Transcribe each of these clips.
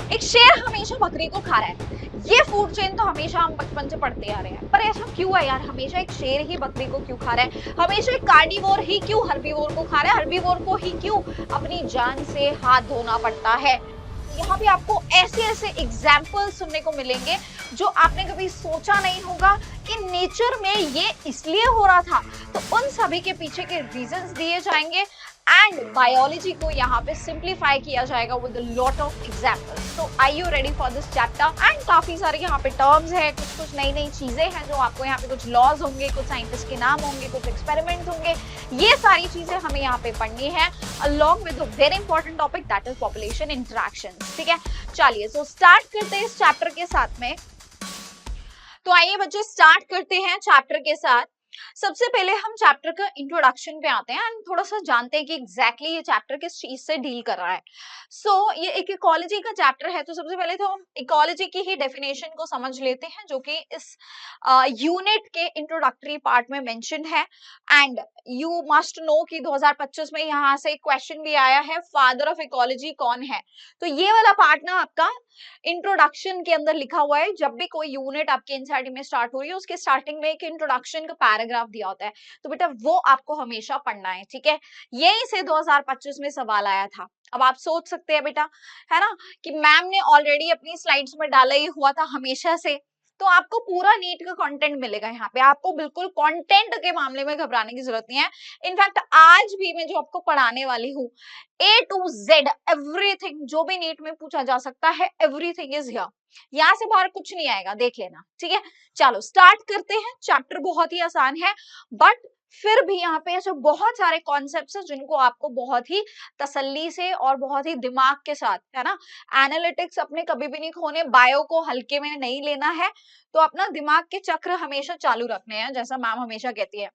एक शेर हमेशा बकरी को खा रहा है। ये फूड चेन तो हमेशा हम बचपन से पढ़ते आ रहे हैं, पर ऐसा क्यों है यार? हमेशा एक शेर ही बकरी को क्यों खा रहा है? हमेशा एक कार्निवोर ही क्यों हर्बीवोर को खा रहा है? हर्बीवोर को ही क्यों अपनी जान से हाथ धोना पड़ता है? यहाँ पे आपको ऐसे ऐसे एग्जाम्पल सुनने को मिलेंगे जो आपने कभी सोचा नहीं होगा कि नेचर में ये इसलिए हो रहा था। तो उन सभी के पीछे के रीजंस दिए जाएंगे एंड बायोलॉजी को यहाँ पे सिंप्लीफाई किया जाएगा with a lot of examples. तो are you ready for this chapter? And काफी सारे यहाँ पे टर्म्स है, कुछ कुछ नई नई चीजें हैं जो आपको यहाँ पे, कुछ लॉज होंगे, कुछ साइंटिस्ट के नाम होंगे, कुछ एक्सपेरिमेंट होंगे। ये सारी चीजें हमें यहाँ पे पढ़नी है along with a very important topic that is population interaction. ठीक है, चलिए सो स्टार्ट करते हैं इस चैप्टर के साथ में। तो आइए बच्चे स्टार्ट करते हैं चैप्टर के साथ। सबसे पहले हम चैप्टर का इंट्रोडक्शन पे आते हैं एंड थोड़ा सा जानते हैं कि एग्जैक्टली ये चैप्टर किस चीज से डील कर रहा है। ये एक इकोलॉजी का चैप्टर है, तो सबसे पहले तो हम इकोलॉजी की ही डेफिनेशन को समझ लेते हैं जो कि इस यूनिट के इंट्रोडक्टरी पार्ट में मेंशन है। एंड यू मस्ट नो कि 2025 में यहाँ से एक क्वेश्चन भी आया है, फादर ऑफ इकोलॉजी कौन है? तो ये वाला पार्ट ना आपका इंट्रोडक्शन के अंदर लिखा हुआ है। जब भी कोई यूनिट आपके एनसीईआरटी में स्टार्ट हो रही है, उसके स्टार्टिंग में एक इंट्रोडक्शन का पैराग्राफ दिया होता है, तो बेटा वो आपको हमेशा पढ़ना है। ठीक है, यही से 2025 में सवाल आया था। अब आप सोच सकते हैं बेटा, है ना, कि मैम ने ऑलरेडी अपनी स्लाइड्स में डाला ही हुआ था हमेशा से, तो आपको पूरा नीट का कंटेंट मिलेगा यहाँ पे। आपको बिल्कुल कंटेंट के मामले में घबराने की जरूरत नहीं है। इनफैक्ट आज भी मैं जो आपको पढ़ाने वाली हूँ, A to Z एवरीथिंग जो भी नीट में पूछा जा सकता है, एवरीथिंग इज हियर। यहाँ से बाहर कुछ नहीं आएगा, देख लेना। ठीक है, चलो स्टार्ट करते हैं। चैप्टर बहुत ही आसान है, बट फिर भी यहाँ पे ऐसे बहुत सारे कॉन्सेप्ट्स हैं जिनको आपको बहुत ही तसल्ली से और बहुत ही दिमाग के साथ, है ना, एनालिटिक्स अपने कभी भी नहीं खोने, बायो को हल्के में नहीं लेना है, तो अपना दिमाग के चक्र हमेशा चालू रखने हैं, जैसा मैम हमेशा कहती है।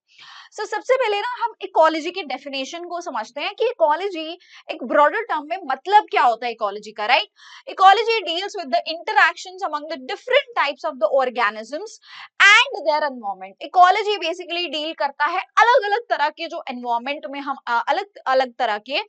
सबसे पहले ना हम इकोलॉजी की डेफिनेशन को समझते हैं कि इकोलॉजी एक ब्रॉडर टर्म में मतलब क्या होता है इकोलॉजी का, right? Ecology deals with the interactions among the different types of the organisms and their environment. Ecology basically deal करता है अलग अलग तरह के जो एनवायरनमेंट में हम अलग अलग तरह के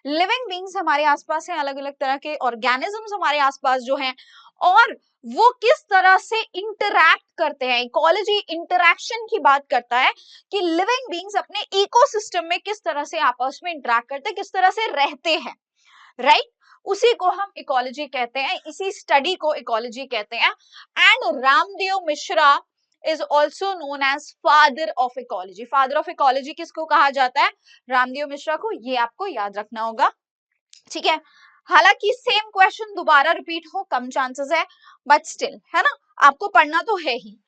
लिविंग बींग्स हमारे आसपास हैं, अलग अलग तरह के ऑर्गेनिजम्स हमारे आसपास जो हैं, और वो किस तरह से इंटरैक्ट करते हैं। इकोलॉजी इंटरैक्शन की बात करता है कि लिविंग बींग्स अपने इकोसिस्टम में किस तरह से आपस में इंटरैक्ट करते हैं, किस तरह से रहते हैं, राइट? उसी को हम इकोलॉजी कहते हैं, इसी स्टडी को इकोलॉजी कहते हैं। And Ramdev Mishra is also known as father of ecology. Father of ecology किसको कहा जाता है? रामदेव मिश्रा को। ये आपको याद रखना होगा। ठीक है, हालांकि सेम क्वेश्चन दोबारा रिपीट हो कम चांसेस है, बट स्टिल, है ना, आपको पढ़ना तो है ही।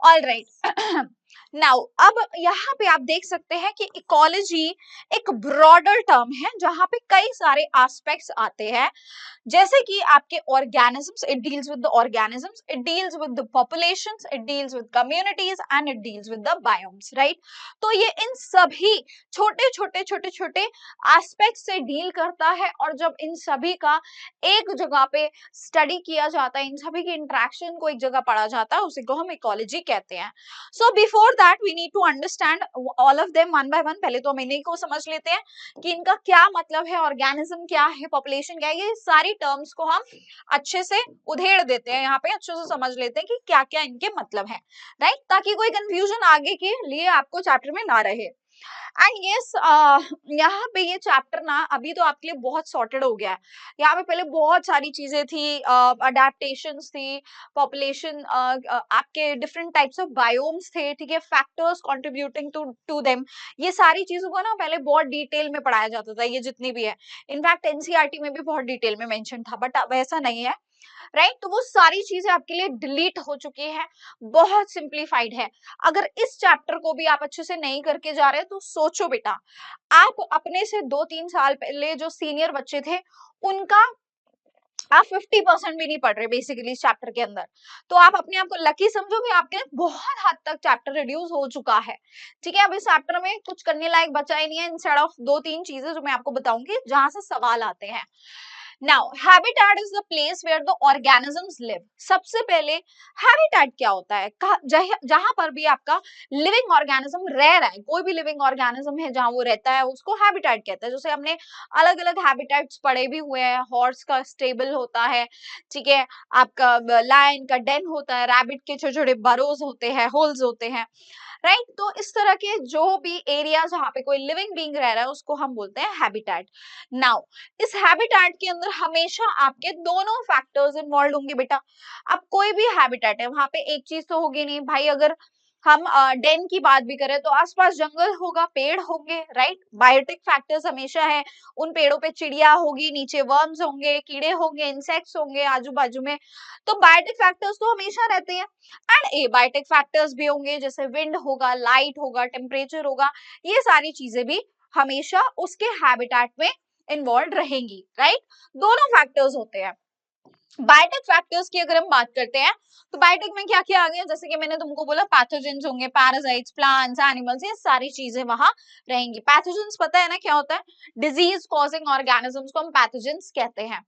ऑल राइट, नाउ अब यहाँ पे आप देख सकते हैं कि इकोलॉजी एक ब्रॉडर टर्म है जहां पे कई सारे एस्पेक्ट्स आते हैं, जैसे कि आपके organisms, it deals with the organisms, it deals with the populations, it deals with communities and it deals with the biomes, right? तो ये इन सभी छोटे छोटे छोटे छोटे एस्पेक्ट से डील करता है, और जब इन सभी का एक जगह पे स्टडी किया जाता है, इन सभी के इंटरेक्शन को एक जगह पढ़ा जाता है, उसी को हम इकोलॉजी कहते हैं। So before that we need to understand all of them one by one. पहले तो हम इन्हीं को समझ लेते हैं कि इनका क्या मतलब है, ऑर्गेनिज्म क्या है, पॉपुलेशन क्या है। ये सारी टर्म्स को हम अच्छे से उधेड़ देते हैं, यहाँ पे अच्छे से समझ लेते हैं कि क्या क्या इनके मतलब है, राइट? ताकि कोई कंफ्यूजन आगे के लिए आपको चैप्टर में ना रहे। एंड यस, यहाँ पे ये चैप्टर ना अभी तो आपके लिए बहुत सॉर्टेड हो गया है। यहाँ पे पहले बहुत सारी चीजें थी, अडेप्टेशंस थी, पॉपुलेशन, आपके डिफरेंट टाइप्स ऑफ बायोम्स थे, ठीक है, फैक्टर्स कंट्रीब्यूटिंग टू देम। ये सारी चीजों को ना पहले बहुत डिटेल में पढ़ाया जाता था, ये जितनी भी है। इनफैक्ट एनसीईआरटी में भी बहुत डिटेल में मेंशन था, बट अब ऐसा नहीं है, राइट? तो वो सारी चीजें आपके लिए डिलीट हो चुकी है, बहुत सिंप्लीफाइड है। अगर इस चैप्टर को भी आप अच्छे से नहीं करके जा रहे तो सोचो बेटा, आप अपने से 2-3 साल पहले जो सीनियर बच्चे थे उनका आप 50% भी नहीं पढ़ रहे बेसिकली इस चैप्टर के अंदर, तो आप अपने आप को लकी समझो कि आपके बहुत हद तक चैप्टर रिड्यूस हो चुका है। ठीक है, अब इस चैप्टर में कुछ करने लायक बचा ही नहीं है, इंस्टेड ऑफ 2-3 चीजें जो मैं आपको बताऊंगी जहां से सवाल आते हैं। Now habitat is the place where the organisms live. सबसे पहले हैबिटेट क्या होता है, जहां पर भी आपका लिविंग ऑर्गेनिज्म रह रहा है, कोई भी लिविंग ऑर्गेनिज्म है जहां वो रहता है उसको हैबिटेट कहते हैं। जैसे हमने अलग अलग हैबिटेट्स पढ़े भी हुए हैं, हॉर्स का स्टेबल होता है, ठीक है, आपका लायन का डेन होता है, रैबिट के छोटे छोटे बरोज होते हैं, होल्स होते हैं, राइट। तो इस तरह के जो भी एरिया जहाँ पे कोई लिविंग बीइंग रह रहा है उसको हम बोलते हैं हैबिटेट। नाउ इस हैबिटेट के अंदर हमेशा आपके दोनों फैक्टर्स इन्वॉल्व होंगे बेटा। अब कोई भी हैबिटेट है वहां पे एक चीज तो होगी नहीं भाई। अगर हम डेन की बात भी करें तो आसपास जंगल होगा, पेड़ होंगे, राइट। बायोटिक फैक्टर्स हमेशा है, उन पेड़ों पे चिड़िया होगी, नीचे वर्म्स होंगे, कीड़े होंगे, इंसेक्ट्स होंगे आजू बाजू में। तो बायोटिक फैक्टर्स तो हमेशा रहते हैं। एंड एबायोटिक फैक्टर्स भी होंगे, जैसे विंड होगा, लाइट होगा, टेम्परेचर होगा, ये सारी चीजें भी हमेशा उसके हैबिटेट में इन्वॉल्व रहेंगी, राइट। दोनों फैक्टर्स होते हैं। बायोटिक फैक्टर्स की अगर हम बात करते हैं तो बायोटिक में क्या क्या आ गया, जैसे कि मैंने तुमको बोला पैथोजेंस होंगे, पैरासाइट्स, प्लांट्स, एनिमल्स, ये सारी चीजें वहां रहेंगी। पैथोजेंस पता है ना क्या होता है, डिजीज कॉजिंग ऑर्गेनिजम्स को हम पैथोजेंस कहते हैं,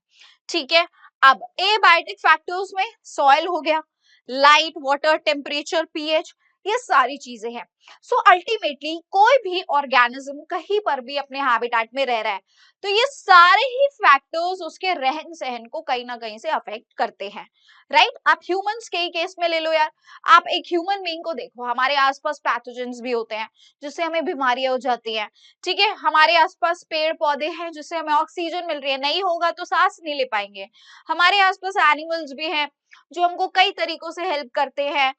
ठीक है। अब एबायोटिक फैक्टर्स में सॉइल हो गया, लाइट, वाटर, टेम्परेचर, पीएच, ये सारी चीजें हैं। सो अल्टीमेटली कोई भी ऑर्गेनिज्म कहीं पर भी अपने हैबिटेट में रह रहा है तो ये सारे ही फैक्टर्स उसके रहन सहन को कहीं ना कहीं से अफेक्ट करते हैं, राइट। आप ह्यूमंस के ही केस में ले लो यार, आप एक ह्यूमन बीइंग को देखो, हमारे आसपास पैथोजेंस भी होते हैं जिससे हमें बीमारियां हो जाती हैं, ठीक है। हमारे आसपास पेड़ पौधे हैं जिससे हमें ऑक्सीजन मिल रही है, नहीं होगा तो सांस नहीं ले पाएंगे। हमारे आसपास एनिमल्स भी हैं जो हमको कई तरीकों से हेल्प करते हैं,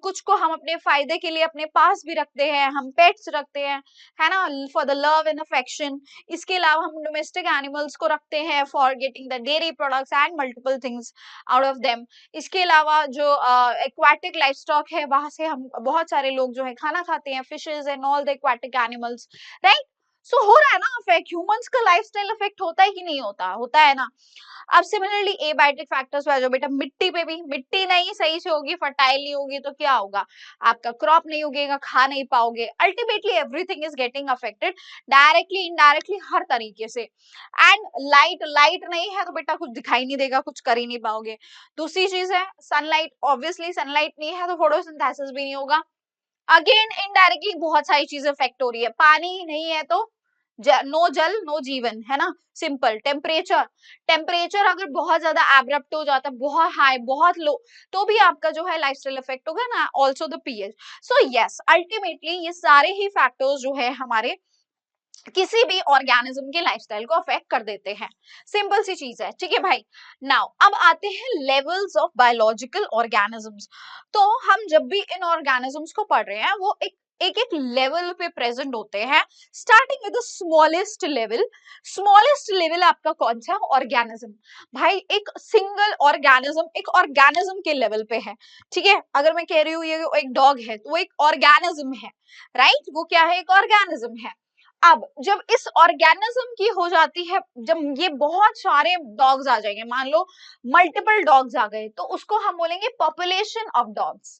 कुछ को हम अपने फायदे के लिए अपने पास भी रखते हैं, हम पेट्स रखते हैं, है ना, for the love and affection. इसके अलावा हम डोमेस्टिक एनिमल्स को रखते हैं for getting the dairy products and multiple things out of them. इसके अलावा जो एक्वाटिक लाइफ स्टॉक है वहां से हम बहुत सारे लोग जो है खाना खाते हैं, fishes and all the aquatic animals, right. So हो रहा है ना अफेक्ट, ह्यूमंस का लाइफस्टाइल अफेक्ट होता है कि नहीं होता, होता है ना। अब सिमिलरली एबायोटिक फैक्टर्स पे आ जाओ बेटा, मिट्टी पे भी, मिट्टी नहीं सही से होगी, फर्टाइल नहीं होगी तो क्या होगा, आपका क्रॉप नहीं उगेगा, खा नहीं पाओगे, ultimately everything is getting affected directly indirectly हर तरीके से। एंड लाइट, लाइट नहीं है तो बेटा कुछ दिखाई नहीं देगा, कुछ कर ही नहीं पाओगे। दूसरी चीज है सनलाइट, ऑब्वियसली सनलाइट नहीं है तो फोटोसिंथेसिस भी नहीं होगा, अगेन इनडायरेक्टली बहुत सारी चीजें इफेक्ट हो रही है। पानी नहीं है तो नो जल नो जीवन, है ना, सिंपल। टेम्परेचर, टेम्परेचर अगर बहुत ज्यादा एब्रप्ट हो जाता है, बहुत हाई बहुत लो, तो भी आपका जो है लाइफस्टाइल इफेक्ट होगा ना, also the pH. So yes ultimately ये सारे ही फैक्टर्स जो है हमारे किसी भी ऑर्गेनिज्म के लाइफस्टाइल को अफेक्ट कर देते हैं, सिंपल सी चीज है, ठीक है भाई। नाउ अब आते हैं लेवल्स ऑफ बायोलॉजिकल ऑर्गेनिजम्स। तो हम जब भी इन ऑर्गेनिजम्स को पढ़ रहे हैं वो एक एक एक लेवल पे प्रेजेंट होते हैं, starting with the smallest level. Smallest level आपका कौन सा, ऑर्गेनिज्म। भाई एक सिंगल ऑर्गेनिज्म एक ऑर्गेनिज्म के लेवल पे है, ठीक है। अगर मैं कह रही हूँ ये एक डॉग है तो वो एक ऑर्गेनिज्म है, राइट, वो क्या है, एक ऑर्गेनिज्म है। अब जब इस ऑर्गेनिज्म की हो जाती है, जब ये बहुत सारे डॉग्स आ जाएंगे, मान लो मल्टीपल डॉग्स आ गए, तो उसको हम बोलेंगे पॉपुलेशन ऑफ डॉग्स।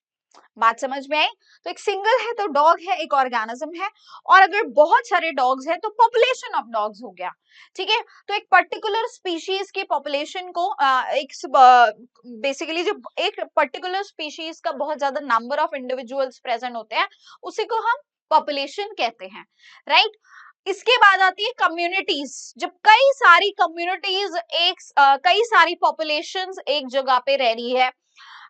बात समझ में आई। तो एक सिंगल है तो डॉग है, एक ऑर्गेनिज्म है, और अगर बहुत सारे डॉग्स है तो पॉपुलेशन ऑफ डॉग्स हो गया, ठीक है। तो एक पर्टिकुलर स्पीशीज की पॉपुलेशन को एक बेसिकली जो एक पर्टिकुलर स्पीशीज का बहुत ज्यादा नंबर ऑफ इंडिविजुअल्स प्रेजेंट होते हैं उसी को हम पॉपुलेशन कहते हैं, राइट। इसके बाद आती है कम्युनिटीज, जब कई सारी कम्युनिटीज कई सारी पॉपुलेशंस एक जगह पे रह रही है।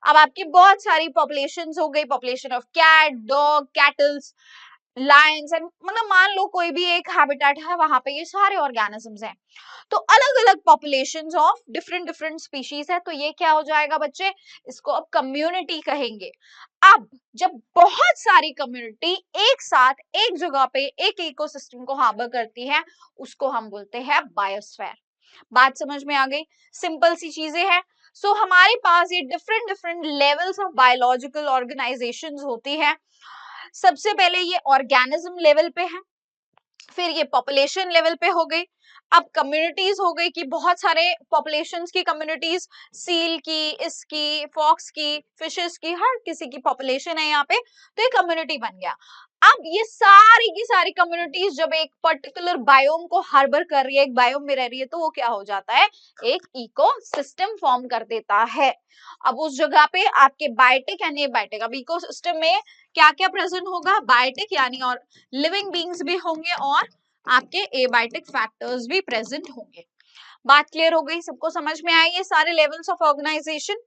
अब आपकी बहुत सारी पॉपुलेशंस हो गई, population of cat, dog, cattles, lions and, मतलब मान लो कोई भी एक हैबिटेट है वहां पे ये सारे ऑर्गेनिजम्स हैं, तो अलग अलग populations of different different species है, तो ये क्या हो जाएगा बच्चे, इसको अब कम्युनिटी कहेंगे। अब जब बहुत सारी कम्युनिटी एक साथ एक जगह पे एक इकोसिस्टम को हार्बर करती है उसको हम बोलते हैं बायोस्फीयर। बात समझ में आ गई, सिंपल सी चीजें हैं। सो हमारे पास ये different different levels of biological organisations होती है। सबसे पहले ये ऑर्गेनिज्म लेवल पे है, फिर ये पॉपुलेशन लेवल पे हो गई, अब कम्युनिटीज हो गई कि बहुत सारे पॉपुलेशंस की कम्युनिटीज, सील की, इसकी, फॉक्स की, फिशेस की, हर किसी की पॉपुलेशन है यहाँ पे, तो ये कम्युनिटी बन गया। अब ये सारी की सारी कम्युनिटीज जब एक पर्टिकुलर बायोम को हार्बर कर रही है, एक बायोम में रह रही है, तो वो क्या हो जाता है, एक इकोसिस्टम फॉर्म कर देता है। अब उस जगह पे आपके बायोटिक यानी बायोटिक, अब इकोसिस्टम में क्या क्या प्रेजेंट होगा, बायोटिक यानी और लिविंग बींग्स भी होंगे और आपके एबायोटिक फैक्टर्स भी प्रेजेंट होंगे। बात क्लियर हो गई, सबको समझ में आई ये सारे लेवल्स ऑफ ऑर्गेनाइजेशन।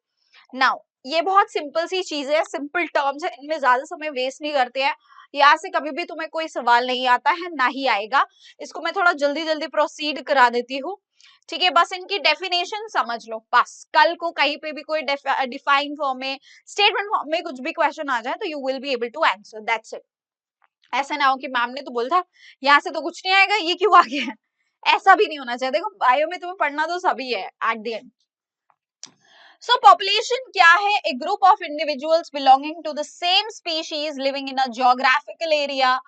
नाउ ये बहुत सिंपल सी चीजें है, सिंपल टर्म्स है, इनमें ज्यादा समय वेस्ट नहीं करते हैं। यहाँ से कभी भी तुम्हें कोई सवाल नहीं आता है, ना ही आएगा। इसको मैं थोड़ा जल्दी जल्दी प्रोसीड करा देती हूँ, ठीक है। बस इनकी डेफिनेशन समझ लो, बस कल को कहीं पे भी कोई डिफाइन फॉर्म में, स्टेटमेंट फॉर्म में कुछ भी क्वेश्चन आ जाए तो you will be able to answer, that's it. ऐसा ना हो कि मैम ने तो बोला था यहाँ से तो कुछ नहीं आएगा, ये क्यों आ गया है, ऐसा भी नहीं होना चाहिए। देखो बायो में तुम्हें पढ़ना तो सभी है at the end. So population क्या है, a group of individuals belonging to the same species living in a geographical area.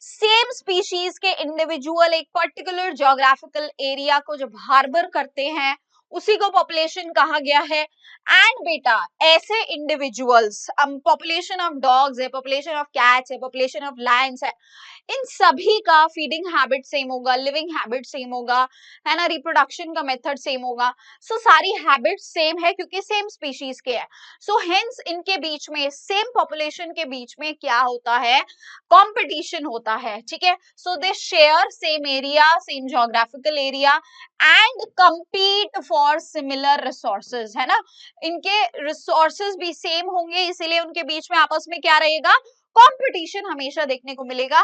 Same species के इंडिविजुअल एक पर्टिकुलर जियोग्राफिकल एरिया को जब हार्बर करते हैं, उसी को पॉपुलेशन कहा गया है। एंड बेटा ऐसे इंडिविजुअल्स, पॉपुलेशन ऑफ डॉग्स है, पॉपुलेशन ऑफ कैट्स है, पॉपुलेशन ऑफ लायंस है, इन सभी का फीडिंग हैबिट सेम होगा, लिविंग हैबिट सेम होगा, है ना, रिप्रोडक्शन का मेथड सेम होगा। सो सारी हैबिट सेम है क्योंकि सेम स्पीशीज के है। सो हेंस इनके बीच में, सेम पॉपुलेशन के बीच में क्या होता है, कंपटीशन होता है, ठीक है। So they share same area, same geographical area and compete for similar resources, है ना, इनके रिसोर्सेज भी सेम होंगे, इसीलिए उनके बीच में आपस में क्या रहेगा, कंपटीशन हमेशा देखने को मिलेगा।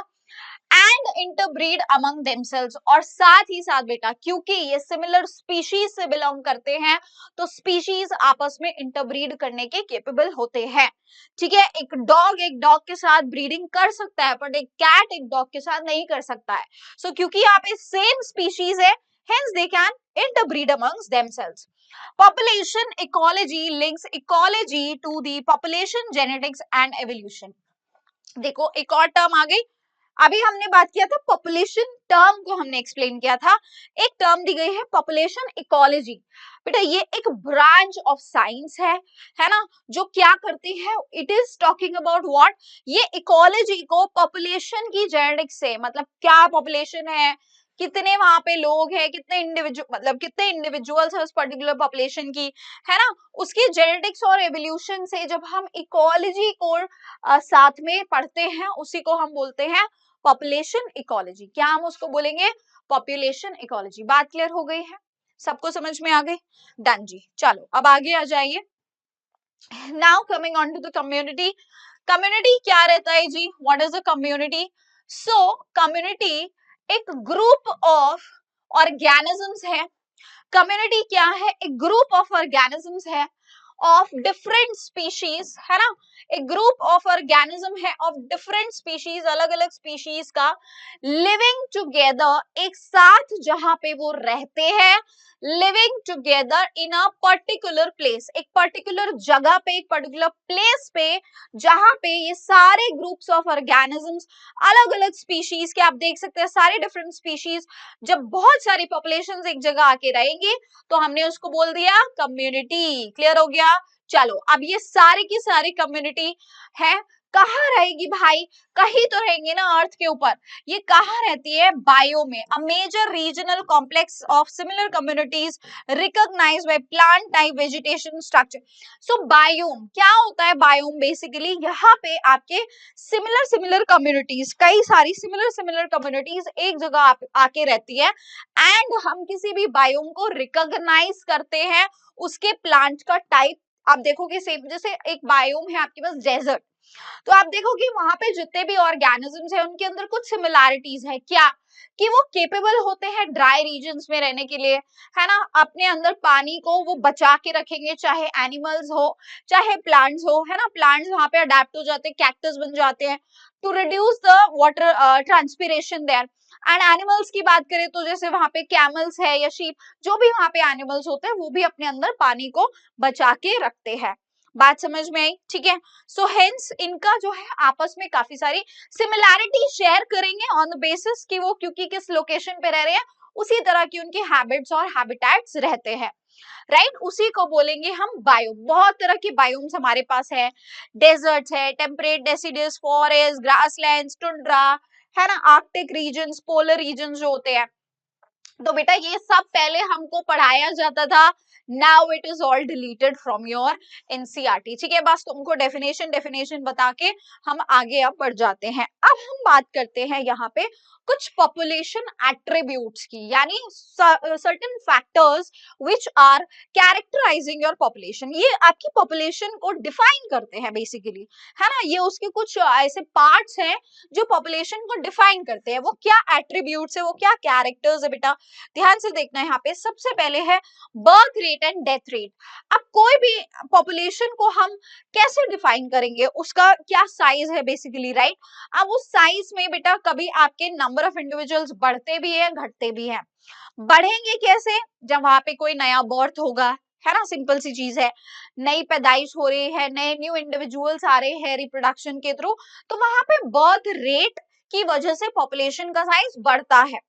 एंड इंटरब्रीड अमंग देमसेल्व्स, और साथ ही साथ बेटा क्योंकि ये सिमिलर स्पीशीज से बिलोंग करते हैं, तो स्पीशीज आपस में इंटरब्रीड करने के केपेबल होते हैं, ठीक है। एक डॉग के साथ ब्रीडिंग कर सकता है, बट एक कैट एक डॉग के साथ नहीं कर सकता है। सो क्योंकि यहाँ पे सेम स्पीशीज है, hence they can interbreed amongst themselves. Population ecology links ecology to the population genetics and evolution. देखो एक और टर्म आ गई, अभी हमने बात किया था पॉपुलेशन टर्म को हमने एक्सप्लेन किया था, एक टर्म दी गई है पॉपुलेशन इकोलॉजी। बेटा ये एक ब्रांच ऑफ साइंस है ना, जो क्या करती है, it is talking about what, ये इकोलॉजी को पॉपुलेशन की जेनेटिक्स से, मतलब क्या पॉपुलेशन है, कितने वहां पे लोग हैं, कितने इंडिविजुअल, मतलब कितने इंडिविजुअल्स है उस पर्टिकुलर पॉपुलेशन की, है ना, उसकी जेनेटिक्स और एवोल्यूशन से जब हम इकोलॉजी को साथ में पढ़ते हैं, उसी को हम बोलते हैं पॉपुलेशन इकोलॉजी। क्या हम उसको बोलेंगे, पॉपुलेशन इकोलॉजी। बात क्लियर हो गई है, सबको समझ में आ गई, डन जी। चलो अब आगे आ जाइए। Now coming on to the community. Community क्या रहता है जी, what is a community. So community एक ग्रुप ऑफ ऑर्गेनिजम्स है। कम्युनिटी क्या है, एक ग्रुप ऑफ ऑर्गेनिजम्स है ऑफ डिफरेंट स्पीशीज, है ना, एक ग्रुप ऑफ ऑर्गेनिज्म है ऑफ डिफरेंट स्पीशीज, अलग अलग स्पीशीज का, लिविंग टुगेदर एक साथ, जहां पे वो रहते हैं, living together in a particular place, एक पर्टिकुलर जगह पे, एक पर्टिकुलर प्लेस पे, जहां पे ये सारे ग्रुप्स ऑफ ऑर्गेनिजम्स, अलग अलग स्पीशीज के, आप देख सकते हैं सारे डिफरेंट स्पीशीज, जब बहुत सारी पॉपुलेशंस एक जगह आके रहेंगी तो हमने उसको बोल दिया कम्युनिटी। क्लियर हो गया। चलो अब ये सारी की सारी कम्युनिटी है, कहाँ रहेगी भाई, कहीं तो रहेंगे ना अर्थ के ऊपर। ये कहाँ रहती है, बायो में, a major regional complex of similar communities recognised by plant type vegetation structure. So biome क्या होता है, बायोम बेसिकली यहाँ पे आपके सिमिलर कम्युनिटीज, कई सारी सिमिलर कम्युनिटीज एक जगह आके रहती है, एंड हम किसी भी बायोम को रिकॉग्नाइज करते हैं उसके प्लांट का टाइप। आप देखोगे सेम, जैसे एक बायोम है आपके पास डेजर्ट, तो आप देखोगे वहां पे जितने भी ऑर्गेनिजम्स है उनके अंदर कुछ सिमिलैरिटीज है, क्या, कि वो केपेबल होते हैं ड्राई रीजन्स में रहने के लिए, है ना, अपने अंदर पानी को वो बचा के रखेंगे, चाहे एनिमल्स हो चाहे प्लांट्स हो, है ना, प्लांट्स वहां पे अडेप्ट हो जाते हैं, कैक्टस बन जाते हैं to reduce the water transpiration there. And animals की बात करें तो जैसे वहां पे कैमल्स है या शीप, जो भी वहां पे एनिमल्स होते हैं वो भी अपने अंदर पानी को बचा के रखते हैं। बात समझ में आई, ठीक है। सो हेंस इनका जो है आपस में काफी सारी सिमिलैरिटी शेयर करेंगे ऑन द बेसिस कि वो क्योंकि किस लोकेशन पे रह रहे हैं उसी तरह की उनकी हैबिट्स और हैबिटेट्स रहते हैं, राइट। उसी को बोलेंगे हम बायोम। बहुत तरह की बायोम्स हमारे पास है, डेजर्ट्स है, temperate deciduous, forest, grasslands, tundra, है ना, आर्कटिक रीजन्स, पोलर रीजन्स जो होते हैं। तो बेटा ये सब पहले हमको पढ़ाया जाता था, now it is all deleted from your NCERT, ठीक है। बस तुमको डेफिनेशन बता के हम आगे अब बढ़ जाते हैं। अब हम बात करते हैं यहाँ पे कुछ पॉपुलेशन एट्रीब्यूट्स की, यानी certain factors which are characterising your population. ये आपकी पॉपुलेशन को डिफाइन करते हैं बेसिकली, है ना। ये उसके कुछ ऐसे पार्ट्स हैं जो पॉपुलेशन को डिफाइन करते हैं। वो क्या एट्रीब्यूट्स है, वो क्या कैरेक्टर्स है बेटा, ध्यान से देखना है। यहाँ पे सबसे पहले है birth rate and death rate. अब कोई भी पॉपुलेशन को हम कैसे डिफाइन करेंगे, उसका क्या साइज है बेसिकली, राइट। अब उस साइज में बेटा कभी आपके नंबर ऑफ इंडिविजुअल्स बढ़ते भी है, घटते भी है। बढ़ेंगे कैसे, जब वहां पे कोई नया बर्थ होगा, है ना, सिंपल सी चीज है। नई पैदाइश हो रही है, नए न्यू इंडिविजुअल्स आ रहे हैं रिप्रोडक्शन के थ्रू, तो वहां पे बर्थ रेट की वजह से पॉपुलेशन का साइज बढ़ता है।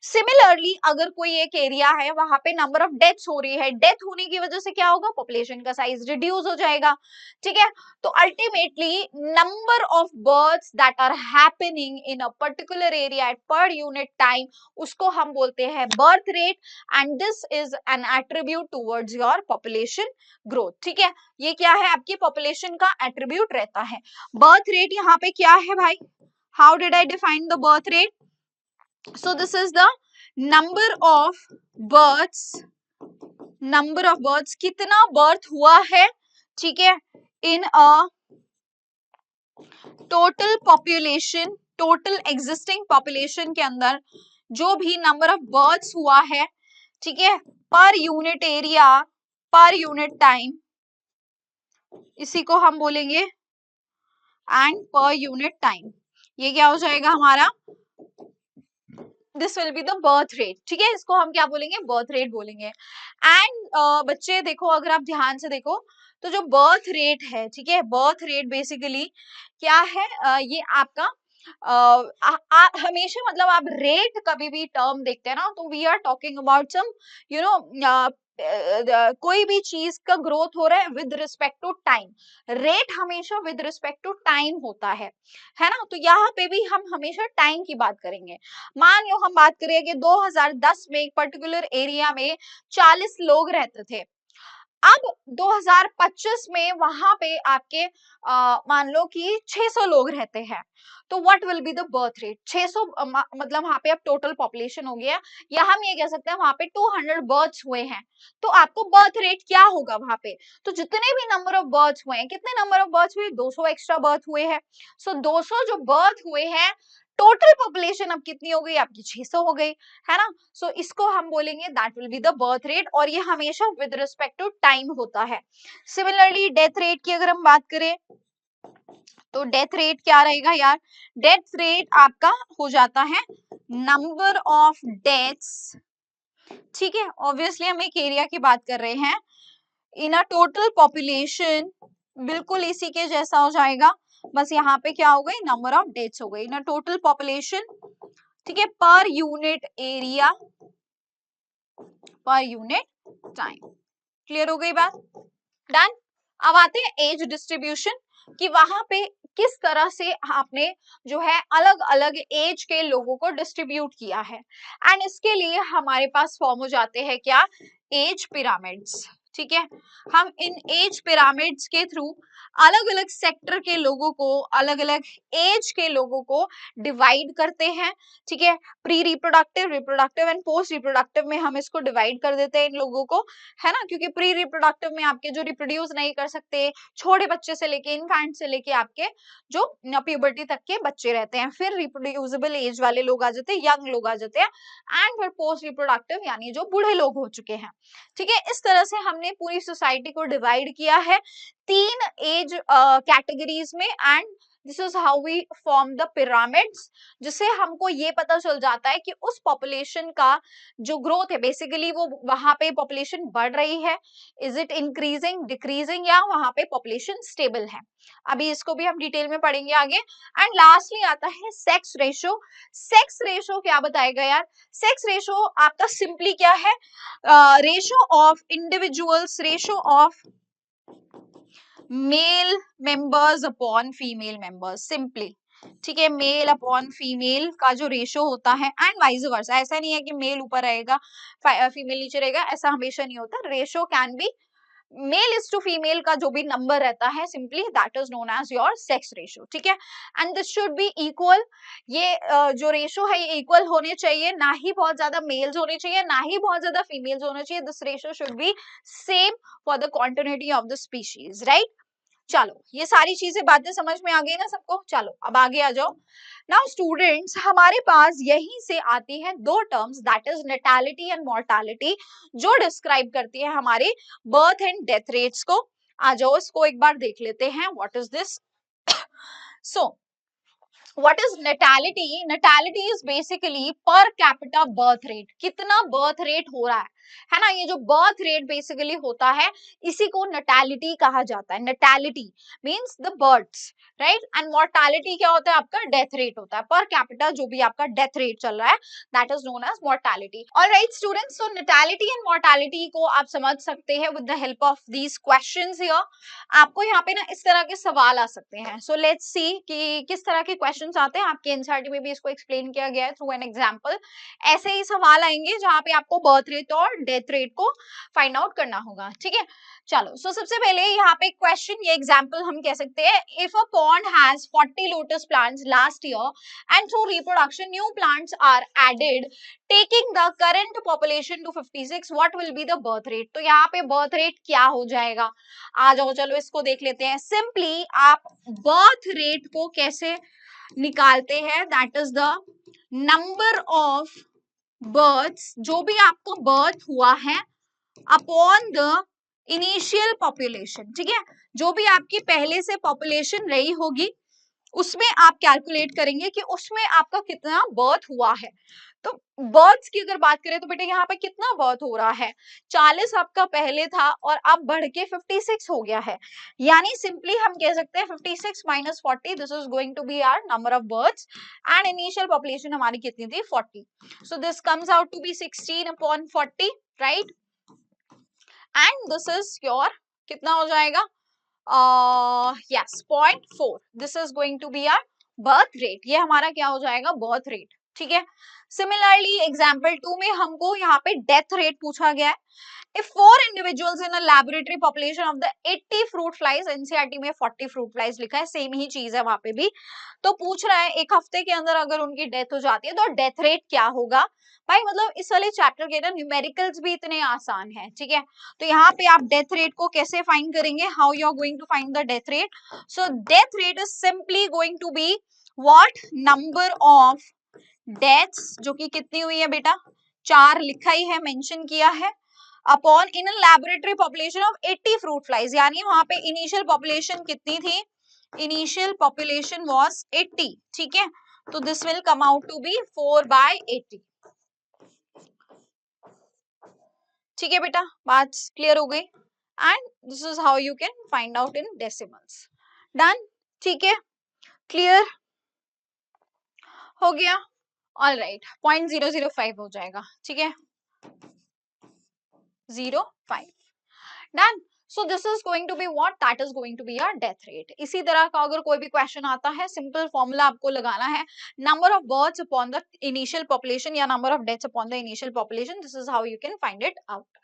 सिमिलरली अगर कोई एक एरिया है, वहां पे नंबर ऑफ डेथ्स हो रही है, डेथ होने की वजह से क्या होगा, पॉपुलेशन का साइज रिड्यूस हो जाएगा, ठीक है। तो ultimately number of births that are happening in a particular area at per unit time, उसको हम बोलते हैं birth rate, and this is an attribute towards your population growth, ठीक है। ये क्या है, आपकी पॉपुलेशन का एट्रीब्यूट रहता है। बर्थ रेट यहाँ पे क्या है भाई, how did I define the birth rate? So this is the number of births, कितना बर्थ हुआ है, ठीक है, in a total population, total existing population के अंदर जो भी नंबर ऑफ बर्थ्स हुआ है, ठीक है, पर यूनिट एरिया, पर यूनिट टाइम, इसी को हम बोलेंगे एंड पर यूनिट टाइम। ये क्या हो जाएगा हमारा, this will be the birth rate, ठीक है। इसको हम क्या बोलेंगे, बर्थ रेट बोलेंगे। एंड बच्चे देखो, अगर आप ध्यान से देखो तो जो बर्थ रेट है, ठीक है, बर्थ रेट बेसिकली क्या है, ये आपका हमेशा, मतलब आप रेट कभी भी टर्म देखते हैं ना, तो we are talking about some you know कोई भी चीज का ग्रोथ हो रहा है with respect to time. Rate हमेशा विद रिस्पेक्ट टू टाइम होता है ना। तो यहाँ पे भी हम हमेशा टाइम की बात करेंगे। मान लो हम बात करें कि 2010 में एक पर्टिकुलर एरिया में 40 लोग रहते थे, अब 2025 में वहां पे आपके मान लो कि 600 लोग रहते हैं, तो what will be the birth rate, 600 मतलब वहां पे अब टोटल पॉपुलेशन हो गया, या हम ये कह सकते हैं वहां पे 200 बर्थ्स हुए हैं, तो आपको बर्थ रेट क्या होगा वहां पे। तो जितने भी नंबर ऑफ बर्थ्स हुए हैं, कितने नंबर ऑफ बर्थ्स हुए, 200 एक्स्ट्रा बर्थ हुए हैं। सो 200 जो बर्थ हुए हैं, टोटल पॉपुलेशन अब कितनी हो गई, आपकी 600 हो गई, है ना। सो इसको हम बोलेंगे that will be the birth rate, और ये हमेशा विद रिस्पेक्ट टू टाइम होता है। सिमिलरली डेथ रेट की अगर हम बात करें, तो डेथ रेट क्या रहेगा यार, डेथ रेट आपका हो जाता है नंबर ऑफ डेथ्स, ठीक है। ऑब्वियसली हम एक एरिया की बात कर रहे हैं, इन अ टोटल पॉपुलेशन, बिल्कुल इसी के जैसा हो जाएगा, बस यहाँ पे क्या हो गई, नंबर ऑफ डेथ्स हो गई इन अ टोटल पॉपुलेशन, ठीक है, पर यूनिट एरिया, पर यूनिट टाइम। क्लियर हो गई बात, डन। अब आते हैं एज डिस्ट्रीब्यूशन, कि वहां पे किस तरह से आपने जो है अलग अलग एज के लोगों को डिस्ट्रीब्यूट किया है, एंड इसके लिए हमारे पास फॉर्म हो जाते हैं क्या, एज पिरामिड्स, ठीक है। हम इन एज पिरामिड्स के थ्रू अलग अलग सेक्टर के लोगों को, अलग अलग एज के लोगों को डिवाइड करते हैं, ठीक है। Pre reproductive, reproductive and post reproductive में हम इसको डिवाइड कर देते हैं इन लोगों को, है ना, क्योंकि प्री रिप्रोडक्टिव में आपके जो रिप्रोड्यूस नहीं कर सकते, छोटे बच्चे से लेके, इनफैंट से लेके आपके जो प्यूबर्टी तक के बच्चे रहते हैं, फिर रिप्रोड्यूसिबल एज वाले लोग आ जाते हैं, यंग लोग आ जाते हैं, एंड फिर पोस्ट रिप्रोडक्टिव यानी जो बूढ़े लोग हो चुके हैं, ठीक है। इस तरह से हमने पूरी सोसाइटी को डिवाइड किया है 3 एज कैटेगरीज में, and this is how we form the pyramids, जिससे हमको ये पता चल जाता है कि उस पॉपुलेशन का जो ग्रोथ है बेसिकली वो वहां पे पॉपुलेशन बढ़ रही है, इज इट इंक्रीजिंग डिक्रीजिंग, या वहां पे पॉपुलेशन स्टेबल है। अभी इसको भी हम डिटेल में पढ़ेंगे आगे। एंड लास्टली आता है सेक्स रेशो। सेक्स रेशो क्या बताएगा यार? सेक्स रेशो आपका सिंपली क्या है? Ratio of individuals, ratio of male members upon female members, simply, ठीक है, मेल अपॉन फीमेल का जो रेशो होता है, एंड वाइज वर्सा। ऐसा नहीं है कि मेल ऊपर रहेगा फीमेल नीचे रहेगा, ऐसा हमेशा नहीं होता। Ratio can be male is to female का जो भी नंबर रहता है, simply that is known as your sex ratio, ठीक है। And this should be equal, ये जो रेशो है ये इक्वल होने चाहिए, ना ही बहुत ज्यादा मेल्स होने चाहिए ना ही बहुत ज्यादा फीमेल्स होने चाहिए। This ratio should be same for the continuity of the species, right. चलो ये सारी चीजें बातें समझ में आ गई ना सबको? चलो अब आगे आ जाओ। नाउ स्टूडेंट्स, हमारे पास यहीं से आती है दो terms, that is natality and mortality, जो डिस्क्राइब करती है हमारे बर्थ एंड डेथ रेट्स को। आ जाओ इसको एक बार देख लेते हैं, what is this. So what is natality? Natality is basically per capita birth rate, कितना birth rate हो रहा है ना। ये जो birth rate basically होता है इसी को natality कहा जाता है। natality means the births, right? and mortality क्या होता है? आपका death rate होता है। per capita जो भी आपका death rate चल रहा है that is known as mortality. all right students, so natality and mortality को आप समझ सकते हैं with the help of these questions here। आपको यहाँ पे ना इस तरह के सवाल आ सकते हैं। सो लेट्स सी कि किस तरह के क्वेश्चंस आते हैं। आपके एनसीईआरटी में भी इसको एक्सप्लेन किया गया है थ्रू एन एग्जांपल। ऐसे ही सवाल आएंगे जहाँ पे आपको बर्थ रेट और डेथ रेट को फाइंड आउट करना होगा, ठीक है। चलो सो सबसे पहले यहाँ पे क्वेश्चन, ये एग्जांपल हम कह सकते हैं, if a pond has 40 lotus plants last year and through reproduction new plants are added taking the current population to 56, what will be the birth rate? तो यहाँ पे बर्थ रेट क्या हो जाएगा? आ जाओ चलो इसको देख लेते हैं। सिंपली आप बर्थ रेट को कैसे निकालते हैं? That is the number of births, जो भी आपका बर्थ हुआ है, अपॉन द इनिशियल पॉपुलेशन, ठीक है। जो भी आपकी पहले से पॉपुलेशन रही होगी उसमें आप कैलकुलेट करेंगे कि उसमें आपका कितना बर्थ हुआ है। तो बर्थ्स की अगर बात करें तो बेटा यहाँ पे कितना बर्थ हो रहा है? 40 आपका पहले था और अब बढ़ के 56 हो गया है। यानी सिंपली हम कह सकते हैं 56 minus 40, this is going to be our number of births, and initial population हमारी कितनी थी? 40। So this comes out to be 16 upon 40, right. And this is your कितना हो जाएगा? yes 0.4, this is going to be our birth rate। ये हमारा क्या हो जाएगा? birth rate, ठीक है। सिमिलरली एग्जाम्पल 2 में हमको यहाँ पे डेथ रेट पूछा गया है। If 4 individuals in a laboratory population of the 80 fruit flies, NCERT में 40 fruit flies लिखा है, सेम ही चीज है वहां पे भी। तो पूछ रहा है एक हफ्ते के अंदर अगर उनकी डेथ हो जाती है तो डेथ रेट क्या होगा? भाई मतलब इस वाले चैप्टर के ना न्यूमेरिकल्स भी इतने आसान है, ठीक है। तो यहाँ पे आप डेथ रेट को कैसे फाइंड करेंगे? How you are going to find the death rate? So death rate is simply going to be what? Number of deaths, जो कि कितनी हुई है बेटा? 4 लिखा ही है, मेंशन किया है, upon in laboratory population of 80 fruit flies, यानी वहां पे इनिशियल पॉपुलेशन कितनी थी? इनिशियल पॉपुलेशन वाज 80, ठीक है। तो this will come out to be 4/80, ठीक है बेटा, बात क्लियर हो गई। And this is how you can find out in decimals. Done, ठीक है, क्लियर हो गया। ऑल राइट, 0.005 हो जाएगा, ठीक है, 0.5। Done. So this is going to be what? That is going to be our death rate. इसी तरह का अगर कोई भी क्वेश्चन आता है, सिंपल फॉर्मूला आपको लगाना है, number of births upon the initial population या number of deaths upon the initial population, this is how you can find it out.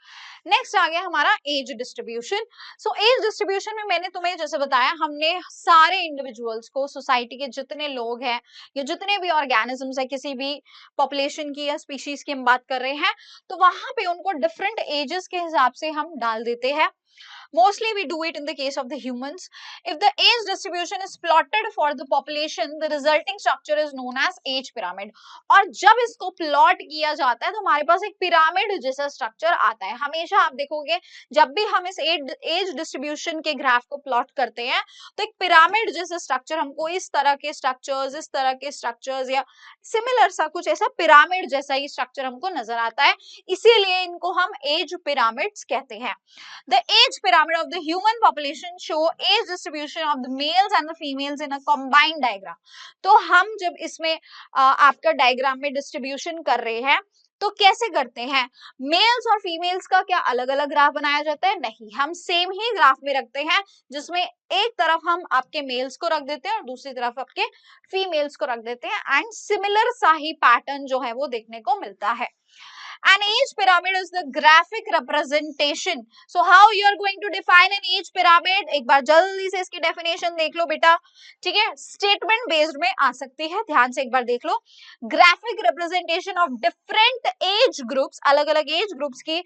Next आ गया हमारा age distribution. So age distribution में मैंने तुम्हें जैसे बताया, हमने सारे इंडिविजुअल्स को, सोसाइटी के जितने लोग हैं या जितने भी ऑर्गेनिजम्स है, किसी भी पॉपुलेशन की या स्पीशीज की हम बात कर रहे हैं, तो वहां पे उनको डिफरेंट एजेस के हिसाब से हम डाल देते हैं। Mostly we do it in the case of the humans. If the age distribution is plotted for the population, the resulting structure is known as age pyramid. और जब इसको प्लॉट किया जाता है तो हमारे पास एक पिरामिड जैसा स्ट्रक्चर आता है. हमेशा आप देखोगे जब भी हम इस एज डिस्ट्रीब्यूशन के ग्राफ को प्लॉट करते हैं तो एक पिरामिड जैसा स्ट्रक्चर हमको इस तरह के स्ट्रक्चर्स या सिमिलर सा कुछ ऐसा पिरामिड जैसा ही स्ट्रक्चर हमको नजर आता है, इसीलिए इनको हम एज पिरामिड्स कहते हैं. The age pyramid of the human population show age distribution of the males and the females in a combined diagram. तो हम जब इसमें आपका डायग्राम में डिस्ट्रीब्यूशन कर रहे हैं तो कैसे करते हैं? मेल्स और फीमेल्स का क्या अलग अलग ग्राफ बनाया जाता है? नहीं, हम सेम ही ग्राफ में रखते हैं, जिसमें एक तरफ हम आपके मेल्स को रख देते हैं और दूसरी तरफ आपके फीमेल्स को रख देते हैं एंड सिमिलर सा ही पैटर्न जो है वो देखने को मिलता है. An age pyramid is the graphic representation. So how you are going to define an age pyramid? एक बार जल्दी से इसकी definition देख लो बेटा, ठीक है? Statement based में आ सकती है, ध्यान से एक बार देख लो. Graphic representation of different age groups, अलग अलग age groups की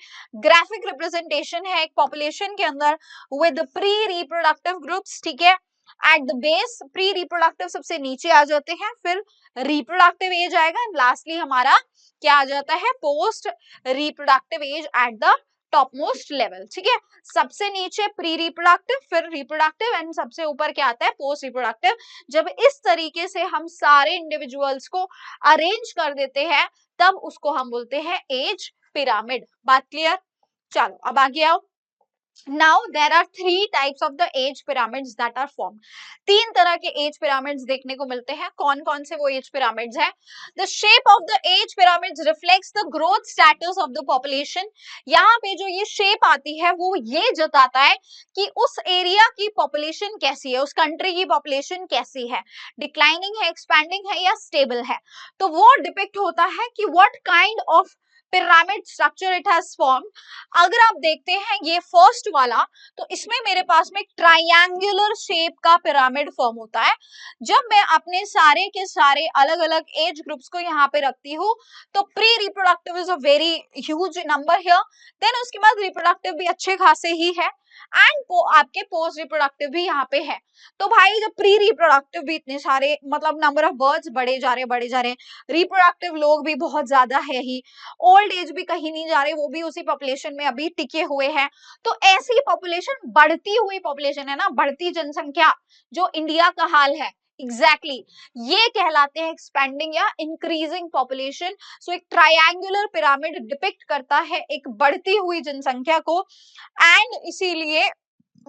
graphic representation है एक population के अंदर with pre-reproductive groups, ठीक है? At the base pre reproductive सबसे नीचे आ जाते हैं, फिर रिप्रोडक्टिव एज आएगा, लास्टली हमारा क्या आ जाता है? Post reproductive age at the top most level. ठीक है, सबसे नीचे प्री रिप्रोडक्टिव, फिर रिप्रोडक्टिव एंड सबसे ऊपर क्या आता है? Post reproductive. जब इस तरीके से हम सारे इंडिविजुअल्स को अरेंज कर देते हैं तब उसको हम बोलते हैं एज पिरामिड. बात क्लियर? चलो अब आगे आओ. Now there are three types of the age pyramids that are formed. तीन तरह के age pyramids देखने को मिलते हैं. कौन कौन से वो age pyramids हैं? The shape of the age pyramids reflects the growth status of the population. यहाँ पे जो ये shape आती है वो ये जताता है कि उस एरिया की population कैसी है, उस country की population कैसी है, declining है, expanding है या stable है. तो वो depict होता है कि what kind of pyramid structure it has form. अगर आप देखते हैं ये फर्स्ट वाला, तो इसमें मेरे पास में ट्रायंगुलर शेप का पिरामिड फॉर्म होता है. जब मैं अपने सारे के सारे अलग अलग एज ग्रुप्स को यहाँ पे रखती हूँ तो pre reproductive is a very huge number here, then उसके बाद रिप्रोडक्टिव भी अच्छे खासे ही है एंड आपके पोस्ट रिप्रोडक्टिव भी यहाँ पे है. तो भाई जब प्री रिप्रोडक्टिव भी इतने सारे, मतलब नंबर ऑफ बर्ड्स बढ़े जा रहे, रिप्रोडक्टिव लोग भी बहुत ज्यादा है ही, ओल्ड एज भी कहीं नहीं जा रहे, वो भी उसी पॉपुलेशन में अभी टिके हुए हैं. तो ऐसी पॉपुलेशन, बढ़ती हुई पॉपुलेशन है ना, बढ़ती जनसंख्या, जो इंडिया का हाल है, एग्जैक्टली ये कहलाते हैं एक्सपेंडिंग या इंक्रीजिंग पॉपुलेशन. सो एक ट्रायंगुलर पिरामिड डिपिक्ट करता है एक बढ़ती हुई जनसंख्या को एंड इसीलिए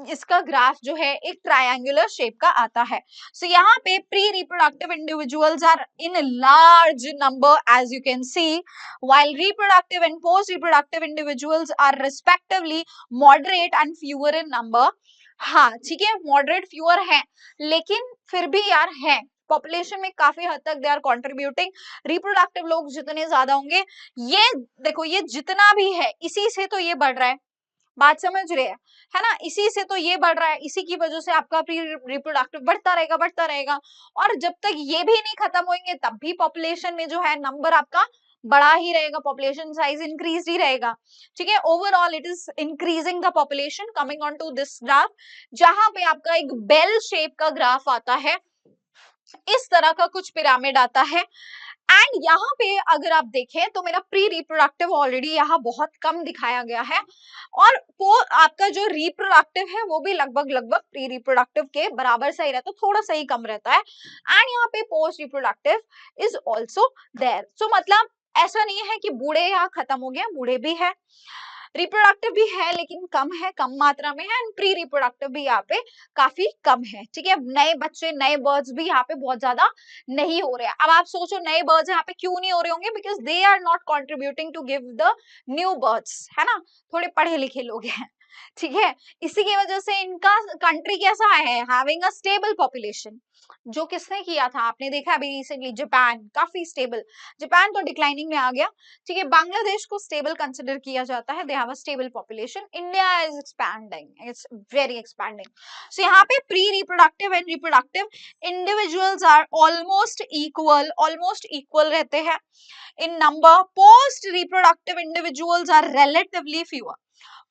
इसका ग्राफ जो है एक ट्रायंगुलर शेप का आता है. सो यहाँ पे pre reproductive individuals are in large number as you can see, while reproductive and post reproductive individuals are respectively moderate and fewer in number. हाँ ठीक है, मॉडरेट फ्यूअर है लेकिन फिर भी यार है, पॉपुलेशन में काफी हद तक दे आर कंट्रीब्यूटिंग. रिप्रोडक्टिव लोग जितने ज्यादा होंगे, ये देखो ये जितना भी है इसी से तो ये बढ़ रहा है, बात समझ रहे हैं है ना, इसी से तो ये बढ़ रहा है, इसी की वजह से आपका प्री रिप्रोडक्टिव बढ़ता रहेगा. और जब तक ये भी नहीं खत्म होंगे तब भी पॉपुलेशन में जो है नंबर आपका बढ़ा ही रहेगा, पॉपुलेशन साइज इंक्रीज ही रहेगा. ठीक है, overall it is increasing the population. Coming on to this graph, जहां पे आपका एक बेल शेप का ग्राफ आता है, इस तरह का कुछ पिरामिड आता है. एंड यहाँ पे अगर आप देखें तो मेरा प्री रिप्रोडक्टिव ऑलरेडी यहाँ बहुत कम दिखाया गया है और वो आपका जो रिप्रोडक्टिव है वो भी लगभग प्री रिप्रोडक्टिव के बराबर सा ही रहता है, थोड़ा सा ही कम रहता है. एंड यहाँ पे post reproductive is also there. So मतलब ऐसा नहीं है कि बूढ़े यहाँ खत्म हो गए, बूढ़े भी है, रिप्रोडक्टिव भी है लेकिन कम है, कम मात्रा में है, एंड प्री रिप्रोडक्टिव भी यहाँ पे काफी कम है. ठीक है, नए बच्चे, नए बर्ड्स भी यहाँ पे बहुत ज्यादा नहीं हो रहे हैं. अब आप सोचो नए बर्ड्स यहाँ पे क्यों नहीं हो रहे होंगे? Because they are not contributing to give the new births, है ना, थोड़े पढ़े लिखे लोग हैं. ठीक है, इसी की वजह से इनका कंट्री कैसा है, हैविंग अ स्टेबल पॉपुलेशन. जो किसने किया था, आपने देखा अभी रिसेंटली जापान, काफी स्टेबल. जापान तो डिक्लाइनिंग में आ गया. ठीक है, बांग्लादेश को स्टेबल कंसिडर किया जाता है, they have a stable population. India is expanding, it's very expanding. So यहाँ पे pre reproductive and reproductive individuals are almost equal रहते हैं in number. Post reproductive individuals are relatively fewer.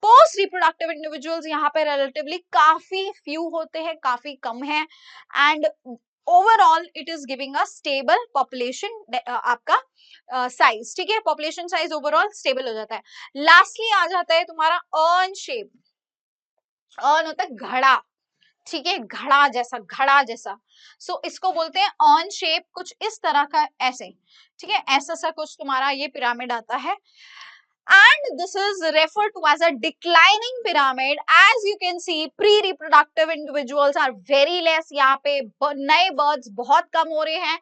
Post reproductive individuals यहाँ पे relatively काफी few होते हैं, काफी कम है, and overall it is giving a stable population आपका साइज, ठीक है, पॉपुलेशन साइज ओवरऑल स्टेबल हो जाता है। लास्टली आ जाता है तुम्हारा अर्न शेप। अर्न होता है घड़ा, ठीक है, घड़ा जैसा। सो इसको बोलते हैं अर्न शेप, कुछ इस तरह का, ऐसे, ठीक है, ऐसा सा कुछ तुम्हारा ये पिरामिड आता है। And this is referred to as a declining pyramid. As you can see, pre-reproductive individuals are very less. यहाँ पे नए births बहुत कम हो रहे हैं,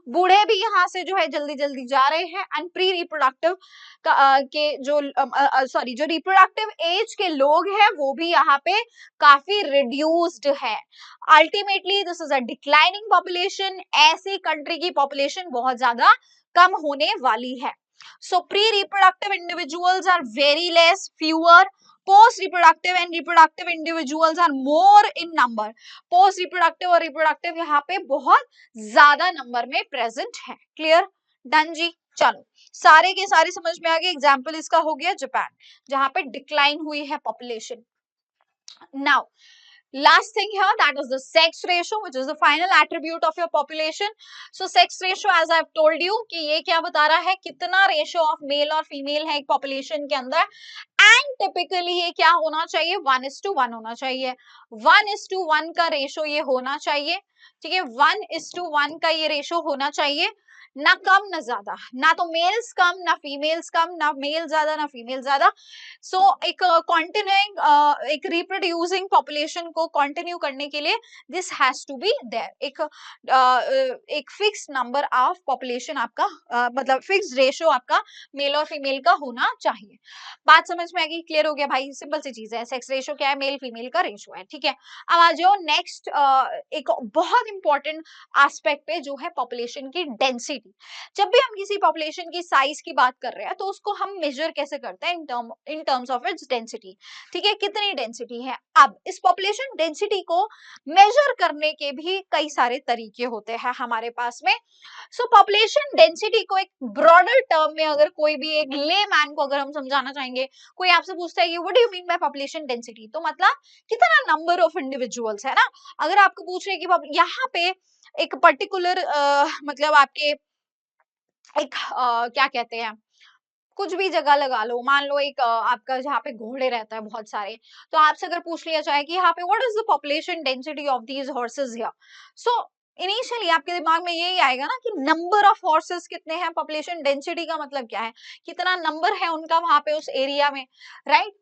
बूढ़े भी यहाँ से जो है जल्दी जल्दी जा रहे हैं, एंड प्री रिप्रोडक्टिव के जो सॉरी जो रिप्रोडक्टिव एज के लोग हैं वो भी यहाँ पे काफी रिड्यूस्ड है। Ultimately this is a declining population, ऐसी कंट्री की पॉपुलेशन बहुत ज्यादा कम होने वाली है। So pre-reproductive individuals are very less, fewer. Post-reproductive and reproductive individuals are more in number. Post-reproductive और reproductive यहाँ पे बहुत ज्यादा नंबर में प्रेजेंट है। क्लियर? डन जी। चलो सारे के सारे समझ में आ गए। एग्जाम्पल इसका हो गया जापान, जहाँ पे डिक्लाइन हुई है population. Now last thing here, that is the sex ratio, which is the final attribute of your population. So sex ratio, as I have told you, कि ये क्या बता रहा है, कितना रेशियो ऑफ मेल और फीमेल है एक पॉपुलेशन के अंदर, एंड टिपिकली ये क्या होना चाहिए, 1:1 होना चाहिए। 1:1 का रेशियो ये होना चाहिए, ठीक है, 1:1 का ये रेशियो होना चाहिए, ना कम ना ज्यादा, ना तो मेल्स कम ना फीमेल्स कम, ना मेल ज्यादा ना फीमेल ज्यादा। सो एक कॉन्टिन्यूइंग एक रिप्रोड्यूसिंग पॉपुलेशन को कंटिन्यू करने के लिए this has to be there, एक फिक्स नंबर ऑफ पॉपुलेशन आपका मतलब फिक्स रेशियो आपका मेल और फीमेल का होना चाहिए। बात समझ में आ गई? क्लियर हो गया भाई? सिंपल सी चीज है, सेक्स रेशियो क्या है, मेल फीमेल का रेशियो है, ठीक है। अब आ जाओ नेक्स्ट एक बहुत इंपॉर्टेंट एस्पेक्ट पे, जो है पॉपुलेशन की डेंसिटी। जब भी हम किसी पॉपुलेशन की साइज की बात कर रहे हैं तो उसको हम मेजर कैसे करते हैं, in terms of its density, ठीक है, कितनी डेंसिटी है। अब इस पॉपुलेशन डेंसिटी को मेजर करने के भी कई सारे तरीके होते हैं हमारे पास में। सो पॉपुलेशन डेंसिटी को एक ब्रॉडर टर्म में अगर कोई भी एक ले मैन को अगर हम समझाना चाहेंगे, कोई आपसे पूछता है कि what do you mean by population density, तो मतलब कितना नंबर ऑफ इंडिविजुअल्स है ना। अगर आपको पूछ रहे हैं कि यहाँ पे एक पर्टिकुलर मतलब आपके एक क्या कहते हैं, कुछ भी जगह लगा लो, मान लो एक आपका जहाँ पे घोड़े रहता है बहुत सारे, तो आपसे अगर पूछ लिया जाए कि यहाँ पे what is the population density of these horses here, so initially आपके दिमाग में यही आएगा ना कि नंबर ऑफ हॉर्सेस कितने हैं। पॉपुलेशन डेंसिटी का मतलब क्या है, कितना नंबर है उनका वहां पे उस एरिया में, right.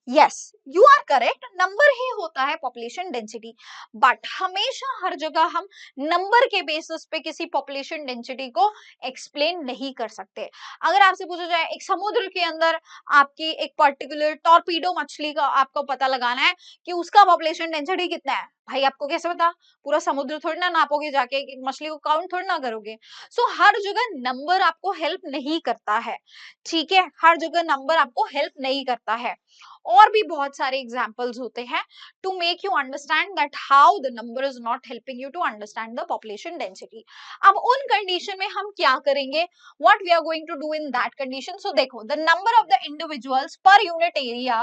Yes, you are correct, number ही होता है पॉपुलेशन डेंसिटी, बट हमेशा हर जगह हम नंबर के बेसिस पे किसी पॉपुलेशन डेंसिटी को एक्सप्लेन नहीं कर सकते। अगर आपसे पूछा जाए एक समुद्र के अंदर आपकी एक पर्टिकुलर टॉर्पीडो मछली का आपको पता लगाना है कि उसका पॉपुलेशन डेंसिटी कितना है, भाई आपको कैसे पता, पूरा समुद्र थोड़ी ना नापोगे जाके, एक मछली को काउंट थोड़ी ना करोगे। सो हर जगह नंबर आपको हेल्प नहीं करता है, ठीक है, हर जगह नंबर आपको हेल्प नहीं करता है। और भी बहुत सारे एग्जाम्पल्स होते हैं to make you understand that how the number is not helping you to understand the population density. अब उन कंडीशन में हम क्या करेंगे, what we are going to do in that condition. So देखो, the number of the individuals per unit area,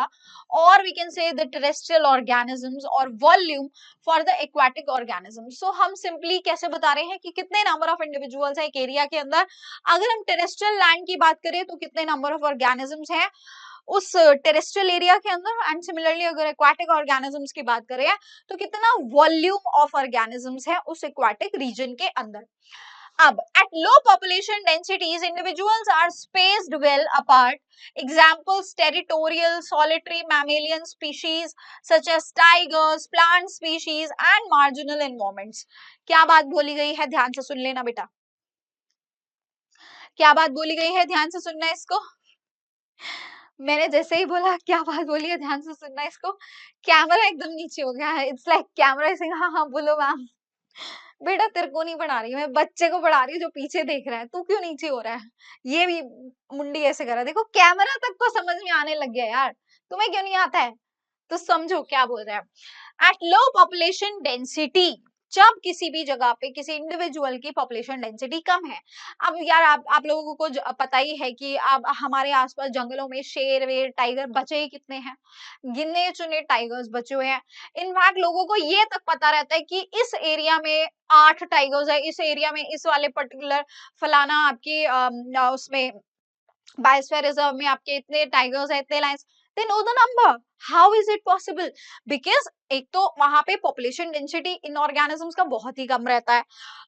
और we can say the terrestrial organisms, और volume for the aquatic organism. So हम simply कैसे बता रहे हैं कि कितने नंबर ऑफ इंडिविजुअल्स है एक एरिया के अंदर। अगर हम टेरेस्ट्रियल लैंड की बात करें तो कितने नंबर ऑफ ऑर्गेनिजम्स हैं उस टेरेस्ट्रियल एरिया के अंदर, एंड सिमिलरली अगर एक्वाटिक ऑर्गेनिजम्स की बात करें तो कितना वॉल्यूम ऑफ ऑर्गेनिजम्स है उस एक्वाटिक रीजन के अंदर। अब at low population densities individuals are spaced well apart. Examples: territorial, solitary mammalian species such as tigers, plant species and marginal environments. क्या बात बोली गई है, ध्यान से सुन लेना बेटा, क्या बात बोली गई है, ध्यान से सुनना इसको। मैंने जैसे ही बोला क्या बात बोली है, ध्यान से सुनना इसको, कैमरा एकदम नीचे हो गया है। इट्स लाइक कैमरा सिंह, हाँ हाँ बोलो मैम। बेटा तेरे को नहीं पढ़ा रही, मैं बच्चे को पढ़ा रही हूँ जो पीछे देख रहा है, तू क्यों नीचे हो रहा है। ये भी मुंडी ऐसे कर रहा है, देखो कैमरा तक को समझ में आने लग गया यार, तुम्हें क्यों नहीं आता है, तो समझो क्या बोल रहा है। एट लो पॉपुलेशन डेंसिटी, जब किसी भी जगह पे किसी इंडिविजुअल की पॉपुलेशन डेंसिटी कम है। अब यार आप लोगों को पता ही है कि अब हमारे आसपास जंगलों में शेर वेर टाइगर बचे ही कितने हैं, गिने चुने टाइगर्स बचे हुए हैं। इनफैक्ट लोगों को ये तक पता रहता है कि इस एरिया में 8 टाइगर्स है, इस एरिया में इस वाले पर्टिकुलर फलाना आपकी उसमें बायोस्फीयर रिजर्व में आपके इतने टाइगर्स है, इतने Lions. They know the number. How is it possible? Because एक तो वहां पे पॉपुलेशन डेंसिटी इन ऑर्गेनिजम्स का बहुत ही कम रहता है।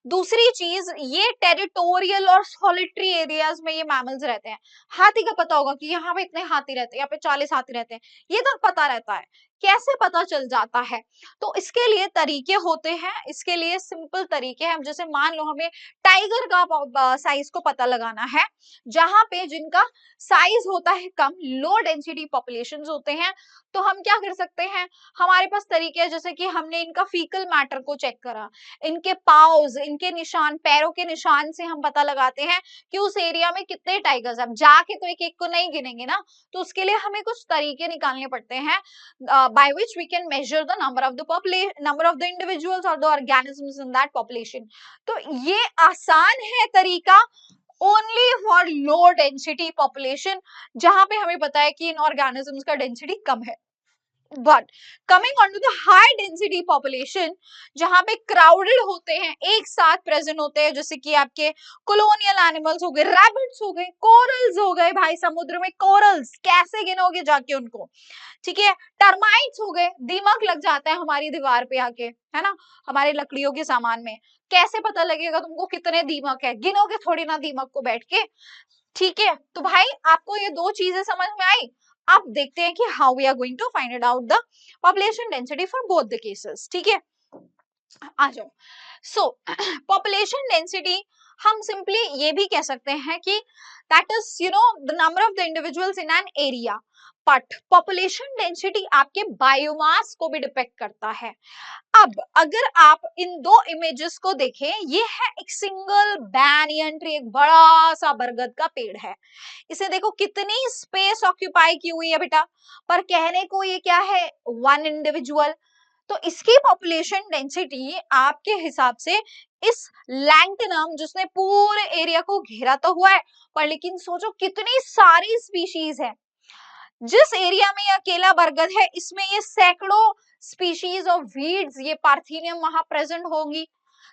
दूसरी चीज, ये टेरिटोरियल और सॉलिटरी एरियाज में ये मैमल्स रहते हैं। हाथी का पता होगा कि यहाँ पे इतने हाथी रहते हैं, यहाँ पे 40 हाथी रहते हैं, ये तो पता रहता है। कैसे पता चल जाता है? तो इसके लिए तरीके होते हैं, इसके लिए सिंपल तरीके हैं। जैसे मान लो हमें टाइगर का साइज को पता लगाना है, जहां पे जिनका साइज होता है कम, लो डेंसिटी पॉपुलेशंस होते हैं, तो हम क्या कर सकते हैं? हमारे पास तरीके हैं, जैसे कि हमने इनका फीकल मैटर को चेक करा, इनके पाव्स, इनके निशान, पैरों के निशान से हम पता लगाते हैं कि उस एरिया में कितने टाइगर्स हैं। अब जाके तो एक एक को नहीं गिनेंगे ना, तो उसके लिए हमें कुछ तरीके निकालने पड़ते हैं by which we can measure the number of the population, number of the individuals और the organisms in that population. तो ये आसान है तरीका only for low density population, जहां पे हमें पता है कि इन ऑर्गेनिजम्स का डेंसिटी कम है। But coming on to the high density population, जहां पे क्राउडेड होते हैं, एक साथ प्रेजेंट होते हैं, जैसे कि आपके कॉलोनियल एनिमल्स हो गए, रैबिट्स हो गए, कोरल्स हो गए। भाई समुद्र में कोरल्स कैसे गिनोगे जाके उनको? ठीक है, टर्माइट्स हो गए, दीमक लग जाता है हमारी दीवार पे आके, है ना, हमारे लकड़ियों के सामान में। कैसे पता लगेगा तुमको कितने दीमक है? गिनोगे थोड़ी ना दीमक को बैठ के। ठीक है, तो भाई आपको ये दो चीजें समझ में आई। अब देखते हैं कि how we are going to find it out the population density for both the cases. ठीक है, आ जाओ। सो पॉपुलेशन डेंसिटी हम सिंपली ये भी कह सकते हैं कि that is the number of the individuals in an area. But population density आपके बायोमास को भी डिपेक्ट करता है। अब अगर आप इन दो इमेजेस को देखें, ये है एक सिंगल बैनियन ट्री, एक बड़ा सा बरगद का पेड़ है। इसे देखो कितनी स्पेस ऑक्यूपाई की हुई है बेटा, पर कहने को ये क्या है? One individual. तो इसकी पॉपुलेशन डेंसिटी आपके हिसाब से इस लैंटनम, जिसने पूरे एरिया को घेरा तो हुआ है, पर लेकिन सोचो कितनी सारी स्पीशीज है। जिस एरिया में ये अकेला बरगद है, इसमें ये सैकड़ों स्पीशीज ऑफ वीड्स, ये पार्थेनियम वहां प्रेजेंट होंगी।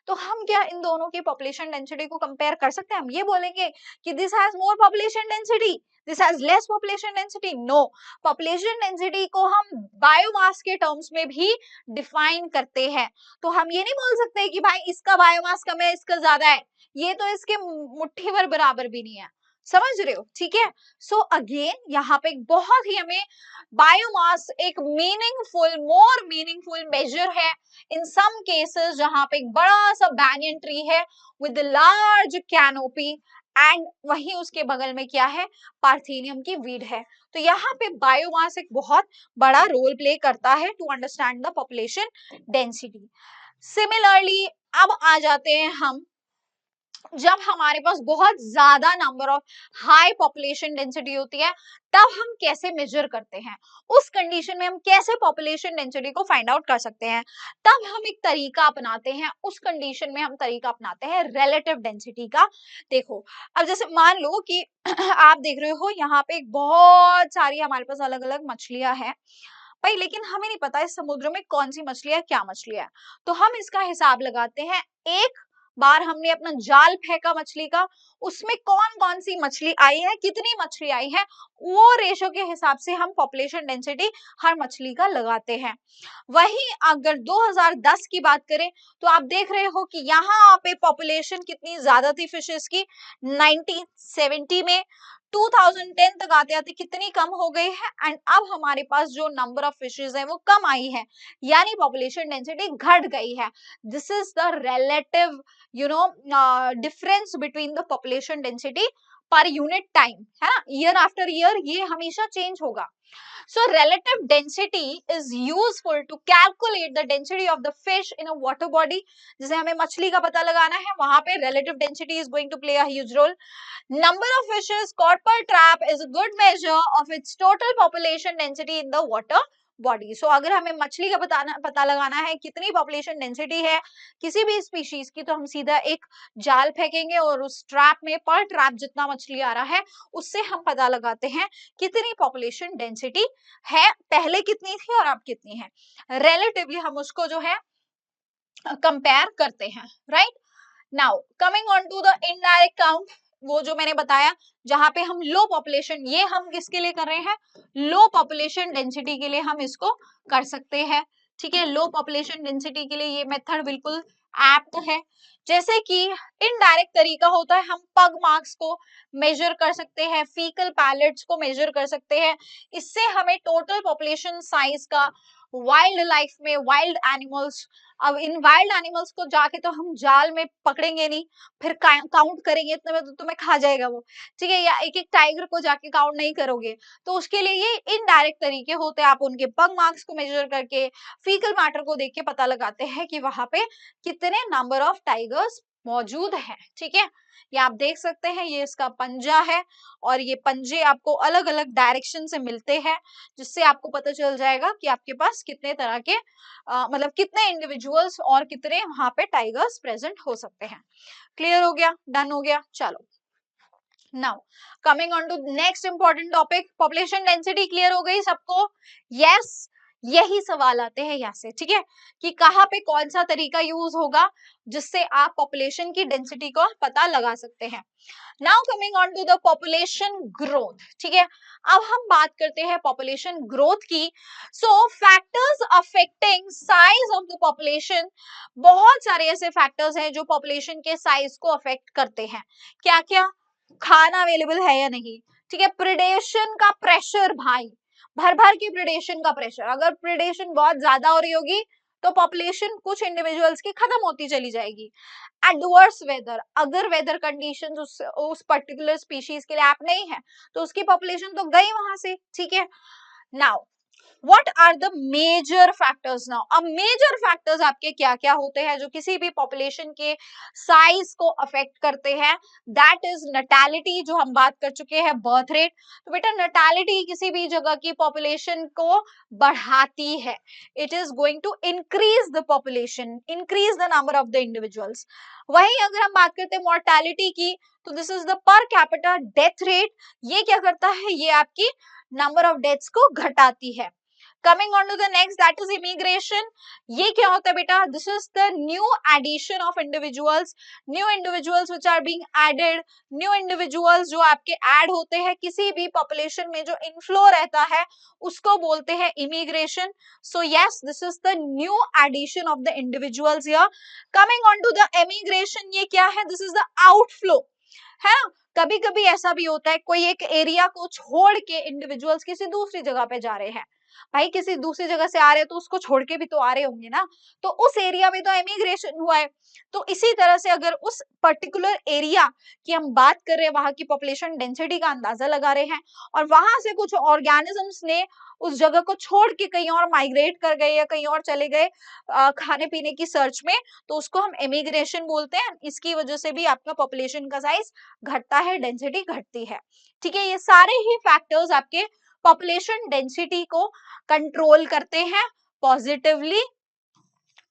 तो हम क्या इन दोनों की पॉपुलेशन डेंसिटी को कंपेयर कर सकते हैं? हम ये बोलेंगे कि this has more population density, this has less population density? No, population density को हम बायोमास के टर्म्स में भी डिफाइन करते हैं। तो हम ये नहीं बोल सकते कि भाई इसका बायोमास कम है, इसका ज्यादा है। ये तो इसके मुट्ठी भर बराबर भी नहीं है। समझ रहे हो? ठीक है। सो अगेन यहाँ पे बहुत ही हमें बायोमास एक मीनिंगफुल, मोर मीनिंगफुल मेजर है इन सम केसेस, जहां पे एक बड़ा सा बैनियन ट्री है विद लार्ज कैनोपी, एंड वहीं उसके बगल में क्या है? पार्थेनियम की वीड है। तो यहाँ पे बायोमास एक बहुत बड़ा रोल प्ले करता है to understand the population density. Similarly अब आ जाते हैं हम, जब हमारे पास बहुत ज्यादा number of high population density होती है, तब हम कैसे मेजर करते हैं? उस कंडीशन में हम कैसे पॉपुलेशन डेंसिटी को फाइंड आउट कर सकते हैं? तब हम एक तरीका अपनाते हैं, उस कंडीशन में हम तरीका अपनाते हैं रिलेटिव डेंसिटी का। देखो, अब जैसे मान लो कि आप देख रहे हो यहाँ पे बहुत सारी हमारे पास अलग अलग मछलियां हैं भाई, लेकिन हमें नहीं पता इस समुद्र में कौन सी मछली है, क्या मछली है। तो हम इसका हिसाब लगाते हैं। एक बार हमने अपना जाल फेंका मछली का, उसमें कौन कौन सी मछली आई है, कितनी मछली आई है, वो रेशो के हिसाब से हम पॉपुलेशन डेंसिटी हर मछली का लगाते हैं। वहीं अगर 2010 की बात करें, तो आप देख रहे हो कि यहाँ पे पॉपुलेशन कितनी ज्यादा थी फिशेस की 1970 में, 2010 तक आते आते कितनी कम हो गई है, एंड अब हमारे पास जो नंबर ऑफ फिशेज है वो कम आई है, यानी पॉपुलेशन डेंसिटी घट गई है। This is the relative difference between the population density पर यूनिट टाइम, है ना, ईयर आफ्टर ईयर ये हमेशा चेंज होगा। So relative density is useful to calculate the density of the fish in a water body. जैसे हमें मछली का पता लगाना है, वहां पे relative density is going to play a huge role. Number of fishes caught per trap is a good measure of its total population density in the water body. So अगर हमें मछली का पता लगाना है कितनी पॉपुलेशन डेंसिटी है किसी भी स्पीशीज की, तो हम सीधा एक जाल फेंकेंगे और उस ट्रैप में पर ट्रैप जितना मछली आ रहा है उससे हम पता लगाते हैं कितनी पॉपुलेशन डेंसिटी है, पहले कितनी थी और अब कितनी है। रिलेटिवली हम उसको जो है कंपेयर करते हैं, right. Now coming on to the indirect count, वो जो मैंने बताया जहां पे हम लो पॉपुलेशन, ये हम किसके लिए कर रहे हैं, लो पॉपुलेशन डेंसिटी के लिए हम इसको कर सकते हैं, ठीक है। लो पॉपुलेशन डेंसिटी के लिए ये मेथड बिल्कुल एप्ट है। जैसे कि इनडायरेक्ट तरीका होता है, हम पग मार्क्स को मेजर कर सकते हैं, फीकल पैलेट्स को मेजर कर सकते हैं, इससे हमें टोटल पॉपुलेशन साइज का वाइल्ड लाइफ में, वाइल्ड एनिमल्स, अब इन वाइल्ड एनिमल्स को जाके तो हम जाल में पकड़ेंगे नहीं, फिर काउंट करेंगे इतने में तो तुम्हें खा जाएगा वो, ठीक है, या एक एक टाइगर को जाके काउंट नहीं करोगे। तो उसके लिए ये इनडायरेक्ट तरीके होते हैं, आप उनके पग मार्क्स को मेजर करके, फीकल मैटर को देख के पता लगाते हैं कि वहां पे कितने नंबर ऑफ टाइगर्स मौजूद है, ठीक है। ये आप देख सकते हैं, ये इसका पंजा है और ये पंजे आपको अलग अलग डायरेक्शन से मिलते हैं, जिससे आपको पता चल जाएगा कि आपके पास कितने तरह के मतलब कितने इंडिविजुअल्स और कितने वहां पे टाइगर्स प्रेजेंट हो सकते हैं। क्लियर हो गया, डन हो गया, चलो। Now coming on to next important topic, population density clear हो गई सबको? यस, यही सवाल आते हैं यहाँ से, ठीक है, कि कहाँ पे कौन सा तरीका यूज होगा जिससे आप पॉपुलेशन की डेंसिटी को पता लगा सकते हैं। Now coming on to the population growth, ठीक है, अब हम बात करते हैं पॉपुलेशन ग्रोथ की। सो factors affecting size of the population, बहुत सारे ऐसे फैक्टर्स हैं जो पॉपुलेशन के साइज को अफेक्ट करते हैं। क्या क्या? खाना अवेलेबल है या नहीं, ठीक है, प्रिडेशन का प्रेशर, भाई भर भर के प्रिडेशन का प्रेशर, अगर प्रिडेशन बहुत ज्यादा हो रही होगी तो पॉपुलेशन कुछ इंडिविजुअल्स की खत्म होती चली जाएगी। एडवर्स वेदर, अगर वेदर कंडीशंस उस पर्टिकुलर स्पीशीज के लिए आप नहीं है तो उसकी पॉपुलेशन तो गई वहां से, ठीक है। Now What are the major factors now? अब मेजर फैक्टर्स आपके क्या क्या होते हैं जो किसी भी पॉपुलेशन के साइज को अफेक्ट करते हैं? दैट इज नैटेलिटी, जो हम बात कर चुके हैं, बर्थ रेट। तो बेटा नैटेलिटी किसी भी जगह की पॉपुलेशन को बढ़ाती है, it is going to increase the population, increase the number of the individuals. वहीं अगर हम बात करते हैं मोर्टेलिटी की, तो this is the per capita death rate, ये क्या करता है, ये आपकी नंबर ऑफ डेथ्स को घटाती है। Coming on to the next, that is immigration. ये क्या होता है बेटा? This is the new addition of individuals, new individuals which are being added, new individuals जो आपके add होते हैं किसी भी population में, जो inflow रहता है उसको बोलते हैं immigration. So yes, this is the new addition of the individuals here. Coming on to the emigration, ये क्या है? This is the outflow, है ना। कभी कभी ऐसा भी होता है कोई एक एरिया को छोड़ के इंडिविजुअल्स किसी दूसरी जगह पे जा रहे हैं, भाई किसी दूसरी जगह से आ रहे हैं तो उसको छोड़ के भी तो आ रहे होंगे ना, तो उस एरिया में तो एमिग्रेशन हुआ है। तो इसी तरह से अगर उस पर्टिकुलर एरिया की हम बात कर रहे हैं, वहां की पॉपुलेशन डेंसिटी का अंदाजा लगा रहे हैं और वहां से कुछ ऑर्गेनिजम्स ने उस जगह को छोड़ के कहीं और माइग्रेट कर गए या कहीं और चले गए खाने पीने की सर्च में, तो उसको हम एमिग्रेशन बोलते हैं। इसकी वजह से भी आपका पॉपुलेशन का साइज घटता है, डेंसिटी घटती है, ठीक है। ये सारे ही फैक्टर्स आपके पॉपुलेशन डेंसिटी को कंट्रोल करते हैं पॉजिटिवली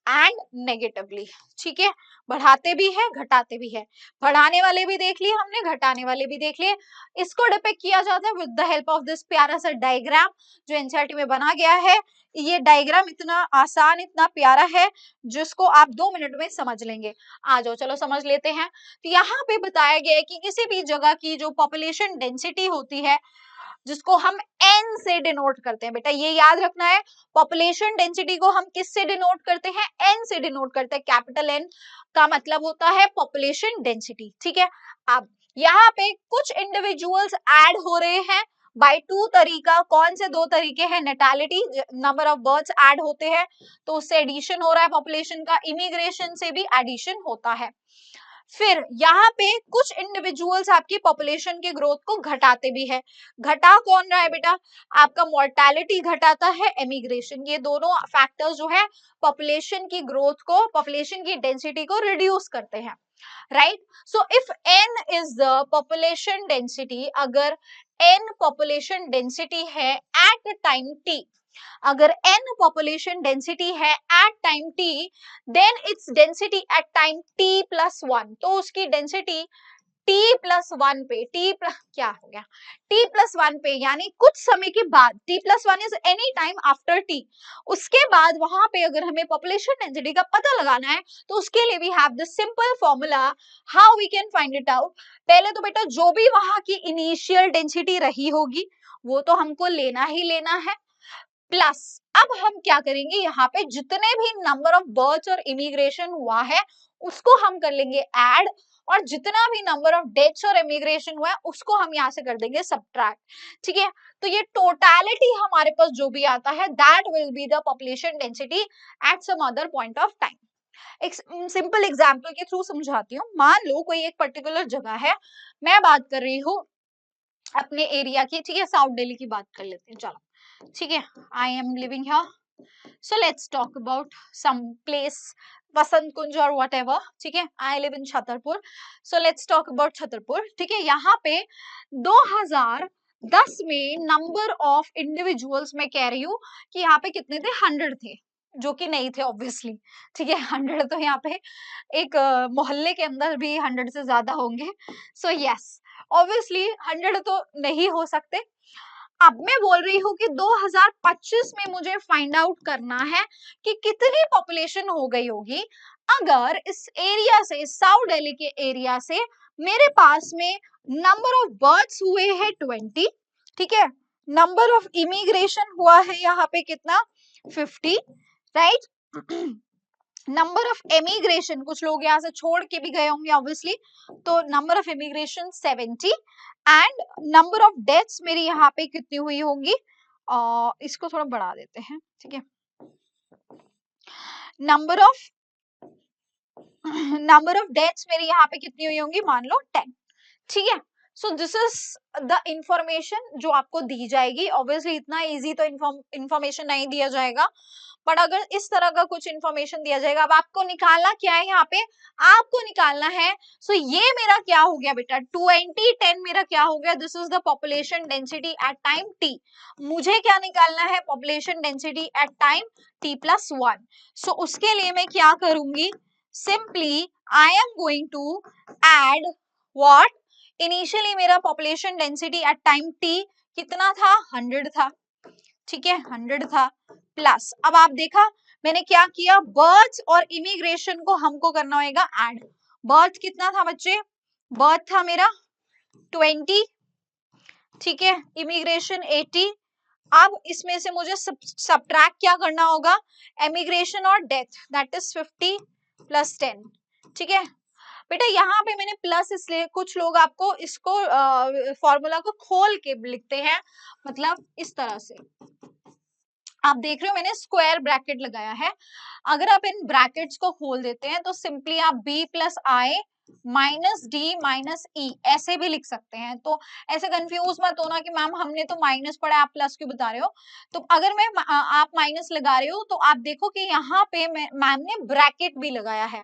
एंड नेगेटिवली, ठीक है, बढ़ाते भी है घटाते भी है। बढ़ाने वाले भी देख लिए हमने, घटाने वाले भी देख लिए। इसको डिपिक्ट किया जाता है with the help of this प्यारा सा डायग्राम जो एनसीईआरटी में बना गया है। ये डायग्राम इतना आसान, इतना प्यारा है जिसको आप 2 मिनट में समझ लेंगे। आ जाओ चलो समझ लेते हैं। तो यहाँ पे बताया गया है कि किसी भी जगह की जो पॉपुलेशन डेंसिटी होती है जिसको हम एन से डिनोट करते हैं, बेटा ये याद रखना है, पॉपुलेशन डेंसिटी को हम किससे डिनोट करते हैं? एन से डिनोट करते हैं। कैपिटल एन का मतलब होता है पॉपुलेशन डेंसिटी, ठीक है। अब यहाँ पे कुछ इंडिविजुअल्स ऐड हो रहे हैं बाय 2 तरीका। कौन से 2 तरीके हैं? नैटेलिटी, नंबर ऑफ बर्थ्स ऐड होते हैं तो उससे एडिशन हो रहा है पॉपुलेशन का, इमिग्रेशन से भी एडिशन होता है। फिर यहाँ पे कुछ इंडिविजुअल्स आपकी पॉपुलेशन के ग्रोथ को घटाते भी है। घटा कौन रहा है बेटा? आपका मोर्टेलिटी घटाता है, एमिग्रेशन, ये दोनों फैक्टर्स जो है पॉपुलेशन की ग्रोथ को, पॉपुलेशन की डेंसिटी को रिड्यूस करते हैं, right. So if n is the population density, अगर n पॉपुलेशन डेंसिटी है एट टाइम t, अगर n पॉपुलेशन डेंसिटी है at time t, then its density at time t plus 1, तो उसकी डेंसिटी t प्लस 1 पे, t plus क्या हो गया, t प्लस 1 पे, यानी कुछ समय के बाद, t plus 1 is any time after t, उसके बाद वहां पे अगर हमें पॉपुलेशन डेंसिटी का पता लगाना है तो उसके लिए we have the simple formula how we can find it out. पहले तो बेटा जो भी वहां की इनिशियल डेंसिटी रही होगी वो तो हमको लेना ही लेना है, प्लस अब हम क्या करेंगे, यहाँ पे जितने भी नंबर ऑफ बर्थ्स और इमिग्रेशन हुआ है उसको हम कर लेंगे ऐड, और जितना भी नंबर ऑफ डेथ्स और इमिग्रेशन हुआ है उसको हम यहाँ से कर देंगे सब्ट्रैक्ट। ठीक है, तो ये टोटलिटी हमारे पास जो भी आता है that will be the population density at some other point of time. एक सिंपल एग्जांपल के थ्रू समझाती हूँ। मान लो कोई एक पर्टिकुलर जगह है, मैं बात कर रही हूँ अपने एरिया की, ठीक है, साउथ दिल्ली की बात कर लेते हैं, चलो ठीक है, I am living here, so let's talk about some place, Vasant Kunj और वट एवर, ठीक है, I live in Chhatarpur, so let's talk about Chhatarpur. ठीक है, यहाँ पे 2010 में नंबर ऑफ इंडिविजुअल्स, मैं कह रही हूँ कि यहाँ पे कितने थे, 100 थे, जो कि नहीं थे ऑब्वियसली। ठीक है, 100 तो यहाँ पे एक मोहल्ले के अंदर भी 100 से ज्यादा होंगे, सो यस ऑब्वियसली 100 तो नहीं हो सकते। अब मैं बोल रही हूँ कि 2025 में मुझे फाइंड आउट करना है कि कितनी पॉपुलेशन हो गई होगी अगर इस एरिया से, साउथ दिल्ली के एरिया से मेरे पास में नंबर ऑफ बर्थ्स हुए हैं 20, ठीक है, नंबर ऑफ इमिग्रेशन हुआ है यहाँ पे कितना 50, राइट, नंबर ऑफ एमिग्रेशन, कुछ लोग यहाँ से छोड़ के भी गए होंगे ऑब्वियसली, तो number of immigration 70, and number of deaths मेरी यहाँ पे कितनी हुई होंगी, इसको थोड़ा बढ़ा देते हैं, ठीक है, नंबर ऑफ डेथ्स मेरी यहाँ पे कितनी हुई होंगी, मान लो 10, ठीक है। So this is the information जो आपको दी जाएगी, ऑब्वियसली इतना इजी तो इंफॉर्मेशन नहीं दिया जाएगा, बट अगर इस तरह का कुछ इंफॉर्मेशन दिया जाएगा, अब आपको निकालना क्या है, यहाँ पे आपको निकालना है, सो ये मेरा क्या हो गया बेटा 20 10 मेरा क्या हो गया, this is the population density at time t, मुझे क्या निकालना है, population density at time t plus 1, so उसके लिए मैं क्या करूंगी, simply I am going to add what, initially मेरा population density at time t कितना था, 100 था, ठीक है, 100 था, प्लस अब आप देखा मैंने क्या किया, बर्थ और इमिग्रेशन को हमको करना होगा ऐड, बर्थ कितना था बच्चे, बर्थ था मेरा 20, ठीक है, इमिग्रेशन 80, अब इसमें से मुझे सब्ट्रैक्ट क्या करना होगा, इमिग्रेशन और डेथ, दैट इज 50 प्लस 10, ठीक है बेटा, यहाँ पे मैंने प्लस इसलिए, कुछ लोग आपको इसको फॉर्मूला को खोल के लिखते हैं, मतलब इस तरह से, आप देख रहे हो मैंने स्क्वायर ब्रैकेट लगाया है, अगर आप इन ब्रैकेट्स को खोल देते हैं तो सिंपली आप b प्लस आई माइनस डी माइनस ई ऐसे भी लिख सकते हैं, तो ऐसे कंफ्यूज मत होना कि मैम हमने तो माइनस पढ़ा आप प्लस क्यों बता रहे हो, तो अगर मैं आप माइनस लगा रहे हो तो आप देखो कि यहाँ पे मैम ने ब्रैकेट भी लगाया है,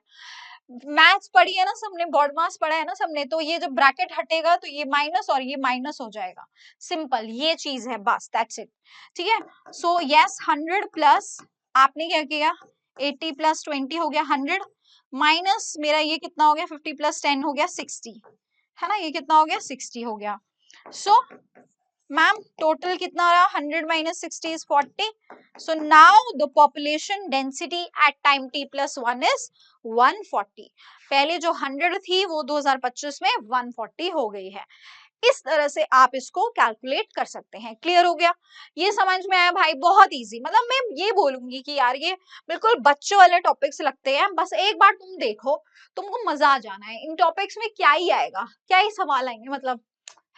मैथ्स पढ़ी है ना सबने, बॉड मास पढ़ा है ना सबने, तो ये जब ब्रैकेट हटेगा तो ये माइनस और ये माइनस हो जाएगा, सिंपल ये चीज है, बस दैट्स इट, ठीक है। सो यस 100 प्लस आपने क्या किया 80 प्लस 20 हो गया 100, माइनस मेरा ये कितना हो गया 50 प्लस 10 हो गया 60, है ना, ये कितना हो गया 60 हो गया, सो मैम टोटल कितना रहा 100 minus 60 is 40, so now the population density at time t plus 1 is 140, पहले जो 100 थी वो 2025 में 140 हो गई है, इस तरह से आप इसको कैलकुलेट कर सकते हैं, क्लियर हो गया, ये समझ में आया भाई, बहुत इजी, मतलब मैं ये बोलूंगी कि यार ये बिल्कुल बच्चों वाले टॉपिक्स लगते हैं, बस एक बार तुम देखो तुमको मजा आ जाना है, इन टॉपिक्स में क्या ही आएगा, क्या ही सवाल आएंगे, मतलब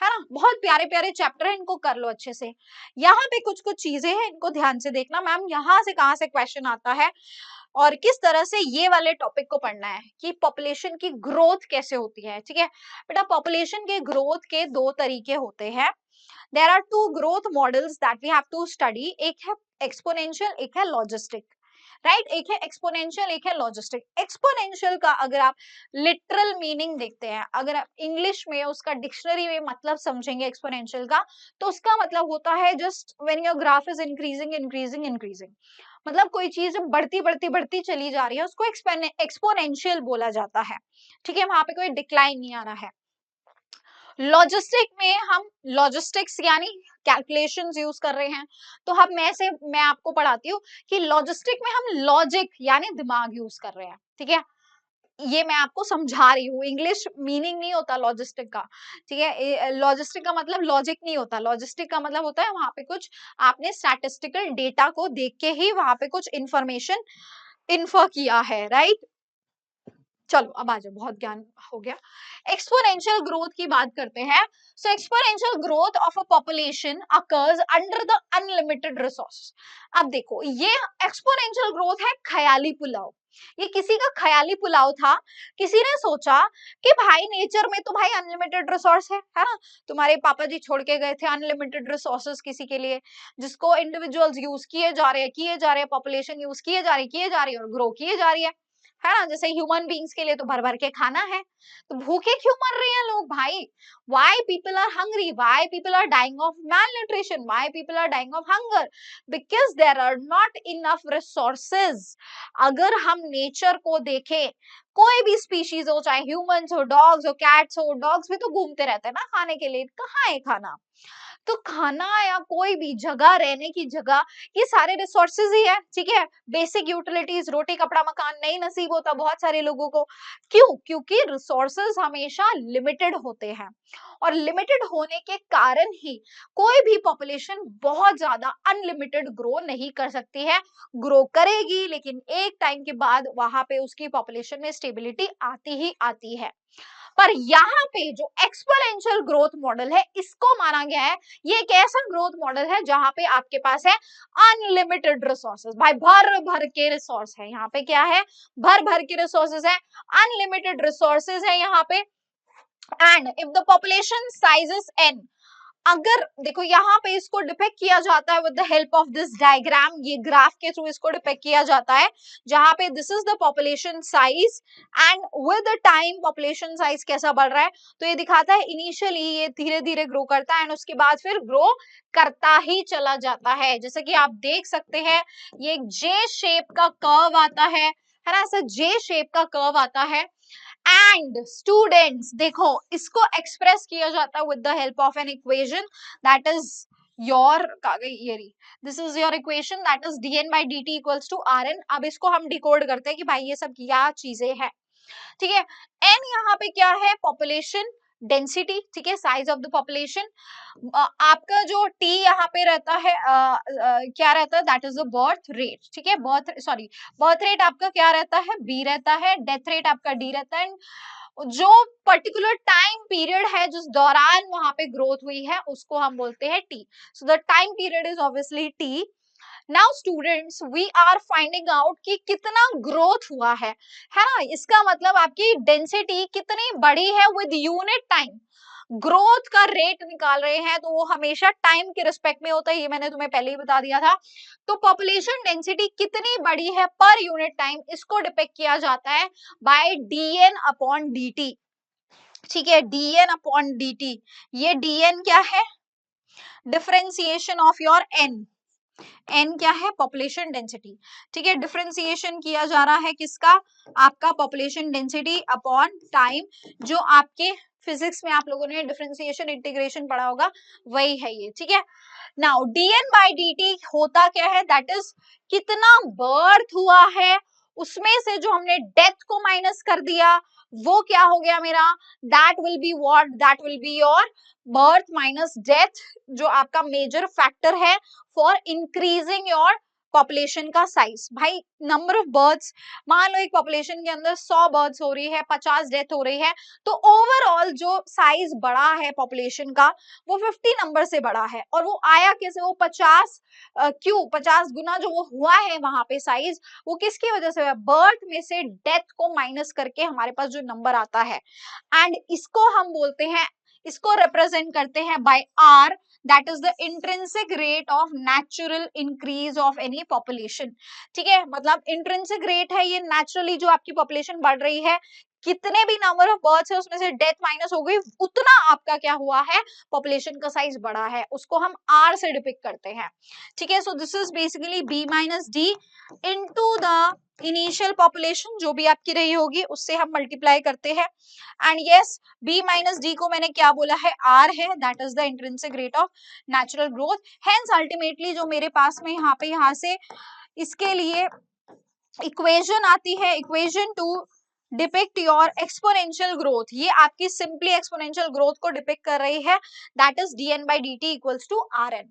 है ना, बहुत प्यारे प्यारे चैप्टर है, इनको कर लो अच्छे से, यहाँ पे कुछ कुछ चीजें हैं इनको ध्यान से देखना, मैम यहाँ से कहाँ से क्वेश्चन आता है और किस तरह से ये वाले टॉपिक को पढ़ना है कि पॉपुलेशन की ग्रोथ कैसे होती है, ठीक है बेटा, पॉपुलेशन के ग्रोथ के दो तरीके होते हैं, there are two growth models that we have to study, एक है एक्सपोनेंशियल, एक है लॉजिस्टिक, राइट। एक है एक्सपोनेंशियल, एक है लॉजिस्टिक। एक्सपोनेंशियल का अगर आप लिटरल मीनिंग देखते हैं, अगर आप इंग्लिश में उसका डिक्शनरी में मतलब समझेंगे एक्सपोनेंशियल का, तो उसका मतलब होता है just when your graph is increasing increasing increasing, मतलब कोई चीज बढ़ती बढ़ती बढ़ती चली जा रही है, उसको एक्सपोनेंशियल बोला जाता है। ठीक है, वहां पे कोई डिक्लाइन नहीं आ रहा है। लॉजिस्टिक में हम लॉजिस्टिक्स यानी कैलकुलेशंस यूज कर रहे हैं, तो हम मैं आपको पढ़ाती हूँ कि लॉजिस्टिक में हम लॉजिक यानी दिमाग यूज कर रहे हैं। ठीक है, ये मैं आपको समझा रही हूँ, इंग्लिश मीनिंग नहीं होता लॉजिस्टिक का। ठीक है, लॉजिस्टिक का मतलब लॉजिक नहीं होता, लॉजिस्टिक का मतलब होता है वहां पे कुछ आपने स्टैटिस्टिकल डेटा को देख के ही वहां पे कुछ इंफॉर्मेशन इन्फर किया है, राइट। चलो अब आ जाओ, बहुत ज्ञान हो गया। एक्सपोनेंशियल ग्रोथ की बात करते हैं। So exponential growth of a population occurs under the unlimited resource. अब देखो, ये एक्सपोनेंशियल ग्रोथ है ख्याली पुलाव, ये किसी का ख्याली पुलाव था। किसी ने सोचा कि भाई नेचर में तो भाई अनलिमिटेड रिसोर्स है ना, तुम्हारे पापा जी छोड़ के गए थे अनलिमिटेड रिसोर्सेस किसी के लिए, जिसको इंडिविजुअल्स यूज किए जा रहे हैं, पॉपुलेशन यूज किए जा रही है और ग्रो किए जा रही है ना। जैसे ह्यूमन बींग्स के लिए तो भर भर के खाना है, तो भूखे क्यों मर रहे हैं लोग भाई? Why people are hungry, why people are dying of malnutrition, why people are dying of hunger? Because there are not enough resources. अगर हम नेचर को देखें, कोई भी स्पीशीज हो, चाहे ह्यूमंस हो, डॉग्स हो, कैट्स हो, डॉग्स भी तो घूमते रहते हैं ना खाने के लिए, कहाँ है खाना? तो खाना या कोई भी जगह, रहने की जगह, ये सारे रिसोर्सेज ही है। ठीक है, बेसिक यूटिलिटीज, रोटी कपड़ा मकान नहीं नसीब होता बहुत सारे लोगों को। क्यों? क्योंकि रिसोर्सेज हमेशा लिमिटेड होते हैं, और लिमिटेड होने के कारण ही कोई भी पॉपुलेशन बहुत ज्यादा अनलिमिटेड ग्रो नहीं कर सकती है। ग्रो करेगी लेकिन एक टाइम के बाद वहां पे उसकी पॉपुलेशन में स्टेबिलिटी आती ही आती है। पर यहाँ पे जो एक्सपोनेंशियल ग्रोथ मॉडल है, इसको माना गया है ये एक ऐसा ग्रोथ मॉडल है जहां पे आपके पास है अनलिमिटेड रिसोर्सेज। भाई भर भर के रिसोर्स है यहाँ पे, क्या है? भर भर के रिसोर्सेज है, अनलिमिटेड रिसोर्सेज है यहाँ पे। And if the population size is n, अगर देखो यहाँ पे इसको डिपेक्ट किया जाता है with the help of this diagram, ये ग्राफ के थ्रू इसको डिपेक्ट किया जाता है, जहां पे this is the population size and with the time population size कैसा बढ़ रहा है। तो ये दिखाता है इनिशियली ये धीरे धीरे ग्रो करता है एंड उसके बाद फिर ग्रो करता ही चला जाता है। जैसे कि आप देख सकते हैं, ये एक जे शेप का कर्व आता है ना, ऐसा जे शेप का कर्व आता है। एंड स्टूडेंट्स देखो, इसको एक्सप्रेस किया जाता है with the help of an equation that is your this is your equation that is dn by dt equals to rn। अब इसको हम डिकोड करते हैं कि भाई ये सब क्या चीजें हैं। ठीक है, n यहाँ पे क्या है? Population density. ठीक है, साइज ऑफ द पॉपुलेशन। आपका जो t यहाँ पे रहता है क्या रहता है? That is the birth rate. ठीक है, बर्थ रेट आपका क्या रहता है? b रहता है। डेथ रेट आपका d रहता है। जो पर्टिकुलर टाइम पीरियड है जिस दौरान वहां पे ग्रोथ हुई है उसको हम बोलते हैं t। So the time period is obviously t। Now students we are finding out कि कितना ग्रोथ हुआ है ना। इसका मतलब आपकी डेंसिटी कितनी बड़ी है विद यूनिट टाइम। ग्रोथ का रेट निकाल रहे हैं तो वो हमेशा टाइम के रिस्पेक्ट में होता है, ये मैंने तुम्हें पहले ही बता दिया था। तो पॉपुलेशन डेंसिटी कितनी बड़ी है पर यूनिट टाइम, इसको डिपेक्ट किया जाता है बाय dn अपॉन dt। ठीक है, dn अपॉन dt, ये dn क्या है? Differentiation of your n। n क्या है? Population density. ठीक है, डिफरेंशिएशन किया जा रहा है किसका? आपका पॉपुलेशन डेंसिटी अपॉन टाइम। जो आपके फिजिक्स में आप लोगों ने डिफरेंशिएशन इंटीग्रेशन पढ़ा होगा, वही है ये। ठीक है, नाउ dn by dt होता क्या है? दैट इज कितना बर्थ हुआ है, उसमें से जो हमने डेथ को माइनस कर दिया वो क्या हो गया मेरा? That will B what? That will be your birth minus death, जो आपका मेजर फैक्टर है फॉर इंक्रीजिंग योर पॉपुलेशन का साइज। भाई नंबर ऑफ बर्ड्स, मान लो एक पॉपुलेशन के अंदर 100 बर्ड्स हो रही है, 50 डेथ हो रही है, तो ओवरऑल जो साइज बढ़ा है पॉपुलेशन का वो 50 नंबर से बढ़ा है। और वो आया कैसे? वो 50 क्यों 50 गुना जो वो हुआ है वहां पे साइज, वो किसकी वजह से? बर्थ में से डेथ को माइनस करके हमारे पास जो नंबर आता है, एंड इसको हम बोलते हैं इसको रिप्रेजेंट करते हैं by R, that is the intrinsic rate of natural increase of any population. ठीक है, मतलब इंट्रिंसिक रेट है ये नेचुरली जो आपकी पॉपुलेशन बढ़ रही है, कितने भी नंबर ऑफ बर्ड्स है उसमें से डेथ माइनस हो गई, उतना आपका क्या हुआ है, पॉपुलेशन का साइज बढ़ा है, उसको हम आर से डिपिक्ट करते हैं। ठीक है, so this is basically B minus D into the initial population जो भी आपकी रही होगी उससे हम मल्टीप्लाई करते हैं। And yes, b minus D को मैंने क्या बोला है, r है, that is the intrinsic rate of natural growth. Hence ultimately जो मेरे पास में यहाँ से इसके लिए इक्वेशन आती है, equation to depict your exponential growth, ये आपकी सिंपली एक्सपोनेंशियल ग्रोथ को डिपिक्ट कर रही है, that is dn by dt equals to rn।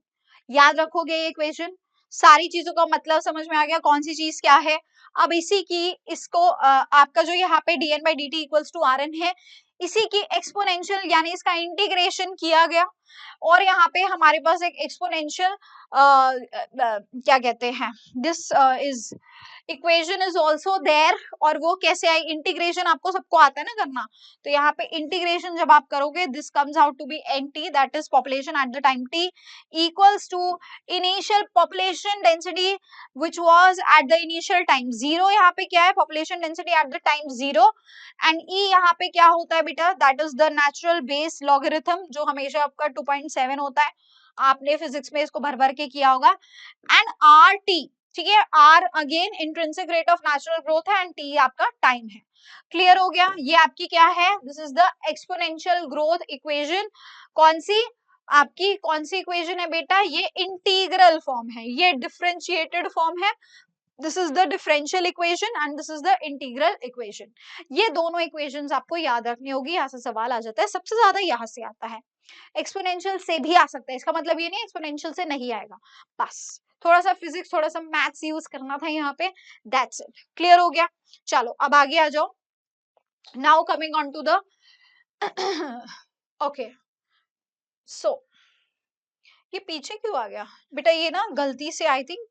याद रखोगे ये इक्वेशन, सारी चीजों का मतलब समझ में आ गया कौन सी चीज क्या है। अब इसी की इसको आपका जो यहाँ पे dn by dt equals to rn है, इसी की एक्सपोनेंशियल यानी इसका इंटीग्रेशन किया गया, और यहाँ पे हमारे पास एक एक्सपोनेंशियल क्या कहते हैं, this is equation is also there, और वो कैसे आई, इंटीग्रेशन आपको सबको आता है ना करना, तो यहाँ पे इंटीग्रेशन जब आप करोगे this comes out to be N t, that is population at the time t equals to initial population density which was at the initial time zero. यहाँ पे क्या है, population density at the time zero, and e यहाँ पे क्या होता है बेटा, that is the natural base logarithm जो हमेशा आपका 2.7 होता है, आपने फिजिक्स में इसको भर भर के किया होगा, एंड आर टी। ठीक है, R again intrinsic rate of natural growth है, एंड टी आपका टाइम है। क्लियर हो गया, ये आपकी क्या है, this is the exponential growth equation. कौन सी आपकी, कौन सी इक्वेशन है बेटा, ये इंटीग्रल फॉर्म है, ये डिफरेंशिएटेड फॉर्म है, this is the differential equation and this is the integral equation. ये दोनों इक्वेशंस आपको याद रखनी होगी, यहाँ से सवाल आ जाता है, सबसे ज्यादा यहाँ से आता है, एक्सपोनेंशियल से भी आ सकता है, इसका मतलब ये नहीं एक्सपोनेंशियल से नहीं आएगा, बस थोड़ा सा फिजिक्स थोड़ा सा मैथ्स यूज करना था यहाँ पे, दैट्स इट। क्लियर हो गया, चलो अब आगे आ जाओ। Now coming on to the okay, so ये पीछे क्यों आ गया बेटा, ये ना गलती से आई थिंक,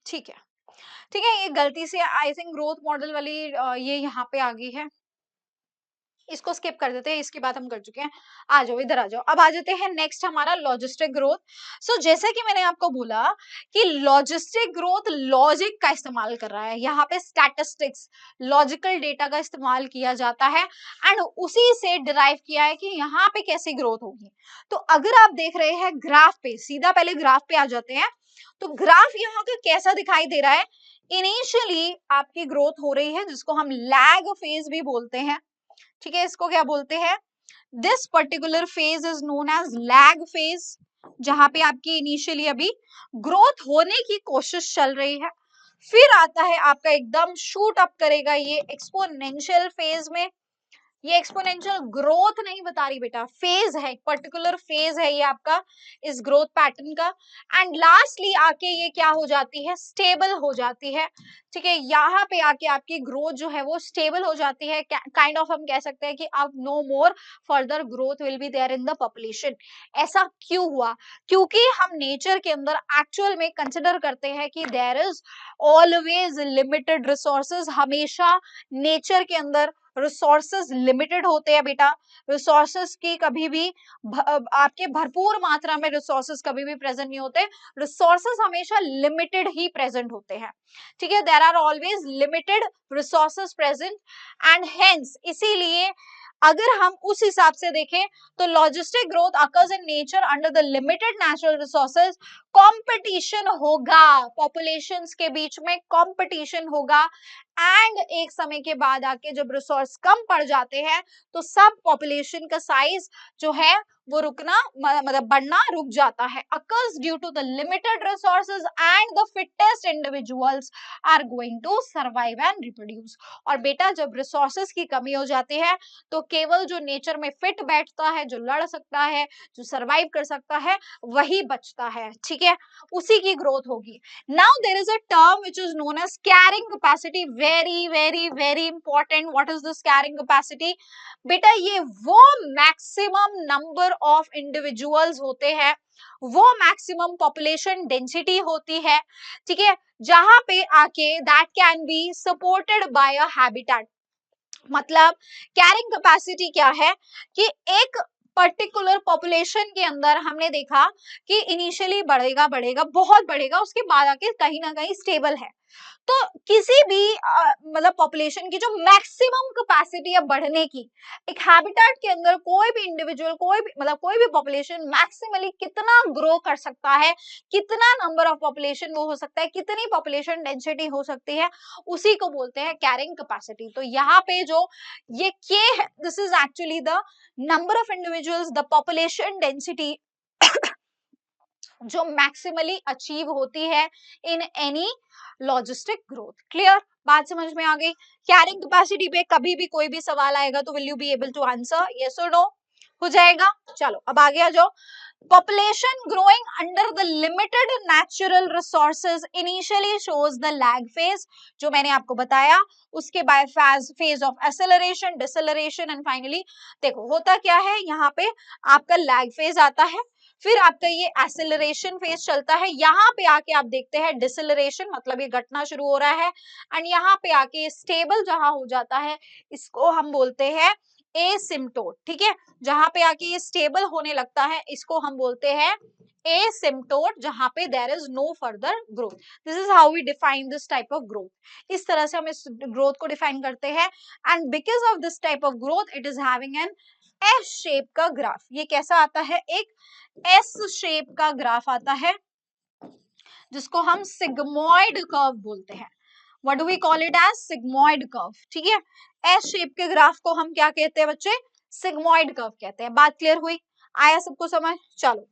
ठीक है ठीक है, ये गलती से आई थिंक ग्रोथ मॉडल वाली ये यहाँ पे आ गई है, इसको स्किप कर देते हैं, इसकी बात हम कर चुके हैं। आ जाओ इधर आ जाओ, अब आ जाते हैं नेक्स्ट हमारा लॉजिस्टिक ग्रोथ। सो जैसा कि मैंने आपको बोला कि लॉजिस्टिक ग्रोथ लॉजिक का इस्तेमाल कर रहा है, यहाँ पे स्टैटिस्टिक्स लॉजिकल डेटा का इस्तेमाल किया जाता है, एंड उसी से डिराइव किया है कि यहाँ पे कैसी ग्रोथ होगी। तो अगर आप देख रहे हैं ग्राफ पे, सीधा पहले ग्राफ पे आ जाते हैं, तो ग्राफ यहाँ का कैसा दिखाई दे रहा है, इनिशियली आपकी ग्रोथ हो रही है जिसको हम लैग फेज भी बोलते हैं। ठीक है, इसको क्या बोलते हैं, this particular phase is known as lag phase, जहां पे आपकी इनिशियली अभी ग्रोथ होने की कोशिश चल रही है, फिर आता है आपका एकदम शूट अप करेगा ये एक्सपोनेंशियल फेज में। ये एक्सपोनेंशियल ग्रोथ नहीं बता रही बेटा, फेज है, पर्टिकुलर फेज है ये आपका इस ग्रोथ पैटर्न का, एंड लास्टली आके ये क्या हो जाती है, स्टेबल हो जाती है। ठीक है, यहाँ पे आके आपकी ग्रोथ जो है वो स्टेबल हो जाती है, काइंड ऑफ हम कह सकते हैं कि अब no more further growth will be there in the population. ऐसा क्यों हुआ, क्योंकि हम नेचर के अंदर एक्चुअल में कंसिडर करते हैं कि there is always limited resources, हमेशा नेचर के अंदर रिसोर्सेज लिमिटेड होते हैं बेटा, रिसोर्सेज की कभी भी आपके भरपूर मात्रा में रिसोर्सेज कभी भी प्रेजेंट नहीं होते, रिसोर्सेज हमेशा लिमिटेड ही प्रेजेंट होते हैं। ठीक है, there are always limited resources present, and hence इसीलिए अगर हम उस हिसाब से देखें तो logistic growth occurs in nature under the limited natural resources, competition होगा, पॉपुलेशंस के बीच में कंपटीशन होगा, एंड एक समय के बाद आके जब रिसोर्स कम पड़ जाते हैं तो सब पॉपुलेशन का साइज जो है वो रुकना मतलब बढ़ना रुक जाता है, occurs due to the limited resources and the fittest individuals are going to survive and reproduce। और बेटा जब रिसोर्सेज की कमी हो जाती है तो केवल जो नेचर में फिट बैठता है, जो लड़ सकता है, जो सरवाइव कर सकता है, वही बचता है। ठीक है, उसी की ग्रोथ होगी। Now there is a term which is known as carrying capacity, very very very important. What is this carrying capacity बेटा, ये वो मैक्सिमम नंबर ऑफ इंडिविजुअल्स होते हैं, वो मैक्सिमम पॉपुलेशन डेंसिटी होती है, ठीक है, जहां पे आके that can be supported by a habitat. मतलब कैरिंग कैपेसिटी क्या है कि एक पर्टिकुलर पॉपुलेशन के अंदर हमने देखा कि इनिशियली बढ़ेगा बढ़ेगा बहुत बढ़ेगा, उसके बाद आके कहीं ना कहीं स्टेबल है। तो किसी भी मतलब पॉपुलेशन की जो मैक्सिमम कैपेसिटी है बढ़ने की, एक हैबिटेट के अंदर कोई भी इंडिविजुअल, कोई भी मतलब कोई भी पॉपुलेशन मैक्सिमली कितना ग्रो कर सकता है, कितना नंबर ऑफ पॉपुलेशन वो हो सकता है, कितनी पॉपुलेशन डेंसिटी हो सकती है, उसी को बोलते हैं कैरिंग कैपेसिटी। तो यहाँ पे जो ये के है, this is actually the number of individuals, the population density जो मैक्सिमली अचीव होती है in any logistic growth. Clear, बात समझ में आ गई? कैरिंग कैपेसिटी पे कभी भी कोई भी सवाल आएगा तो will you be able to answer yes और नो? हो जाएगा। चलो अब आगे आ जाओ। Population growing under the limited natural resources initially shows the lag phase, जो मैंने आपको बताया, उसके बाद phase of acceleration, deceleration and finally देखो होता क्या है, यहाँ पे आपका lag phase आता है, फिर आपका ये एक्सेलरेशन फेज चलता है, यहाँ पे आके आप देखते हैं डिसेलरेशन, मतलब ये घटना शुरू हो रहा है, एंड यहाँ पे आके स्टेबल जहां हो जाता है इसको हम बोलते हैं एसिम्प्टोट। ठीक है, जहां पे आके ये स्टेबल होने लगता है इसको हम बोलते हैं एसिम्प्टोट, जहां पे there is no further growth. This is how we define this type of growth, इस तरह से हम इस ग्रोथ को डिफाइन करते हैं। And because of this type of growth it is having an S shape का ग्राफ। ये कैसा आता है? एक एस शेप का ग्राफ आता है जिसको हम सिग्मोइड कर्व बोलते हैं। What do we call it as? Sigmoid curve. ठीक है, एस शेप के ग्राफ को हम क्या कहते हैं बच्चे? सिग्मोइड कर्व कहते हैं। बात क्लियर हुई? आया सबको समझ? चलो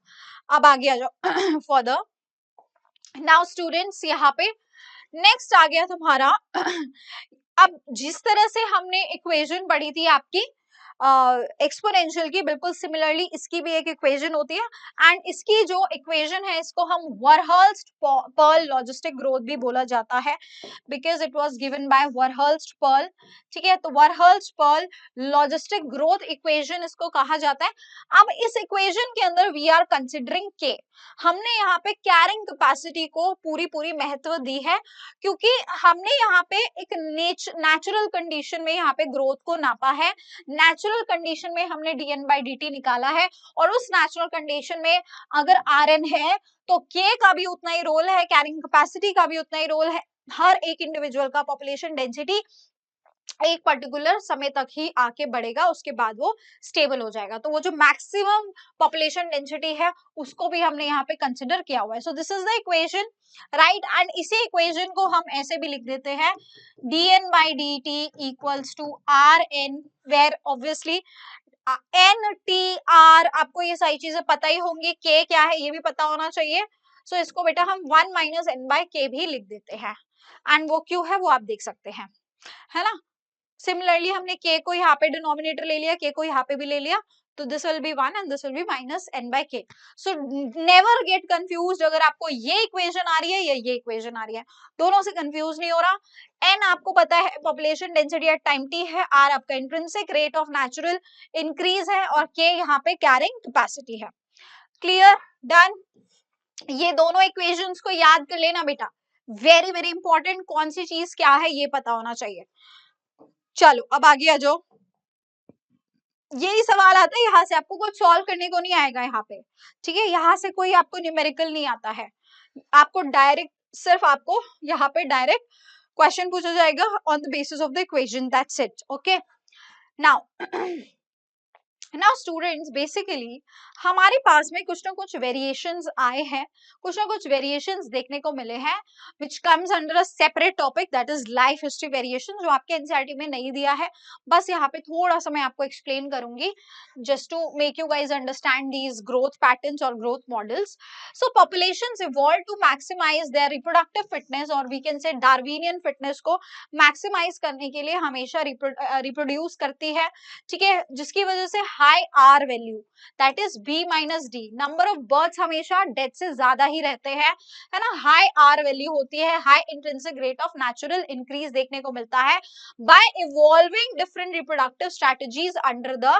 अब आगे आ जाओ फर्दर। नाउ स्टूडेंट्स यहाँ पे नेक्स्ट आ गया तुम्हारा अब जिस तरह से हमने इक्वेशन पढ़ी थी आपकी एक्सपोनेंशियल की, बिल्कुल सिमिलरली इसकी भी एक इक्वेशन होती है, एंड इसकी जो इक्वेशन है इसको हम वरहर्स्ट पर्ल लॉजिस्टिक ग्रोथ भी बोला जाता है, because it was given by Verhulst Pearl. ठीक है, तो Verhulst Pearl logistic growth equation इसको कहा जाता है। अब इस इक्वेशन के अंदर वी आर कंसिडरिंग के, हमने यहाँ पे कैरिंग कैपेसिटी को पूरी पूरी महत्व दी है, क्योंकि हमने यहाँ पे एक नेचुरल कंडीशन में यहाँ पे ग्रोथ को नापा है, नेचुरल कंडीशन में हमने dn by dt निकाला है, और उस नेचुरल कंडीशन में अगर rn है तो k का भी उतना ही रोल है, कैरिंग कैपेसिटी का भी उतना ही रोल है। हर एक इंडिविजुअल का पॉपुलेशन डेंसिटी एक पर्टिकुलर समय तक ही आके बढ़ेगा, उसके बाद वो स्टेबल हो जाएगा। तो वो जो मैक्सिमम पॉपुलेशन डेंसिटी है उसको भी हमने यहाँ पे कंसिडर किया हुआ है। So this is the equation, right. And इसी इक्वेशन को हम ऐसे भी लिख देते हैं dn by dt equals to rn, where obviously N T R, आपको ये सारी चीजें पता ही होंगी, के क्या है ये भी पता होना चाहिए। सो इसको बेटा हम 1 माइनस एन बाय के भी लिख देते हैं, एंड वो क्यों है वो आप देख सकते हैं, है ना। सिमिलरली हमने k को यहाँ पे डिनोमिनेटर ले लिया, k को यहाँ पे भी ले लिया, तो this will be 1 and this will be minus n by k। So never get confused, अगर आपको ये इक्वेशन आ रही है या ये इक्वेशन आ रही है, दोनों से कंफ्यूज नहीं हो रहा। n आपको पता है population density at time t है, r आपका intrinsic rate of natural increase है, और k यहाँ पे कैरिंग कैपेसिटी है। Clear, done. ये दोनों इक्वेशंस को याद कर लेना बेटा, वेरी वेरी इंपॉर्टेंट, कौन सी चीज क्या है ये पता होना चाहिए। चलो अब आगे आ जाओ। यही सवाल आता है, यहाँ से आपको कुछ सॉल्व करने को नहीं आएगा यहाँ पे। ठीक है, यहाँ से कोई आपको न्यूमेरिकल नहीं आता है, आपको डायरेक्ट सिर्फ आपको यहाँ पे डायरेक्ट क्वेश्चन पूछा जाएगा on the basis of the equation, that's it. Okay, now now students basically हमारे पास में कुछ ना कुछ वेरिएशंस आए हैं, कुछ ना कुछ वेरिएशंस देखने को मिले हैं, which comes under a separate topic, that is life history variation, जो आपके एनसीईआरटी में नहीं दिया है। बस यहाँ पे थोड़ा सा मैं आपको एक्सप्लेन करूंगी just to make you guys understand these growth patterns और growth models. So populations evolve to maximise their reproductive fitness, और we can say Darwinian fitness को मैक्सिमाइज करने के लिए हमेशा रिप्रोड्यूस करती है। ठीक है, जिसकी वजह से high R value, that is B minus D. Number of births हमेशा डेथ से ज्यादा ही रहते हैं, है ना। हाई आर वैल्यू होती है, high intrinsic rate of natural increase देखने को मिलता है by evolving different reproductive strategies under the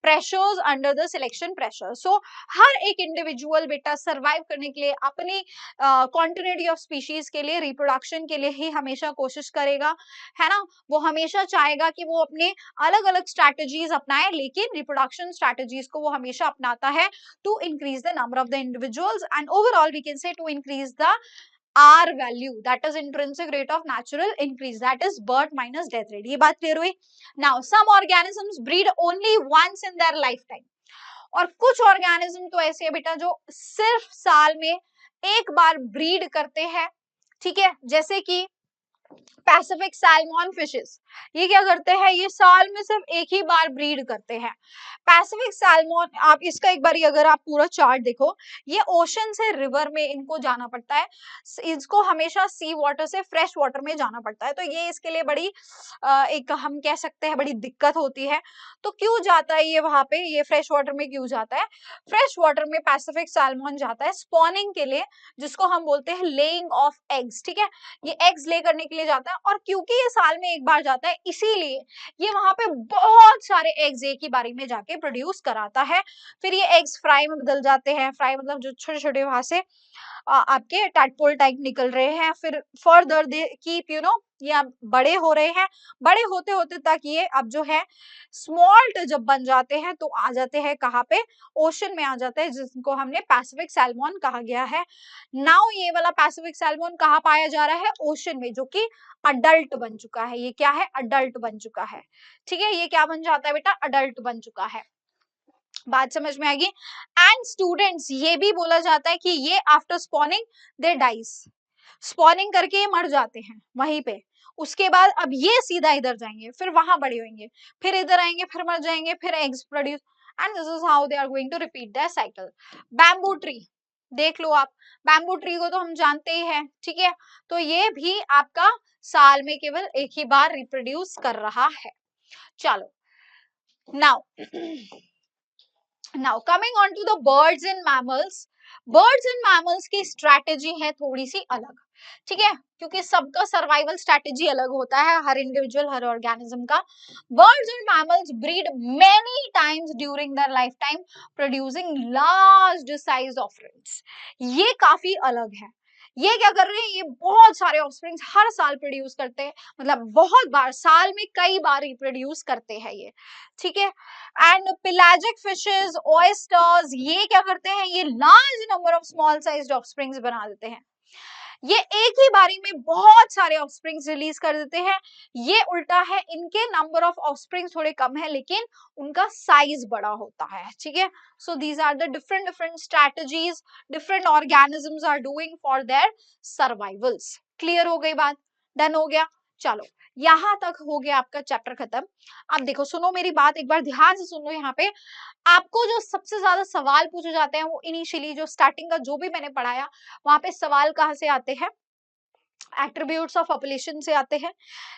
pressures, under the selection pressure. So हर एक इंडिविजुअल बेटा सर्वाइव करने के लिए, अपनी कॉन्टिन्यूटी ऑफ स्पीशीज के लिए, रिप्रोडक्शन के लिए ही हमेशा कोशिश करेगा, है ना। वो हमेशा चाहेगा कि वो अपने अलग अलग स्ट्रैटेजीज अपनाए, लेकिन रिप्रोडक्शन स्ट्रैटेजीज को वो हमेशा अपनाता है to increase the number of the individuals and overall we can say to increase the R value, that is intrinsic rate of natural increase, that is birth minus death rate। ये बात clear हुई। Now some organisms breed only once in their lifetime, और कुछ organism तो ऐसे है बेटा जो सिर्फ साल में एक बार ब्रीड करते हैं, ठीक है। जैसे कि पैसिफिक सैल्मन फिशेस, ये क्या करते हैं, ये साल में सिर्फ एक ही बार ब्रीड करते हैं। पैसिफिक सैल्मन, आप इसका एक बार अगर आप पूरा चार्ट देखो, ये ओशन से रिवर में इनको जाना पड़ता है, इसको हमेशा सी वाटर से फ्रेश वाटर में जाना पड़ता है, तो ये इसके लिए बड़ी एक हम कह सकते हैं बड़ी दिक्कत होती है। तो क्यों जाता है ये वहां पे, ये फ्रेश वाटर में क्यों जाता है? फ्रेश वाटर में पैसिफिक सैल्मन जाता है स्पॉनिंग के लिए, जिसको हम बोलते हैं लेइंग ऑफ एग्स, ठीक है। ये एग्स ले करने के लिए जाता है, और क्योंकि ये साल में एक बार जाता है इसीलिए ये वहां पे बहुत सारे एग्स एक ही बारी में जाके प्रोड्यूस कराता है। फिर ये एग्स फ्राई में बदल जाते हैं, फ्राई मतलब जो छोटे छोटे वहां से आपके टैडपोल टाइप निकल रहे हैं, फिर फर्दर दे कीप ये अब बड़े हो रहे हैं, बड़े होते होते तक ये अब जो है स्मॉल्ट जब बन जाते हैं तो आ जाते हैं कहाँ पे, ओशन में आ जाते हैं, जिनको हमने पैसिफिक सैल्मन कहा गया है। नाउ ये वाला पैसिफिक सैल्मन कहाँ पाया जा रहा है, ओशन में, जो कि अडल्ट बन चुका है। ये क्या है, अडल्ट बन चुका है, ठीक है। ये क्या बन जाता है बेटा, अडल्ट बन चुका है। बात समझ में आएगी। एंड स्टूडेंट्स, ये भी बोला जाता है कि ये आफ्टर स्पॉनिंग दे डाइज, स्पॉनिंग करके ये मर जाते हैं वहीं पे। उसके बाद अब ये सीधा इधर जाएंगे, फिर वहां बड़े होंगे, फिर इधर आएंगे, फिर मर जाएंगे, फिर eggs produce, and this is how they are going to repeat that cycle. Bamboo tree देख लो आप, बैम्बू ट्री को तो हम जानते ही हैं, ठीक है। तो ये भी आपका साल में केवल एक ही बार रिप्रोड्यूस कर रहा है। चलो now now coming on to the birds and mammals. Birds and mammals की स्ट्रैटेजी है थोड़ी सी अलग, ठीक है, क्योंकि सबका सर्वाइवल स्ट्रैटेजी अलग होता है, हर इंडिविजुअल, हर ऑर्गेनिज्म का। Birds and mammals breed many times during their life time, producing large size offsprings. ये काफी अलग है। ये क्या कर रहे हैं, ये बहुत सारे ऑफस्प्रिंग्स हर साल प्रोड्यूस करते हैं, मतलब बहुत बार, साल में कई बार रिप्रोड्यूस करते हैं ये, ठीक है। एंड पेलाजिक फिशेस, ऑयस्टर्स, ये क्या करते हैं, ये large number of small sized offsprings बना देते हैं। ये एक ही बारी में बहुत सारे ऑफस्प्रिंग्स रिलीज कर देते हैं। ये उल्टा है, इनके नंबर ऑफ ऑफस्प्रिंग्स थोड़े कम है, लेकिन उनका साइज बड़ा होता है, ठीक है। So these are the different different strategies different organisms are doing for their survivals. Clear हो गई बात, डन हो गया। चलो यहां तक हो गया आपका चैप्टर खत्म। अब देखो, सुनो मेरी बात, एक बार ध्यान से सुनो। यहाँ पे आपको जो सबसे ज्यादा सवाल पूछे जाते हैं वो इनिशियली जो स्टार्टिंग का जो भी मैंने पढ़ाया, वहां पे सवाल कहाँ से आते हैं, एट्रीब्यूट्स ऑफ पॉपुलेशन से आते हैं,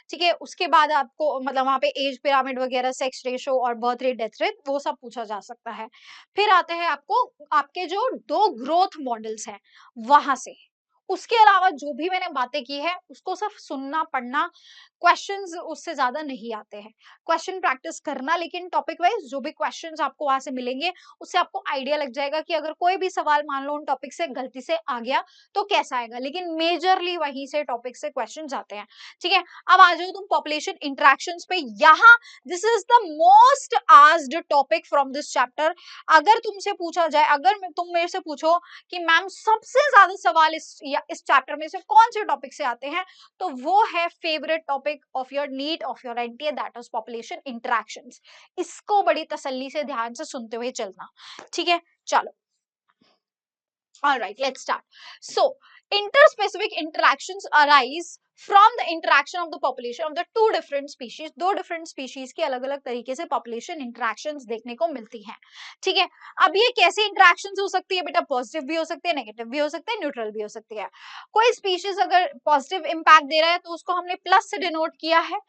ठीक है। उसके बाद आपको मतलब वहां पे एज पिरामिड वगैरह, सेक्स रेशो और बर्थ रेट, डेथ रेट, वो सब पूछा जा सकता है। फिर आते हैं आपको आपके जो 2 ग्रोथ मॉडल्स हैं वहां से। उसके अलावा जो भी मैंने बातें की है उसको सिर्फ सुनना पढ़ना, क्वेश्चंस उससे ज्यादा नहीं आते हैं। क्वेश्चन प्रैक्टिस करना, लेकिन टॉपिक वाइज जो भी क्वेश्चंस आपको वहां से मिलेंगे उससे आपको आइडिया लग जाएगा कि अगर कोई भी सवाल मान लो उन टॉपिक से गलती से आ गया तो कैसा आएगा, लेकिन मेजरली वहीं से टॉपिक से क्वेश्चंस आते हैं, ठीक है। अब आ जाओ तुम पॉपुलेशन इंटरेक्शंस पे। यहाँ this is the most asked topic from this chapter. अगर तुमसे पूछा जाए, अगर तुम मेरे से पूछो कि मैम सबसे ज्यादा सवाल इस चैप्टर में से कौन से टॉपिक से आते हैं, तो वो है favourite topic of your NEET, of your NTA, that is population interactions. इसको बड़ी तसल्ली से ध्यान से सुनते हुए चलना, ठीक है। चलो all right, let's start. So interspecific interactions arise from the interaction of the population of the two different species, दो डिफरेंट स्पीशीज की अलग अलग तरीके से पॉपुलेशन इंटरेक्शंस देखने को मिलती हैं। ठीक है, अब ये कैसी इंटरेक्शंस हो सकती है बेटा? पॉजिटिव भी हो सकती है, नेगेटिव भी हो सकते हैं, न्यूट्रल भी हो सकती है। कोई स्पीशीज अगर पॉजिटिव इंपैक्ट दे रहा है तो उसको हमने प्लस से डिनोट किया है,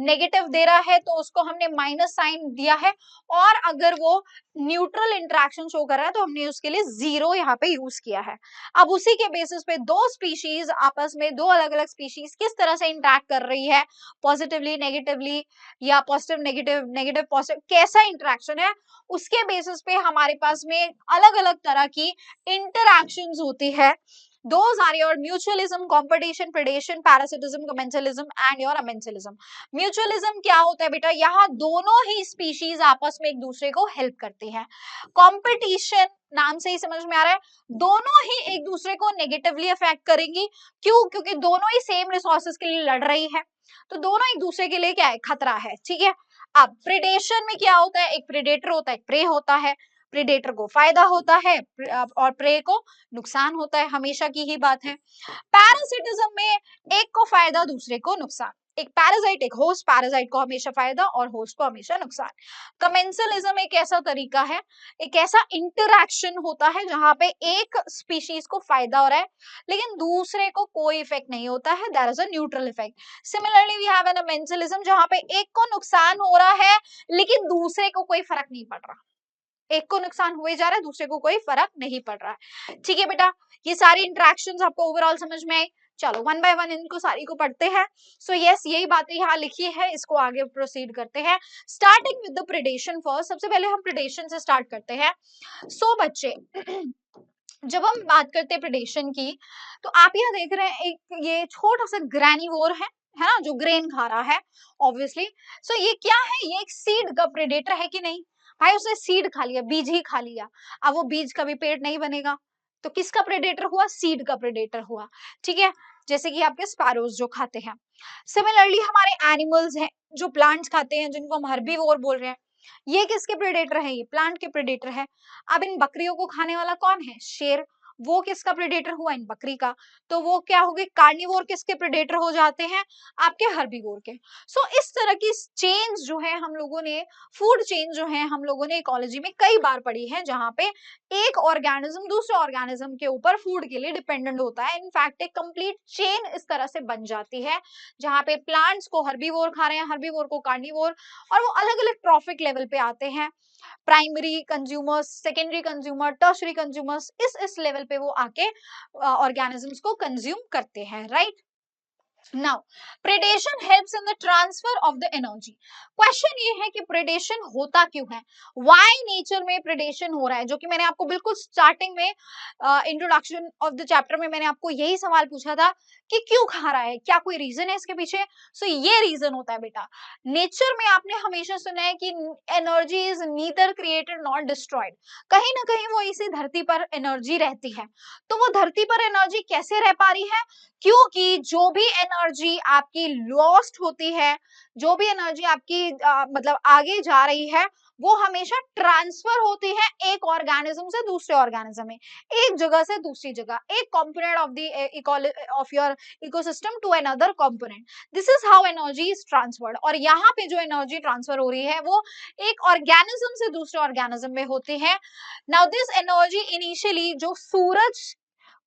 नेगेटिव दे रहा है तो उसको हमने माइनस साइन दिया है, और अगर वो न्यूट्रल इंटरेक्शन शो कर रहा है तो हमने उसके लिए जीरो यहाँ पे यूज किया है। अब उसी के बेसिस पे दो स्पीशीज आपस में, दो अलग अलग स्पीशीज किस तरह से इंटरेक्ट कर रही है, पॉजिटिवली नेगेटिवली या पॉजिटिव नेगेटिव नेगेटिव पॉजिटिव, कैसा इंटरेक्शन है, उसके बेसिस पे हमारे पास में अलग अलग तरह की इंटरैक्शंस होती है। Those are your mutualism, competition, predation, parasitism, commensalism and your amensalism. Mutualism क्या होता है बेटा? यहाँ दोनों ही स्पीशीज आपस में एक दूसरे को हेल्प करती हैं। कंपटीशन नाम से ही समझ में आ रहा है, दोनों ही एक दूसरे को नेगेटिवली अफेक्ट करेंगी। क्यों? क्योंकि दोनों ही सेम रिसोर्सेज के लिए लड़ रही है, तो दोनों एक दूसरे के लिए क्या है? खतरा है। ठीक है, अब प्रेडेशन में क्या होता है? एक प्रेडेटर होता है, एक प्रे होता है। प्रेडेटर को फायदा होता है और प्रे को नुकसान होता है, हमेशा की ही बात है। पैरासिटिज्म में एक को फायदा, दूसरे को नुकसान। एक पैरासाइट, एक होस्ट, पैरासाइट को हमेशा फायदा और होस्ट को हमेशा नुकसान। कमेंसलिज्म एक ऐसा तरीका है, एक ऐसा इंटरैक्शन होता है जहां पे एक स्पीशीज को फायदा हो रहा है लेकिन दूसरे को कोई इफेक्ट नहीं होता है, that is a neutral effect. Similarly we have an amensalism जहां पे एक को नुकसान हो रहा है लेकिन दूसरे को कोई फर्क नहीं पड़ रहा, एक को नुकसान हुए जा रहा है, दूसरे को कोई फर्क नहीं पड़ रहा है। ठीक है बेटा, ये सारी इंटरेक्शंस आपको ओवरऑल समझ में आई। चलो वन बाय वन इनको सारी को पढ़ते हैं। सो यस, यही बातें यहाँ लिखी है, इसको आगे प्रोसीड करते हैं। Starting with the predation first, सबसे पहले हम प्रेडेशन से स्टार्ट करते हैं। सो बच्चे जब हम बात करते हैं प्रेडेशन की, तो आप यहाँ देख रहे हैं एक ये छोटा सा ग्रैनिवोर है ना, जो ग्रेन खा रहा है ऑब्वियसली। सो ये क्या है? ये एक सीड का प्रेडेटर है कि नहीं? भाई उसने सीड खा लिया, बीज ही खा लिया। अब वो बीज कभी पेड़ नहीं बनेगा, तो किसका प्रेडेटर हुआ? सीड का प्रेडेटर हुआ। ठीक है, जैसे कि आपके स्पैरोज जो खाते हैं। सिमिलरली हमारे एनिमल्स हैं जो प्लांट्स खाते हैं, जिनको हम हर्बीवोर बोल रहे हैं, ये किसके प्रेडेटर है? ये प्लांट के प्रेडेटर है। अब इन बकरियों को खाने वाला कौन है? शेर। वो किसका प्रेडेटर हुआ? इन बकरी का। तो वो क्या हो गए? कार्निवोर किसके प्रेडेटर हो जाते हैं? आपके हर्बीवोर के। सो इस तरह की चेन्स जो है हम लोगों ने, फूड चेन जो है हम लोगों ने इकोलॉजी में कई बार पढ़ी है, जहां पे एक ऑर्गेनिज्म दूसरे ऑर्गेनिज्म के ऊपर फूड के लिए डिपेंडेंट होता है। इनफैक्ट एक कंप्लीट चेन इस तरह से बन जाती है, जहां पे प्लांट्स को हर्बीवोर खा रहे हैं, हर्बीवोर को कार्निवोर, और वो अलग अलग ट्रॉफिक लेवल पे आते हैं। Primary consumers, secondary consumer, tertiary consumers, इस लेवल पे वो आके ऑर्गेनिजम्स को कंज्यूम करते हैं, right? Now, predation helps in the transfer of the energy. Question ये है कि predation होता क्यों है? Why nature में predation हो रहा है? जो कि मैंने आपको बिल्कुल स्टार्टिंग में इंट्रोडक्शन ऑफ द चैप्टर में मैंने आपको यही सवाल पूछा था कि क्यों खा रहा है, क्या कोई रीजन है इसके पीछे? सो ये रीजन होता है बेटा। नेचर में आपने हमेशा सुना है कि energy is neither created not destroyed. कहीं ना कहीं वो इसी धरती पर एनर्जी रहती है। तो वो धरती पर एनर्जी कैसे रह पा रही है? क्योंकि जो भी एनर्जी आपकी लॉस्ट होती है, जो भी एनर्जी आपकी मतलब आगे जा रही है, वो हमेशा ट्रांसफर होती है एक ऑर्गेनिज्म से दूसरे ऑर्गेनिज्म में, एक जगह से दूसरी जगह, एक component of the of your ecosystem to another component. This is how energy is transferred. और यहाँ पे जो एनर्जी ट्रांसफर हो रही है वो एक ऑर्गेनिज्म से दूसरे ऑर्गेनिज्म में होती है। नाउ दिस एनर्जी इनिशियली जो सूरज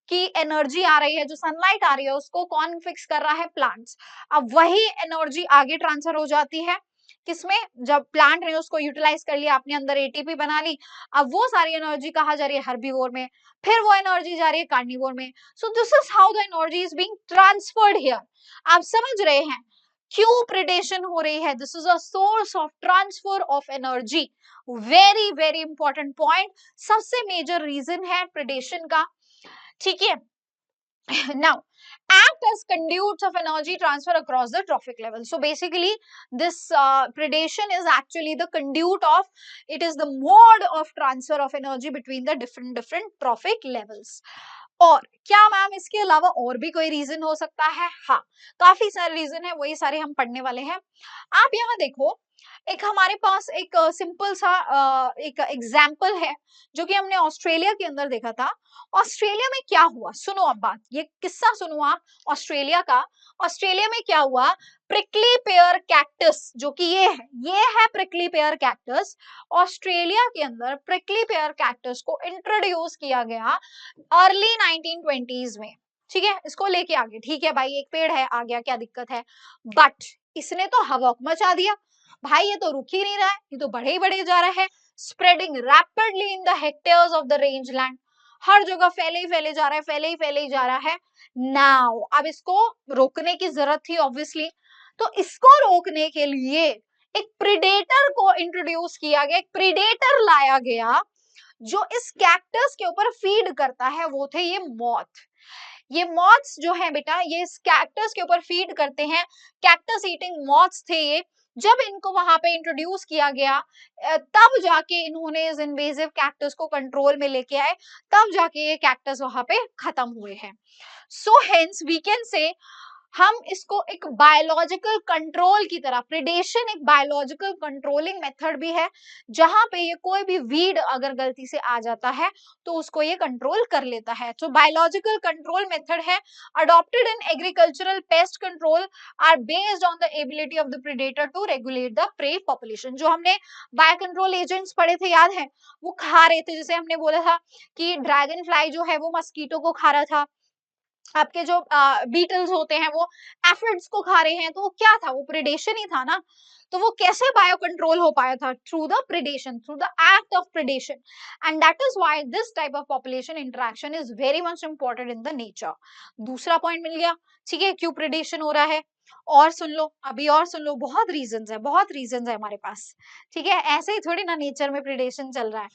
की एनर्जी आ रही है, जो सनलाइट आ रही है, उसको कौन फिक्स कर रहा है? प्लांट्स। अब वही एनर्जी आगे ट्रांसफर हो जाती है किसमें? जब प्लांट ने उसको यूटिलाइज कर लिया, अपने अंदर एटीपी बना ली, अब वो सारी एनर्जी कहाँ जा रही है? हर्बीवोर में। फिर वो एनर्जी जा रही है कार्निवोर में। सो this is how the energy is being transferred here. आप समझ रहे हैं क्यों प्रेडेशन हो रही है? This is a source of transfer of energy. Very very important point, सबसे मेजर रीजन है प्रेडेशन का। ठीक है, now act as conduits of energy transfer across the trophic level. So basically this predation is actually the conduit of, it is the mode of transfer of energy between the different trophic levels. और क्या ma'am इसके अलावा और भी कोई reason हो सकता है? हाँ, काफी सारे रीजन है, वही सारे हम पढ़ने वाले हैं। आप यहाँ देखो एक हमारे पास एक सिंपल सा एक एग्जाम्पल है जो कि हमने ऑस्ट्रेलिया के अंदर देखा था। ऑस्ट्रेलिया में क्या हुआ, सुनो अब बात, ये किस्सा सुनो आप ऑस्ट्रेलिया का। ऑस्ट्रेलिया में क्या हुआ, प्रिकली पेयर कैक्टस, जो कि ये है प्रिकली पेयर कैक्टस। ऑस्ट्रेलिया के अंदर प्रिकली पेयर कैक्टस को इंट्रोड्यूस किया गया अर्ली 1920s में। ठीक है, इसको लेके आगे, ठीक है भाई, एक पेड़ है, आ गया, क्या दिक्कत है। बट इसने तो हवा मचा दिया भाई, ये तो रुक ही नहीं रहा है, ये तो बढ़े ही बढ़े जा रहा है। Spreading rapidly in the hectares of the range land, हर जगह फैले ही फैले जा रहा है, फैले ही फैले ही जा रहा है। नाउ अब इसको रोकने की जरूरत थी ऑब्वियसली, तो इसको रोकने के लिए एक प्रीडेटर को इंट्रोड्यूस किया गया, एक प्रीडेटर लाया गया जो इस कैक्टस के ऊपर फीड करता है, वो थे ये मॉथ। ये मॉथ्स जो है बेटा, ये इस कैक्टस के ऊपर फीड करते हैं, कैक्टस ईटिंग मॉथ्स थे ये। जब इनको वहां पे इंट्रोड्यूस किया गया तब जाके इन्होंने इस इन्वेजिव कैक्टस को कंट्रोल में लेके आए, तब जाके ये कैक्टस वहां पे खत्म हुए हैं। सो हेंस वी कैन से हम इसको एक बायोलॉजिकल कंट्रोल की तरह, प्रिडेशन एक बायोलॉजिकल कंट्रोलिंग मेथड भी है, जहां पे ये कोई भी वीड अगर गलती से आ जाता है तो उसको ये कंट्रोल कर लेता है। तो बायोलॉजिकल कंट्रोल मेथड है adopted in agricultural pest control are based on the ability of the predator to regulate the prey population. जो हमने बायो कंट्रोल एजेंट्स पढ़े थे याद है, वो खा रहे थे, जैसे हमने बोला था कि ड्रैगन फ्लाई जो है वो मस्कीटो को खा रहा था, आपके जो बीटल्स होते हैं वो एफिड्स को खा रहे हैं, तो वो क्या था, वो प्रेडेशन ही था ना। तो वो कैसे बायो कंट्रोल हो पाया था, through the predation, through the act of predation. And that is why this type of population interaction is very much important in the nature. दूसरा पॉइंट मिल गया, ठीक है, क्यों प्रेडेशन हो रहा है। और सुन लो, अभी और सुन लो, बहुत रीजंस है, बहुत रीजंस है हमारे पास। ठीक है, ऐसे ही थोड़ी ना नेचर में प्रेडेशन चल रहा है।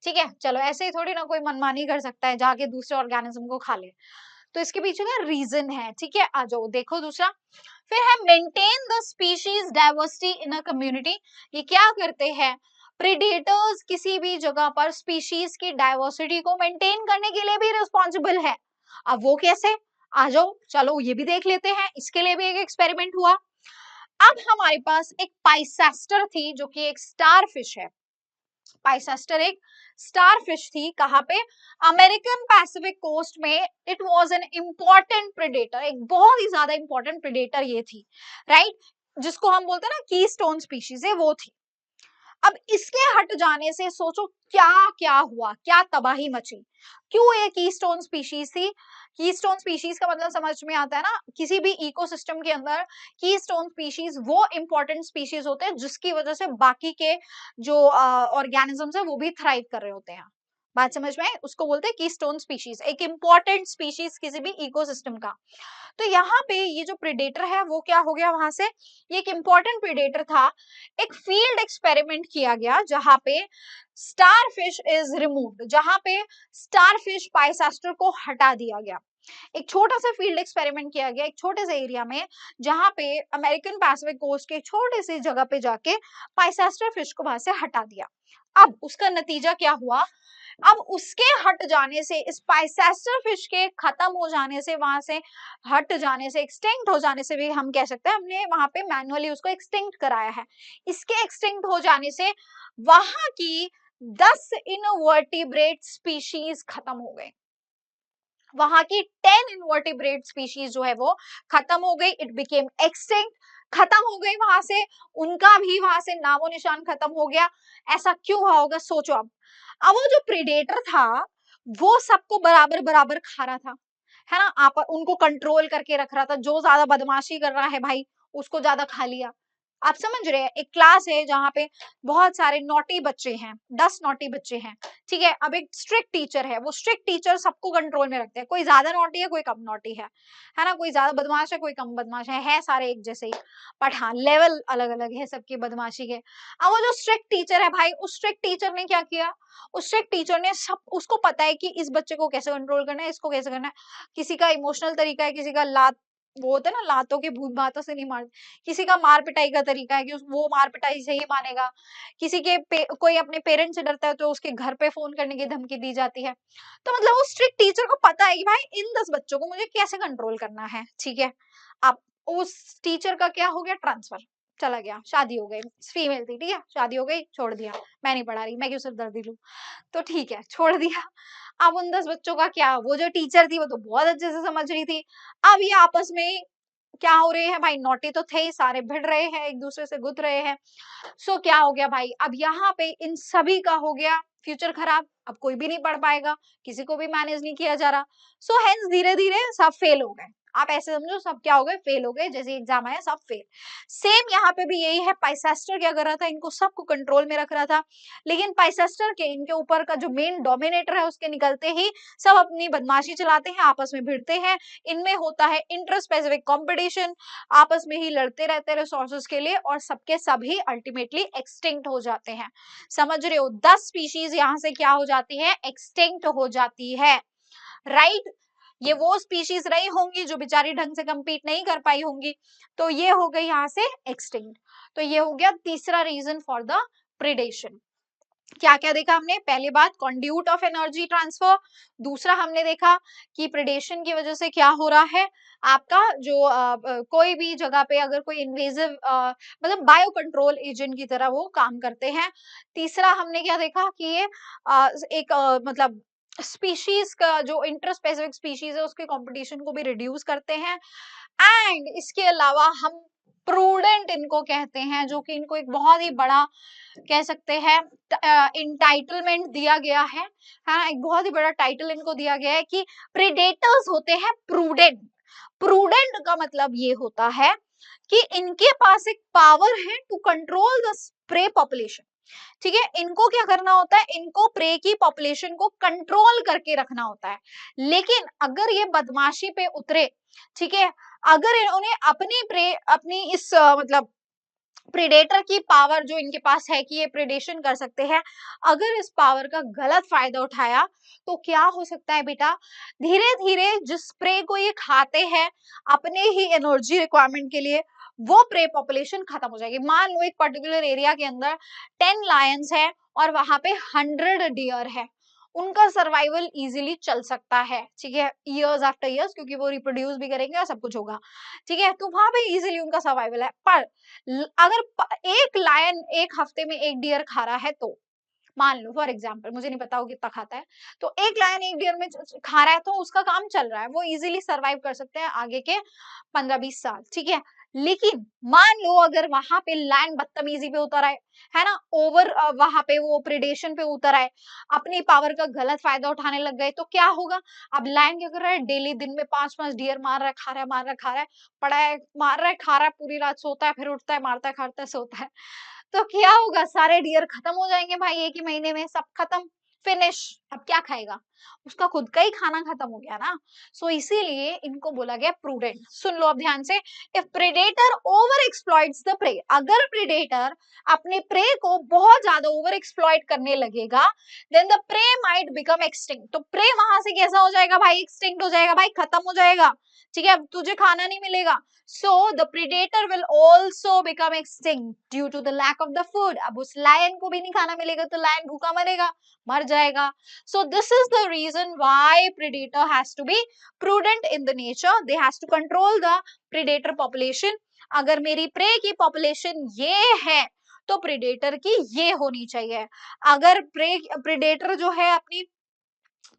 ठीक है, चलो ऐसे ही थोड़ी ना कोई मनमानी कर सकता है जाके दूसरे ऑर्गेनिज्म को खा ले, तो इसके पीछे का रीजन है। ठीक है, आ जाओ देखो दूसरा, फिर है maintain the species diversity in a community. ये क्या करते हैं, प्रेडेटर्स किसी भी जगह पर स्पीशीज की डाइवर्सिटी को मेंटेन करने के लिए भी रिस्पॉन्सिबल है। अब वो कैसे, आ जाओ चलो ये भी देख लेते हैं। इसके लिए भी एक एक्सपेरिमेंट हुआ। अब हमारे पास एक पाइसेस्टर थी जो कि एक स्टार फिश है। पाइसेस्टर एक स्टार फिश थी, कहाँ पे, अमेरिकन पैसिफिक कोस्ट में। It was an important predator, एक बहुत ही ज्यादा इंपॉर्टेंट प्रेडेटर ये थी, राइट, जिसको हम बोलते हैं ना कीस्टोन स्पीशीज है, वो थी। अब इसके हट जाने से सोचो क्या क्या हुआ, क्या तबाही मची। क्यों ये कीस्टोन स्पीशीज थी। कीस्टोन स्पीशीज का मतलब समझ में आता है ना, किसी भी इकोसिस्टम के अंदर कीस्टोन स्पीशीज वो इंपॉर्टेंट स्पीशीज होते हैं जिसकी वजह से बाकी के जो ऑर्गेनिजम्स है वो भी थ्राइव कर रहे होते हैं। बात समझ में आई, उसको बोलते हैं कीस्टोन स्पीशीज, एक इंपॉर्टेंट स्पीशीज किसी भी इकोसिस्टम का। तो यहाँ पे ये जो प्रेडेटर है वो क्या हो गया वहां से, ये एक इंपॉर्टेंट प्रेडेटर था। एक फील्ड एक्सपेरिमेंट किया गया जहां पे स्टार फिश इज रिमूव्ड, जहां पे स्टार फिश पाइसेस्टर को हटा दिया गया। एक छोटा सा फील्ड एक्सपेरिमेंट किया गया एक छोटे से एरिया में, जहां पे अमेरिकन पैसिफिक कोस्ट के छोटे से जगह पे जाके पाइसेस्टर फिश को वहां से हटा दिया। अब उसका नतीजा क्या हुआ, अब उसके हट जाने से, इस पाइसेस्टर फिश के खत्म हो जाने से, वहां से हट जाने से, एक्सटिंक्ट हो जाने से भी हम कह सकते हैं, हमने वहां पे मैनुअली उसको एक्सटिंक्ट कराया है। इसके एक्सटिंक्ट हो जाने से वहां की 10 इनवर्टिब्रेट स्पीशीज खत्म हो गए, वहां की 10 इनवर्टिब्रेट स्पीशीज जो है वो खत्म हो गई, इट बिकेम एक्सटिंक्ट, खत्म हो गई वहां से, उनका भी वहां से नामो निशान खत्म हो गया। ऐसा क्यों हुआ होगा, सोचो अब वो जो प्रेडेटर था वो सबको बराबर बराबर खा रहा था, है ना, आप उनको कंट्रोल करके रख रहा था, जो ज्यादा बदमाशी कर रहा है भाई उसको ज्यादा खा लिया। आप समझ रहे हैं, एक क्लास है जहां पे बहुत सारे नॉटी बच्चे हैं, 10 नॉटी बच्चे हैं, ठीक है। अब एक स्ट्रिक्ट टीचर है, वो स्ट्रिक्ट टीचर सबको कंट्रोल में रखते हैं, कोई ज्यादा नॉटी है कोई कम नॉटी है ना, कोई ज्यादा बदमाश है कोई कम बदमाश है सारे एक जैसे ही, बट हाँ लेवल अलग अलग है सबकी बदमाशी के। अब वो जो स्ट्रिक्ट टीचर है भाई, उस स्ट्रिक्ट टीचर ने क्या किया, उस स्ट्रिक्ट टीचर ने सब, उसको पता है कि इस बच्चे को कैसे कंट्रोल करना है, इसको कैसे करना है। किसी का इमोशनल तरीका है, किसी का लात, वो होता है ना लातों के भूत बातों से नहीं मार, किसी का मार पिटाई का तरीका है कि वो मार पिटाई से ही मानेगा, किसी के कोई अपने पेरेंट्स से डरता है तो उसके घर पे फोन करने की धमकी दी जाती है। तो मतलब उस स्ट्रिक्ट टीचर को पता है कि भाई इन 10 बच्चों को मुझे कैसे कंट्रोल करना है, ठीक है। अब उस टीचर का क्या हो गया, ट्रांसफर, चला गया, शादी हो गई, फीमेल थी, ठीक है, शादी हो गई, छोड़ दिया, मैं नहीं पढ़ा रही, मैं क्यों सिरदर्दी लूं, तो ठीक है, छोड़ दिया। अब उन 10 बच्चों का क्या, वो जो टीचर थी वो तो बहुत अच्छे से समझ रही थी, अब ये आपस में क्या हो रहे हैं भाई, नोटी तो थे ही, सारे भिड़ रहे हैं, एक दूसरे से गुथ रहे हैं। सो क्या हो गया भाई, अब यहाँ पे इन सभी का हो गया फ्यूचर खराब, अब कोई भी नहीं पढ़ पाएगा, किसी को भी मैनेज नहीं किया जा रहा। सो हेंस धीरे धीरे सब फेल हो गए। आप ऐसे समझो सब क्या हो गए, फेल हो गए, जैसे एग्जाम आया सब फेल। सेम यहाँ पे भी यही है, पाइसेस्टर क्या कर रहा था, इनको सबको कंट्रोल में रख रहा था, लेकिन पाइसेस्टर के इनके ऊपर का जो मेन डोमिनेटर है उसके निकलते ही सब अपनी बदमाशी चलाते हैं, आपस में भिड़ते हैं, इनमें होता है इंटर स्पेसिफिक कॉम्पिटिशन, आपस में ही लड़ते रहते हैं रिसोर्सेज के लिए, और सबके सभी अल्टीमेटली एक्सटिंक्ट हो जाते हैं। समझ रहे हो, 10 स्पीशीज यहाँ से क्या हो जाती है, एक्सटिंक्ट हो जाती है, राइट। ये वो स्पीशीज रही होंगी जो बेचारी ढंग से compete नहीं कर पाई होंगी, तो ये हो गई यहाँ से एक्सटिंक्ट। तो ये हो गया तीसरा रीजन फॉर द प्रिडेशन। क्या क्या देखा हमने, पहली बात कंड्यूट ऑफ एनर्जी ट्रांसफर, दूसरा हमने देखा कि प्रिडेशन की वजह से क्या हो रहा है, आपका जो कोई भी जगह पे अगर कोई इन्वेजिव मतलब बायो कंट्रोल एजेंट की तरह वो काम करते हैं। तीसरा हमने क्या देखा कि ये एक मतलब स्पीशीज का जो इंटर स्पेसिफिक स्पीशीज है उसके कंपटीशन को भी रिड्यूस करते हैं। एंड इसके अलावा हम प्रूडेंट इनको कहते हैं, जो कि इनको एक बहुत ही बड़ा कह सकते हैं इंटाइटलमेंट दिया गया है, हाँ, एक बहुत ही बड़ा टाइटल इनको दिया गया है कि प्रेडेटर्स होते हैं प्रूडेंट। प्रूडेंट का मतलब ये होता है कि इनके पास एक पावर है to control the prey population, ठीक है, इनको क्या करना होता है, इनको प्रे की पॉपुलेशन को कंट्रोल करके रखना होता है। लेकिन अगर ये बदमाशी पे उतरे, ठीक है, अगर इन्होंने अपनी प्रे अपनी इस मतलब प्रेडेटर की पावर जो इनके पास है कि ये प्रेडेशन कर सकते हैं, अगर इस पावर का गलत फायदा उठाया तो क्या हो सकता है बेटा, धीरे धीरे जिस प्रे को ये खाते हैं अपने ही एनर्जी रिक्वायरमेंट के लिए, वो प्रे पॉपुलेशन खत्म हो जाएगी। मान लो एक पर्टिकुलर एरिया के अंदर 10 लायंस है और वहां पे 100 डियर है, उनका सर्वाइवल इजीली चल सकता है, ठीक है, ईयर्स आफ्टर ईयर्स, क्योंकि वो रिप्रोड्यूस भी करेंगे और सब कुछ होगा, ठीक है, तो वहां पे इजीली उनका सर्वाइवल है। पर अगर एक लायन एक हफ्ते में एक डियर खा रहा है, तो मान लो फॉर एग्जाम्पल, मुझे नहीं पता वो कितना खाता है, तो एक लायन एक डियर में खा रहा है तो उसका काम चल रहा है, वो इजीली सरवाइव कर सकते हैं आगे के 15-20 साल, ठीक है। लेकिन मान लो अगर वहां पे लायन बदतमीजी पे उतर आए, है ना, ओवर वहां पे वो प्रेडेशन पे उतर आए, अपनी पावर का गलत फायदा उठाने लग गए, तो क्या होगा, अब लायन क्या कर रहा है, डेली दिन में 5-5 डियर मार रहा है, खा रहा है, मार रहा है, खा रहा है, पड़ा है, मार रहा है, खा रहा है, पूरी रात सोता है, फिर उठता है, मारता है, खाता है, सोता है, तो क्या होगा, सारे डियर खत्म हो जाएंगे भाई, एक ही महीने में सब खत्म, फिनिश। अब क्या खाएगा, उसका खुद का ही खाना खत्म हो गया ना। सो इसीलिए इनको बोला गया प्रूडेंट। सुन लो अब ध्यान से, if predator over exploits the prey, अगर प्रेडेटर अपने प्रे को बहुत ज्यादा ओवर एक्सप्लॉइट करने लगेगा, then the prey might become extinct, तो प्रे वहां से कैसा हो जाएगा भाई, एक्सटिंक्ट हो जाएगा भाई, खत्म हो जाएगा, ठीक है, अब तुझे खाना नहीं मिलेगा। So the predator will also become extinct due to the lack of the food. अब उस लायन को भी नहीं खाना मिलेगा तो लायन भूखा मरेगा, मर जाएगा। So this is the reason why predator has to be prudent in the nature. They has to control the predator population. अगर मेरी prey की population ये है तो predator की ये होनी चाहिए। अगर predator जो है अपनी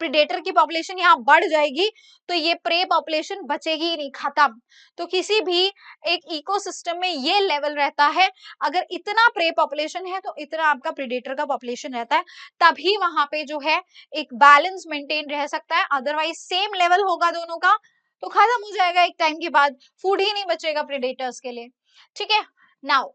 प्रेडेटर की पॉपुलेशन यहाँ बढ़ जाएगी तो ये प्रे पॉपुलेशन बचेगी ही नहीं, खत्म। तो किसी भी एक इकोसिस्टम में ये लेवल रहता है, अगर इतना प्रे पॉपुलेशन है तो इतना आपका प्रेडेटर का पॉपुलेशन रहता है, तभी वहां पे जो है एक बैलेंस मेंटेन रह सकता है। अदरवाइज सेम लेवल होगा दोनों का तो खत्म हो जाएगा एक टाइम के बाद, फूड ही नहीं बचेगा प्रेडेटर्स के लिए, ठीक है। नाउ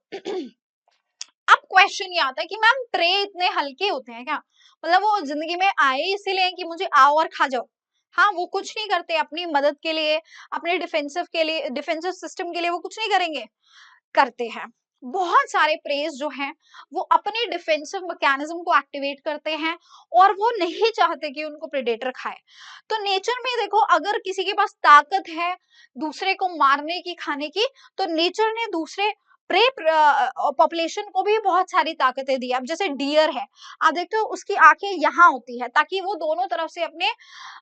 अब क्वेश्चन ये आता है कि मैम प्रे इतने हल्के होते हैं क्या, मतलब वो जिंदगी में आए इसीलिए कि मुझे आओ और खा जाओ। हाँ, वो कुछ नहीं करते अपनी मदद के लिए, अपने डिफेंसिव के लिए, डिफेंसिव सिस्टम के लिए वो कुछ नहीं करेंगे, करते हैं। बहुत सारे प्रेज जो हैं वो अपने डिफेंसिव मैकेनिज्म को एक्टिवेट करते हैं और वो नहीं चाहते कि उनको प्रेडेटर खाए। तो नेचर में देखो, अगर किसी के पास ताकत है दूसरे को मारने की, खाने की, तो नेचर ने दूसरे प्रे पॉपुलेशन को भी बहुत सारी ताकतें दी। अब जैसे डियर है, आप देखते हो उसकी आंखें यहाँ होती है ताकि वो दोनों तरफ से अपने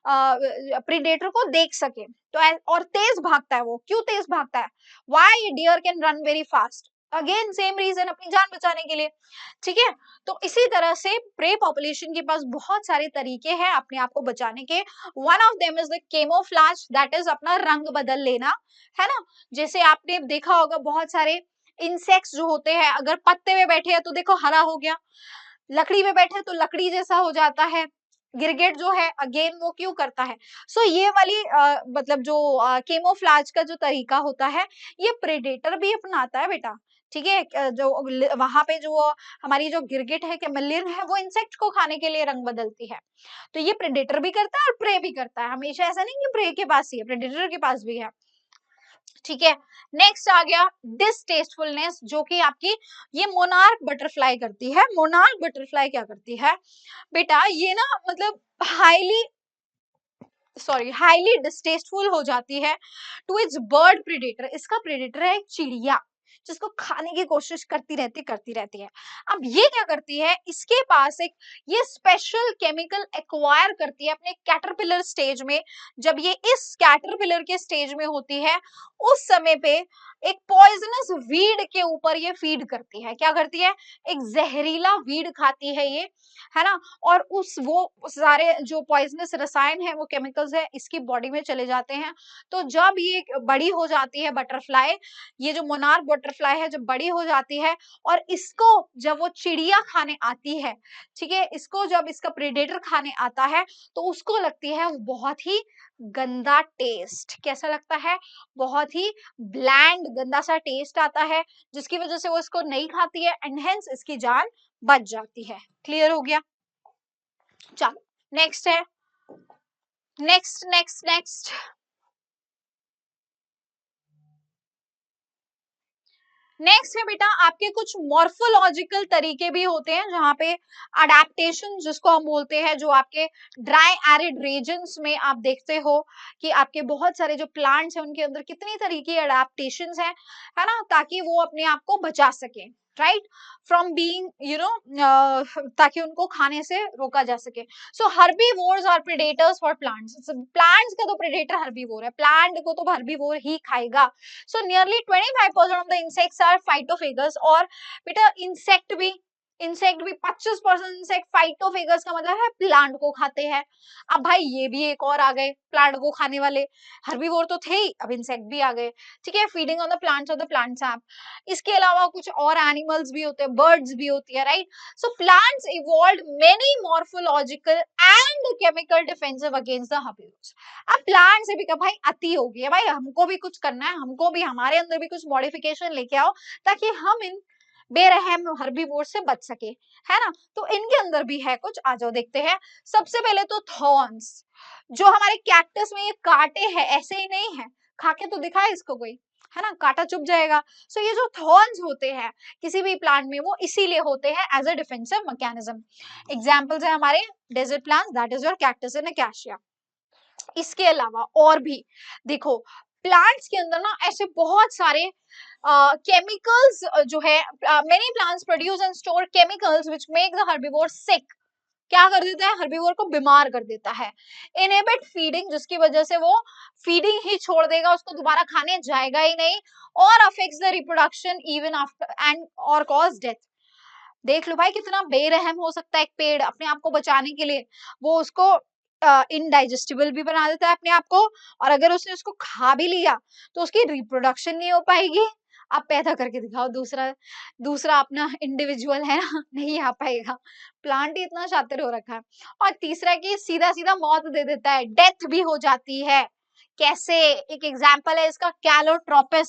प्रेडेटर को देख सके, तो और तेज भागता है। वो क्यों तेज भागता है, why deer can run very fast, again same reason, अपनी जान बचाने के लिए, ठीक है। तो इसी तरह से प्रे पॉपुलेशन के पास बहुत सारे तरीके हैं अपने आप को बचाने के। One of them is the camouflage, that is अपना रंग बदल लेना, है ना। जैसे आपने देखा होगा बहुत सारे इंसेक्ट्स जो होते हैं, अगर पत्ते में बैठे हैं तो देखो हरा हो गया, लकड़ी में बैठे तो लकड़ी जैसा हो जाता है। गिरगिट जो है अगेन वो क्यों करता है? सो ये वाली मतलब जो केमोफ्लाज का जो तरीका होता है, ये प्रेडेटर भी अपनाता है बेटा, ठीक है। जो वहां पे जो हमारी जो गिरगिट है, कैमलियन है, वो इंसेक्ट को खाने के लिए रंग बदलती है। तो ये प्रेडेटर भी करता है और प्रे भी करता है, हमेशा ऐसा नहीं कि प्रे के पास ही है, प्रेडेटर के पास भी है, ठीक है। नेक्स्ट आ गया डिसटेस्टफुलनेस, जो कि आपकी ये मोनार्क बटरफ्लाई करती है। मोनार्क बटरफ्लाई क्या करती है बेटा, ये ना मतलब हाईली डिस्टेस्टफुल हो जाती है टू इट्स बर्ड प्रेडेटर। इसका प्रेडेटर है एक चिड़िया, जिसको खाने की कोशिश करती रहती है। अब ये क्या करती है, इसके पास एक ये स्पेशल केमिकल एक्वायर करती है अपने कैटरपिलर स्टेज में। जब ये इस कैटरपिलर के स्टेज में होती है, उस समय पे एक पॉइजनस वीड के ऊपर ये फीड करती है। क्या करती है? एक जहरीला वीड खाती है ये, है ना। और वो सारे जो पॉइजनस रसायन है, वो केमिकल्स है, इसकी बॉडी में चले जाते हैं। तो जब ये बड़ी हो जाती है बटरफ्लाई, ये जो मोनार्क बटरफ्लाई है, जब बड़ी हो जाती है और इसको जब वो चिड़िया खाने आती है, ठीक है, इसको जब इसका प्रेडेटर खाने आता है, तो उसको लगती है बहुत ही गंदा टेस्ट। कैसा लगता है? बहुत ही ब्लैंड गंदा सा टेस्ट आता है, जिसकी वजह से वो इसको नहीं खाती है एंड हेंस इसकी जान बच जाती है। क्लियर हो गया? चलो नेक्स्ट है, नेक्स्ट नेक्स्ट नेक्स्ट नेक्स्ट है बेटा, आपके कुछ मॉर्फोलॉजिकल तरीके भी होते हैं, जहां पे अडेप्टेशन जिसको हम बोलते हैं, जो आपके ड्राई एरिड रीजन्स में आप देखते हो कि आपके बहुत सारे जो प्लांट्स हैं उनके अंदर कितनी तरह की अडेप्टेशंस हैं, है ना, ताकि वो अपने आप को बचा सके, राइट, फ्रॉम बीइंग ताकि उनको खाने से रोका जा सके। So herbivores are predators for plants. Plants का तो प्रेडेटर हर्बीवोर है, प्लांट को तो हर्बीवोर ही खाएगा। So nearly 25% of the insects are phytophagous. और बेटा इंसेक्ट भी 25% इंसेक्ट फाइटोफेगस का मतलब है प्लांट को खाते हैं। अब भाई ये भी एक और आ गए प्लांट को खाने वाले, हर्बीवोर तो थे ही, अब इंसेक्ट भी आ गए, ठीक है। Feeding on the plants of the plants आप, इसके अलावा कुछ और एनिमल्स भी होते हैं, बर्ड्स भी होती है, right. So plants evolved many morphological and chemical defensive against the herbivores. अब प्लांट से भी कहा भाई अति हो गई है, भाई हमको भी कुछ करना है, हमको भी हमारे अंदर भी कुछ मॉडिफिकेशन लेके आओ, ताकि हम इन बेरहम हर्बीवोर से बच सके, है ना। तो इनके अंदर भी है कुछ, आ जाओ देखते हैं। सबसे पहले तो थॉर्न्स, जो हमारे कैक्टस में ये कांटे हैं, ऐसे ही नहीं है, खा के तो दिखाए इसको कोई, है ना, कांटा चुभ जाएगा। सो ये जो थॉर्न्स होते हैं किसी भी प्लांट में, वो इसीलिए होते हैं as a defensive mechanism. Examples है हमारे desert plants, that is your cactus and acacia. इसके अलावा और भी देखो, प्लांट्स के अंदर ना ऐसे बहुत सारे केमिकल्स जो है, many plants produce and store chemicals which make the herbivore sick. क्या कर देता है? हर्बीवोर को बीमार कर देता है। इनहिबिट फीडिंग, जिसकी वजह से वो फीडिंग ही छोड़ देगा, उसको दोबारा खाने जाएगा ही नहीं। और affects the reproduction even after and और कॉज डेथ। देख लो भाई कितना बेरहम हो सकता है एक पेड़ अपने आप को बचाने के लिए, वो उसको इनडाइजेस्टिबल भी बना देता है अपने आप को, और अगर उसने उसको खा भी लिया तो उसकी रिप्रोडक्शन नहीं हो पाएगी। आप पैदा करके दिखाओ दूसरा दूसरा अपना इंडिविजुअल, है ना, नहीं आ पाएगा। प्लांट ही इतना शातिर हो रखा है। और तीसरा कि सीधा सीधा मौत दे देता है, डेथ भी हो जाती है। कैसे? एक एग्जांपल है इसका, कैलोट्रोपिस,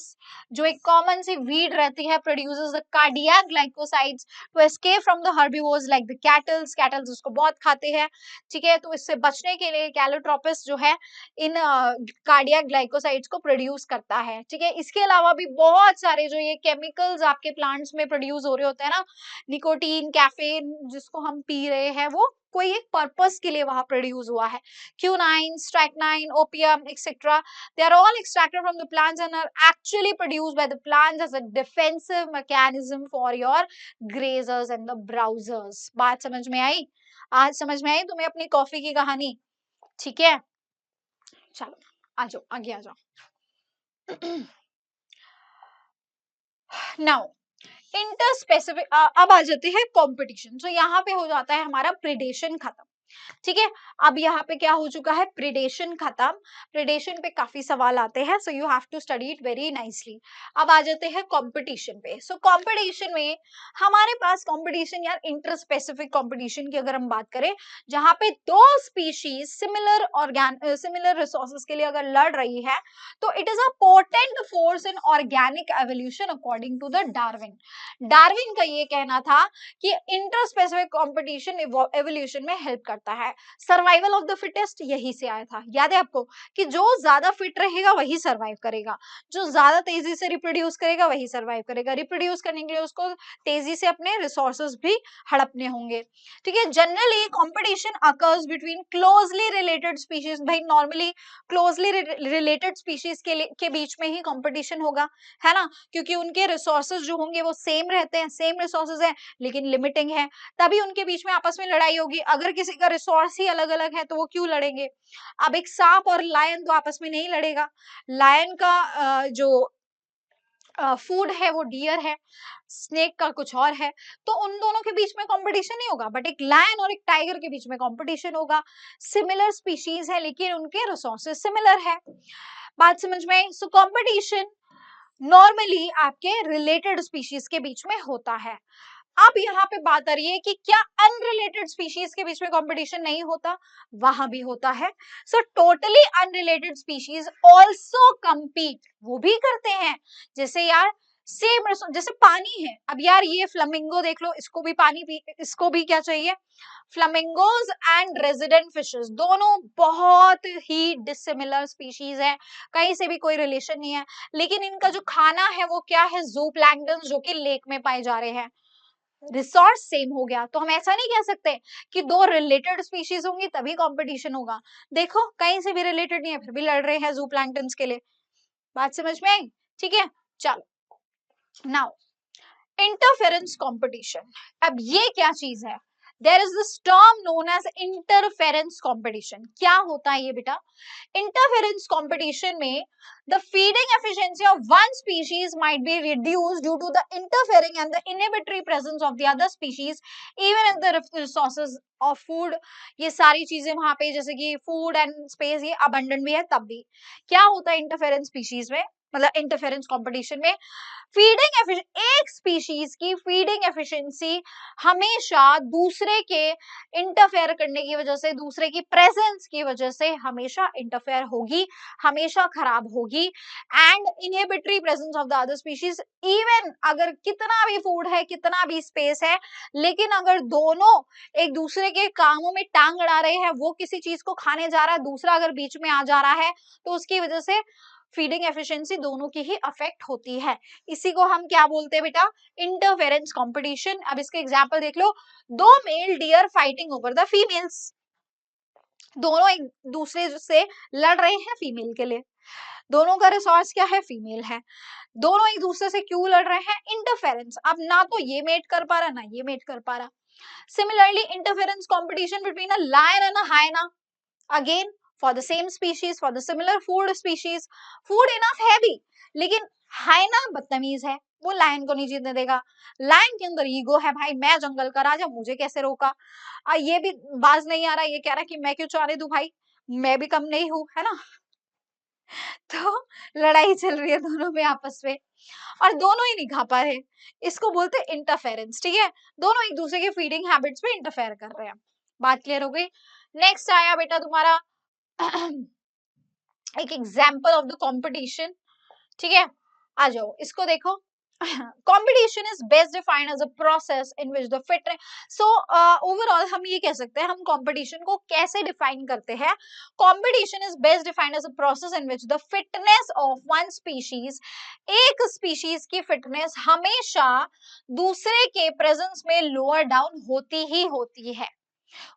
जो एक कॉमन सी वीड रहती है, produces the cardiac glycosides to escape from the herbivores like the cattles. Cattles उसको बहुत खाते हैं, ठीक है। तो इससे बचने के लिए कैलोट्रोपिस जो है इन कार्डियक ग्लाइकोसाइड्स को प्रोड्यूस करता है, ठीक है। इसके अलावा भी बहुत सारे जो ये केमिकल्स आपके प्लांट्स में प्रोड्यूस हो रहे होते हैं ना, निकोटीन, कैफीन जिसको हम पी रहे हैं, वो कोई एक पर्पस के लिए वहां प्रोड्यूस हुआ है। Quinine, strychnine, opium etcetera, they are all extracted from the plants and are actually produced by the plants as a defensive mechanism for your grazers and the browsers। बात समझ में आई? आज समझ में आई तुम्हें अपनी कॉफी की कहानी? ठीक है, चलो आ जाओ, आगे आ जाओ। नाउ इंटर स्पेसिफिक, अब आ जाते हैं कंपटीशन। तो यहाँ पे हो जाता है हमारा प्रिडेशन खत्म, ठीक है। अब यहाँ पे क्या हो चुका है, प्रिडेशन खत्म। प्रिडेशन पे काफी सवाल आते हैं, so you have to study it very nicely. अब आ जाते हैं कंपटीशन पे। सो कंपटीशन में हमारे पास कंपटीशन, यार इंटर स्पेसिफिक कंपटीशन की अगर हम बात करें, जहां पे दो स्पीशीज सिमिलर रिसोर्सेज के लिए अगर लड़ रही है, तो it is a potent force in organic evolution according to the Darwin. Darwin का ये कहना था कि इंटर स्पेसिफिक कंपटीशन एवोल्यूशन में हेल्प करता है। सर्वाइवल ऑफ द फिटेस्ट यही से आया था, याद है आपको, कि जो ज्यादा फिट रहेगा वही सर्वाइव करेगा, जो ज्यादा तेजी से रिप्रोड्यूस करेगा वही सर्वाइव करेगा। रिप्रोड्यूस करने के लिए उसको तेजी से अपने रिसोर्सेज भी हड़पने होंगे, ठीक है। Generally competition occurs between closely related species. भाई नॉर्मली क्लोजली रिलेटेड स्पीशीज के बीच में ही कंपटीशन होगा, है ना, क्योंकि उनके रिसोर्सेज जो होंगे वो सेम रहते हैं, सेम रिसोर्सेज है लेकिन लिमिटिंग है, तभी उनके बीच में आपस में लड़ाई होगी। अगर किसी का रिसोर्स ही अलग अलग है तो वो क्यों लड़ेंगे। अब एक सांप और लायन तो आपस में नहीं लड़ेगा, लायन का जो फूड है वो डियर है, स्नेक का कुछ और है, तो उन दोनों के बीच में कंपटीशन नहीं होगा, बट एक लायन और एक टाइगर के बीच में कंपटीशन होगा। सिमिलर स्पीशीज है लेकिन उनके रिसोर्सेज सिमिलर है, बात समझ में आई। सो कंपटीशन नॉर्मली आपके रिलेटेड स्पीशीज के बीच में होता है। अब यहाँ पे बात आ रही है कि क्या अनरिलेटेड स्पीशीज के बीच में कंपटीशन नहीं होता, वहां भी होता है। So totally unrelated species also compete, वो भी करते हैं। जैसे यार सेम, जैसे पानी है, अब यार ये फ्लामिंगो देख लो, इसको भी पानी इसको भी क्या चाहिए, फ्लामिंगोज एंड रेजिडेंट फिशेस दोनों बहुत ही डिसिमिलर स्पीशीज है, कहीं से भी कोई रिलेशन नहीं है, लेकिन इनका जो खाना है वो क्या है, जूप्लैंक्टन, जो कि लेक में पाए जा रहे हैं। रिसोर्स सेम हो गया, तो हम ऐसा नहीं कह सकते कि दो रिलेटेड स्पीशीज होंगी तभी कंपटीशन होगा। देखो कहीं से भी रिलेटेड नहीं है फिर भी लड़ रहे हैं जूप्लैंक्टन्स के लिए, बात समझ में आई, ठीक है। चलो नाउ इंटरफेरेंस कंपटीशन, अब ये क्या चीज है, there is this term known as interference competition. क्या होता है ये बेटा, interference competition में the feeding efficiency of one species might be reduced due to the interfering and the inhibitory presence of the other species even if the resources of food, ये सारी चीजें वहां पे जैसे कि फूड एंड स्पेस ये abundant भी है, तब भी क्या होता है इंटरफेरेंस स्पीशीज में, मतलब इंटरफेरेंस कंपटीशन में, फीडिंग एक स्पीशीज की फीडिंग एफिशिएंसी हमेशा दूसरे के इंटरफेयर करने की वजह से, दूसरे की प्रेजेंस की वजह से हमेशा इंटरफेयर होगी, हमेशा खराब होगी। And inhibitory presence of the other species, even अगर कितना भी फूड है, कितना भी स्पेस है, लेकिन अगर दोनों एक दूसरे के कामों में टांग अड़ा रहे हैं, वो किसी चीज को खाने जा रहा है, दूसरा अगर बीच में आ जा रहा है, तो उसकी वजह से फीडिंग एफिशिएंसी दोनों की ही अफेक्ट होती है। इसी को हम क्या बोलते हैं बेटा, इंटरफेरेंस कंपटीशन। अब इसके एग्जांपल देख लो, दो mail dear fighting over the females, दोनों एक दूसरे से लड़ रहे हैं फीमेल के लिए, दोनों का रिसोर्स क्या है, फीमेल है, दोनों एक दूसरे से क्यों लड़ रहे हैं, इंटरफेरेंस। अब ना तो ये मेट कर पा रहा, ना ये मेट कर पा रहा। Similarly interference competition between a lion and a hyena, again for the same species, for the similar food species, food enough है भी, लेकिन हाइना बदतमीज है, वो लायन को नहीं जीतने देगा। लायन के अंदर ईगो है, भाई मैं जंगल का राजा, मुझे कैसे रोका। ये भी बाज नहीं आ रहा, ये कह रहा कि मैं क्यों चाहने दूं भाई, मैं भी कम नहीं हूं, है ना। तो लड़ाई चल रही है दोनों में आपस में, और दोनों ही नहीं खा पा रहे, इसको बोलते हैं इंटरफेरेंस, ठीक है। दोनों एक दूसरे के फीडिंग हैबिट्स पे इंटरफेयर कर रहे हैं। बात क्लियर हो गई। नेक्स्ट आया बेटा तुम्हारा एक एग्जाम्पल ऑफ द कंपटीशन, ठीक है, आ जाओ इसको देखो। Competition is best defined as a process in which the fitness, so overall हम ये कह सकते हैं, हम कंपटीशन को कैसे डिफाइन करते हैं, competition is best defined as a process in which the fitness of one species, एक स्पीशीज की फिटनेस हमेशा दूसरे के प्रेजेंस में लोअर डाउन होती ही होती है।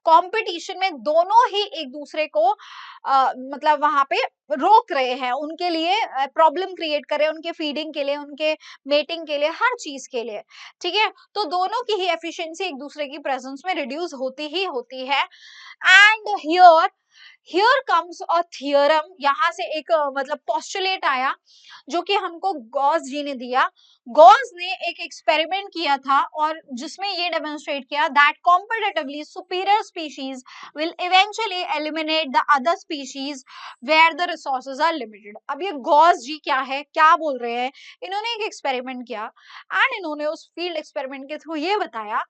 कंपटीशन में दोनों ही एक दूसरे को मतलब वहां पे रोक रहे हैं, उनके लिए प्रॉब्लम क्रिएट कर रहे हैं, उनके फीडिंग के लिए, उनके मेटिंग के लिए, हर चीज के लिए, ठीक है। तो दोनों की ही एफिशिएंसी एक दूसरे की प्रेजेंस में रिड्यूस होती ही होती है। And here here comes a theorem, यहाँ से एक मतलब पोस्टुलेट आया जो कि हमको गॉस जी ने दिया। गॉस ने एक एक्सपेरिमेंट किया था और जिसमें ये डेमोन्स्ट्रेट किया that competitively superior species will eventually eliminate the other species where the resources are limited. अब ये गॉस जी क्या है, क्या बोल रहे हैं, इन्होंने एक एक्सपेरिमेंट किया एंड इन्होंने उस फील्ड एक्सपेरिमेंट के थ्रू ये बताया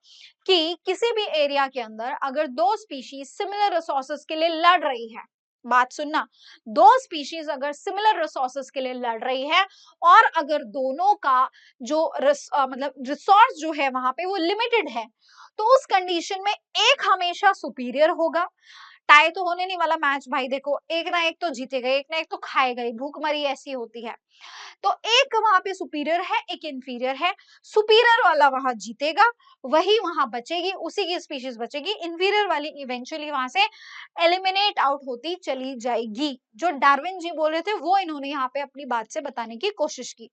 कि किसी भी एरिया के अंदर अगर दो स्पीशीज सिमिलर रिसोर्सेज के लिए लड़ रही है, बात सुनना, दो स्पीशीज अगर सिमिलर रिसोर्सेज के लिए लड़ रही है और अगर दोनों का जो मतलब रिसोर्स जो है वहां पे वो लिमिटेड है, तो उस कंडीशन में एक हमेशा सुपीरियर होगा। टाई तो होने नहीं वाला मैच भाई, देखो एक ना एक तो जीतेगा, एक ना एक तो खाएगा ही, भूखमरी ऐसी होती है। तो एक वहां पे सुपीरियर है, एक इंफीरियर है, सुपीरियर वाला वहां जीतेगा, वही वहां बचेगी, उसी की स्पीशीज बचेगी, इंफीरियर वाली इवेंचुअली वहां से एलिमिनेट आउट होती चली जाएगी। जो डार्विन जी बोल रहे थे वो इन्होंने यहाँ पे अपनी बात से बताने की कोशिश की,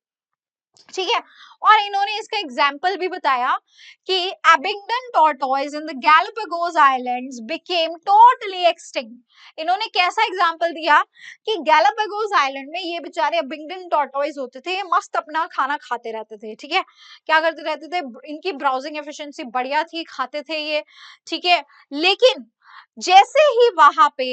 ठीक है। और इन्होंने इसका एग्जाम्पल भी बताया कि Abingdon tortoise in the Galapagos islands became totally extinct. इन्होंने कैसा एग्जाम्पल दिया कि गैलापागोस आइलैंड में ये बेचारे एबिंगडन टॉर्टोइज होते थे, ये मस्त अपना खाना खाते रहते थे, ठीक है, क्या करते रहते थे, इनकी ब्राउजिंग एफिशिएंसी बढ़िया थी, खाते थे ये, ठीक है। लेकिन जैसे ही वहां पे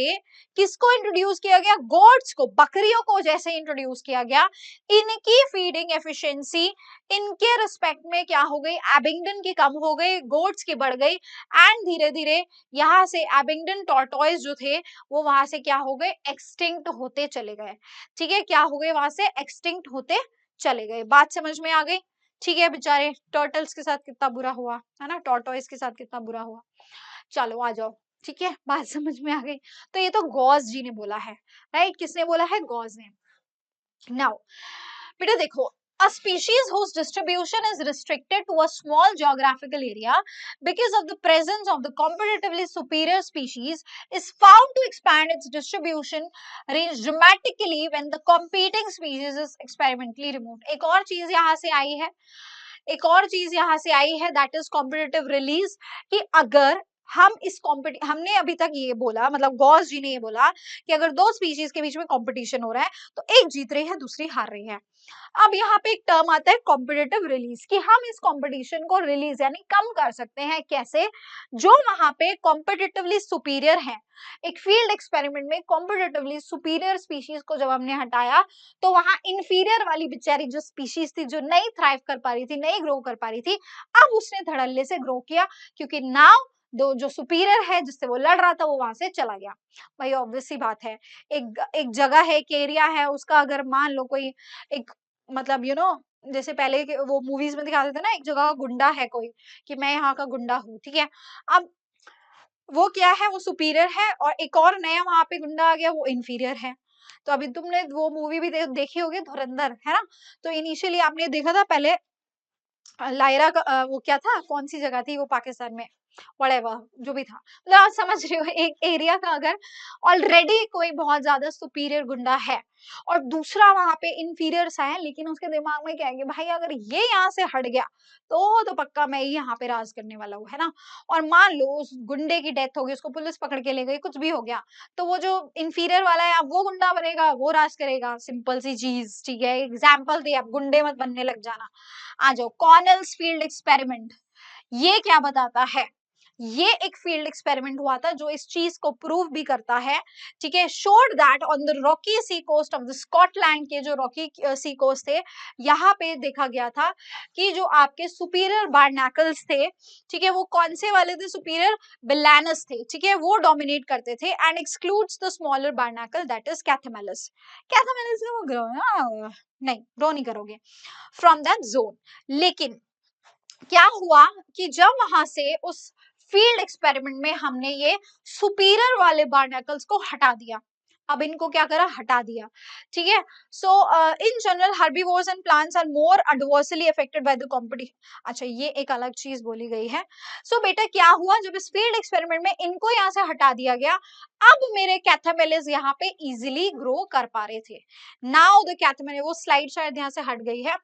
किसको इंट्रोड्यूस किया गया, गोट्स को, बकरियों को जैसे इंट्रोड्यूस किया गया, इनकी फीडिंग एफिशिएंसी इनके रिस्पेक्ट में क्या हो गई, एबिंगडन की कम हो गई, गोट्स की बढ़ गई एंड धीरे धीरे यहाँ से एबिंगडन टॉर्टोइज जो थे वो वहां से क्या हो गए, एक्सटिंक्ट होते चले गए, ठीक है, क्या हो गए, वहां से एक्सटिंक्ट होते चले गए। बात समझ में आ गई, ठीक है। बेचारे टर्टल्स के साथ कितना बुरा हुआ है ना, टॉर्टोइज के साथ कितना बुरा हुआ। चलो आ जाओ, ठीक है, बात समझ में आ गई। तो ये तो गॉस जी ने बोला है, राइट, किसने बोला है, गॉस ने। नाउ बेटा देखो, a species whose distribution is restricted to a small geographical area because of the presence of the competitively superior species is found to expand its distribution range dramatically when the competing species is experimentally removed। एक और चीज यहाँ से आई है, एक और चीज यहाँ से आई है, दैट इज कॉम्पिटिटिव रिलीज, कि अगर हम इस हमने अभी तक ये बोला, मतलब गॉस जी ने ये बोला कि अगर दो स्पीशीज के बीच में कंपटीशन हो रहा है तो एक जीत रही है दूसरी हार रही है। अब यहाँ पे एक टर्म आता है कॉम्पिटिटिव रिलीज, कि हम इस कंपटीशन को रिलीज यानी कम कर सकते हैं, कैसे, जो वहां पे कॉम्पिटिटिवली सुपीरियर है, एक फील्ड एक्सपेरिमेंट में कॉम्पिटिटिवली सुपीरियर स्पीशीज को जब हमने हटाया तो वहां इंफीरियर वाली बेचारी जो स्पीशीज थी, जो नहीं थ्राइव कर पा रही थी, नहीं ग्रो कर पा रही थी, अब उसने धड़ल्ले से ग्रो किया, क्योंकि नाउ दो जो सुपीरियर है जिससे वो लड़ रहा था वो वहां से चला गया। भाई ऑब्वियस सी बात है, एक जगह है, एक एरिया है, उसका अगर मान लो कोई एक मतलब जैसे पहले के वो मूवीज में दिखाते थे ना, एक जगह का गुंडा है कोई, कि मैं यहाँ का गुंडा हूँ, ठीक है, अब वो क्या है, वो सुपीरियर है और एक और नया वहां पे गुंडा आ गया, वो इंफीरियर है। तो अभी तुमने वो मूवी भी देखी होगी धुरंधर, है ना, तो इनिशियली आपने देखा था पहले लायरा का वो क्या था, कौन सी जगह थी वो पाकिस्तान में, व्हाटएवर जो भी था, मतलब आप समझ रहे हो, एक एरिया का अगर ऑलरेडी कोई बहुत ज्यादा सुपीरियर गुंडा है और दूसरा वहां पे इंफीरियर सा है, लेकिन उसके दिमाग में क्या है कि भाई अगर ये यहाँ से हट गया तो पक्का मैं ही यहाँ पे राज करने वाला हूँ, है ना, और मान लो उस गुंडे की डेथ हो गई, उसको पुलिस पकड़ के ले गई, कुछ भी हो गया, तो वो जो इंफीरियर वाला है अब वो गुंडा बनेगा, वो राज करेगा, सिंपल सी चीज, ठीक है, एग्जाम्पल दी, आप गुंडे मत बनने लग जाना। आ जाओ, कॉर्नेल्स फील्ड एक्सपेरिमेंट, ये क्या बताता है, ये एक फील्ड एक्सपेरिमेंट हुआ था जो इस चीज को प्रूव भी करता है, ठीक है, showed that on the rocky sea coast of the Scotland के जो रॉकी सी कोस्ट थे, यहाँ पे देखा गया था कि जो आपके सुपीरियर बार्नाकल्स थे, ठीक है, वो कौन से वाले थे, सुपीरियर बिलैनस थे, ठीक है, वो डोमिनेट करते थे and excludes the smaller barnacle that is Chthamalus. Chthamalus में वो ग्रो नहीं, ग्रो नहीं करोगे फ्रॉम दैट जोन। लेकिन क्या हुआ कि जब वहां से उस फील्ड एक्सपेरिमेंट में हमने ये सुपीरियर वाले बार्नाकल्स को हटा दिया, अब इनको क्या करा, हटा दिया, ठीक है। So in general herbivores and plants are more adversely affected by the competition. अच्छा, ये एक अलग चीज बोली गई है। सो बेटा क्या हुआ, जब इस फील्ड एक्सपेरिमेंट में इनको यहाँ से हटा दिया गया, अब मेरे कैथामेलिस यहाँ पे इजिली ग्रो कर पा रहे थे। नाउ द कैथामेलिस, वो स्लाइड शायद यहाँ से हट गई है,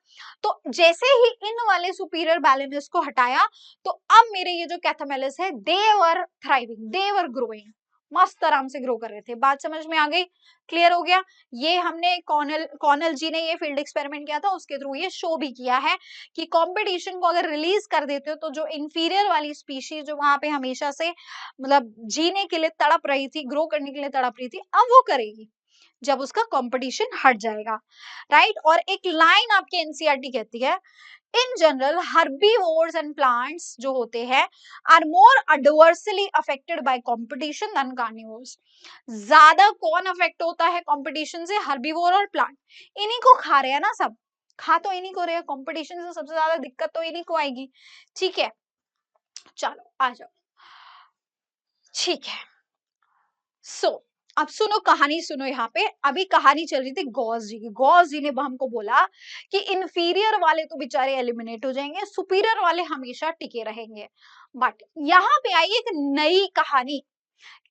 तो जैसे ही इन वाले सुपीरियर बैलेंस को हटाया तो अब मेरे ये जो कैथामेलिस है दे वर थ्राइविंग, दे वर ग्रोइंग, मस्त आराम से ग्रो कर रहे थे। बात समझ में आ गई? क्लियर हो गया? ये हमने कॉर्नेल जी ने ये फील्ड एक्सपेरिमेंट किया था, उसके थ्रू ये शो भी किया है कि कंपटीशन को अगर रिलीज कर देते हो तो जो इंफीरियर वाली स्पीशीज जो वहां पे हमेशा से मतलब जीने के लिए तड़प रही थी, ग्रो करने के लिए तड़प रही थी, अब वो करेगी जब उसका कंपटीशन हट जाएगा, राइट? और एक लाइन आपके एनसीईआरटी कहती है, in general herbivores and plants जो होते हैं are more adversely affected by competition than carnivores। ज्यादा कौन अफेक्ट होता है कंपटीशन से? हर्बीवोर और प्लांट। इन्हीं को खा रहे हैं ना सब, खा तो इन्हीं को रहे हैं, कंपटीशन से सबसे ज्यादा दिक्कत तो इन्हीं को आएगी। ठीक है, चलो आ जाओ। ठीक है, अब सुनो कहानी, सुनो यहाँ पे। अभी कहानी चल रही थी गॉस जी की। गॉस जी ने हमको बोला कि इंफीरियर वाले तो बेचारे एलिमिनेट हो जाएंगे, सुपीरियर वाले हमेशा टिके रहेंगे। बट यहाँ पे आई एक नई कहानी।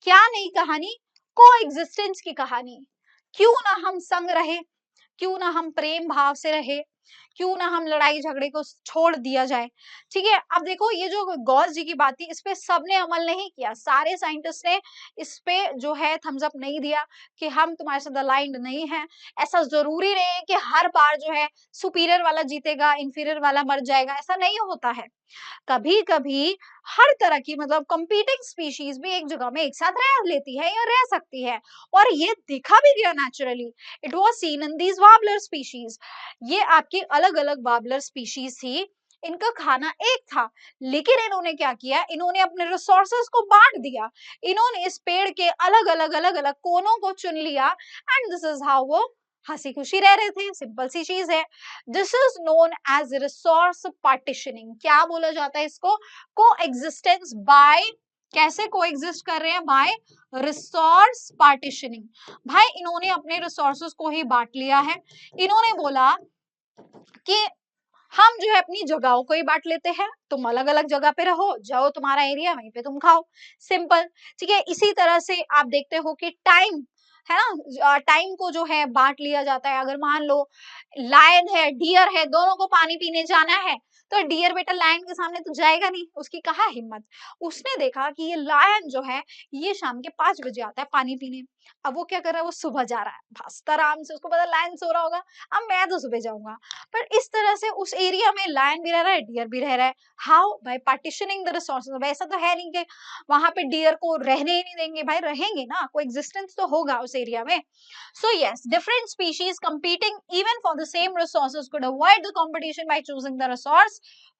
क्या नई कहानी? को एग्जिस्टेंस की कहानी। क्यों ना हम संग रहे, क्यों ना हम प्रेम भाव से रहे, क्यों ना हम लड़ाई झगड़े को छोड़ दिया जाए। ठीक है, अब देखो ये जो गॉस जी की बात थी, इस पे सबने अमल नहीं किया, सारे साइंटिस्ट ने इस पे जो है थम्स अप नहीं दिया कि हम तुम्हारे साथ अलाइंड नहीं है। ऐसा जरूरी नहीं है कि हर बार जो है सुपीरियर वाला जीतेगा, इंफीरियर वाला मर जाएगा, ऐसा नहीं होता है। कभी कभी हर तरह की मतलब कंपीटिंग स्पीशीज भी एक जगह में एक साथ रह लेती है या रह सकती है, और ये देखा भी गया naturally. It was seen in these warbler species. ये आपकी अलग अलग वार्बलर स्पीशीज थी, इनका खाना एक था, लेकिन इन्होंने क्या किया, इन्होंने अपने रिसोर्सेज को बांट दिया। इन्होंने इस पेड़ के अलग अलग कोनों को चुन लिया, एंड दिस इज हाउ वो हंसी खुशी रह रहे थे। सिंपल सी चीज है। This is known as resource partitioning. क्या बोला जाता है इसको? को एग्जिस्टेंस बाय, कैसे को एग्जिस्ट कर रहे हैं? By resource partitioning. भाई इन्होंने अपने रिसोर्सेज को ही बांट लिया है। इन्होंने बोला कि हम जो है अपनी जगहों को ही बांट लेते हैं, तुम अलग अलग जगह पे रहो, जाओ तुम्हारा एरिया वहीं पे तुम खाओ, सिंपल। ठीक है, इसी तरह से आप देखते हो कि टाइम है ना, टाइम को जो है बांट लिया जाता है। अगर मान लो लायन है, डियर है, दोनों को पानी पीने जाना है, तो डियर बेटा लायन के सामने तो जाएगा नहीं, उसकी कहाँ हिम्मत। उसने देखा कि ये लायन जो है ये शाम के 5 बजे आता है पानी पीने, अब वो क्या कर रहा है, वो सुबह जा रहा है भास्ता आराम से, उसको पता लायन सो रहा होगा, अब मैं तो सुबह जाऊंगा। पर इस तरह से उस एरिया में लायन भी रह रहा है, डियर भी रह रहा है। How? By partitioning the resources. ऐसा तो है नहीं कि वहां पे डियर को रहने ही नहीं देंगे, भाई रहेंगे ना, कोई एग्जिस्टेंस तो होगा उस एरिया में। So yes, different species competing even for the same resources could avoid the competition by choosing the resource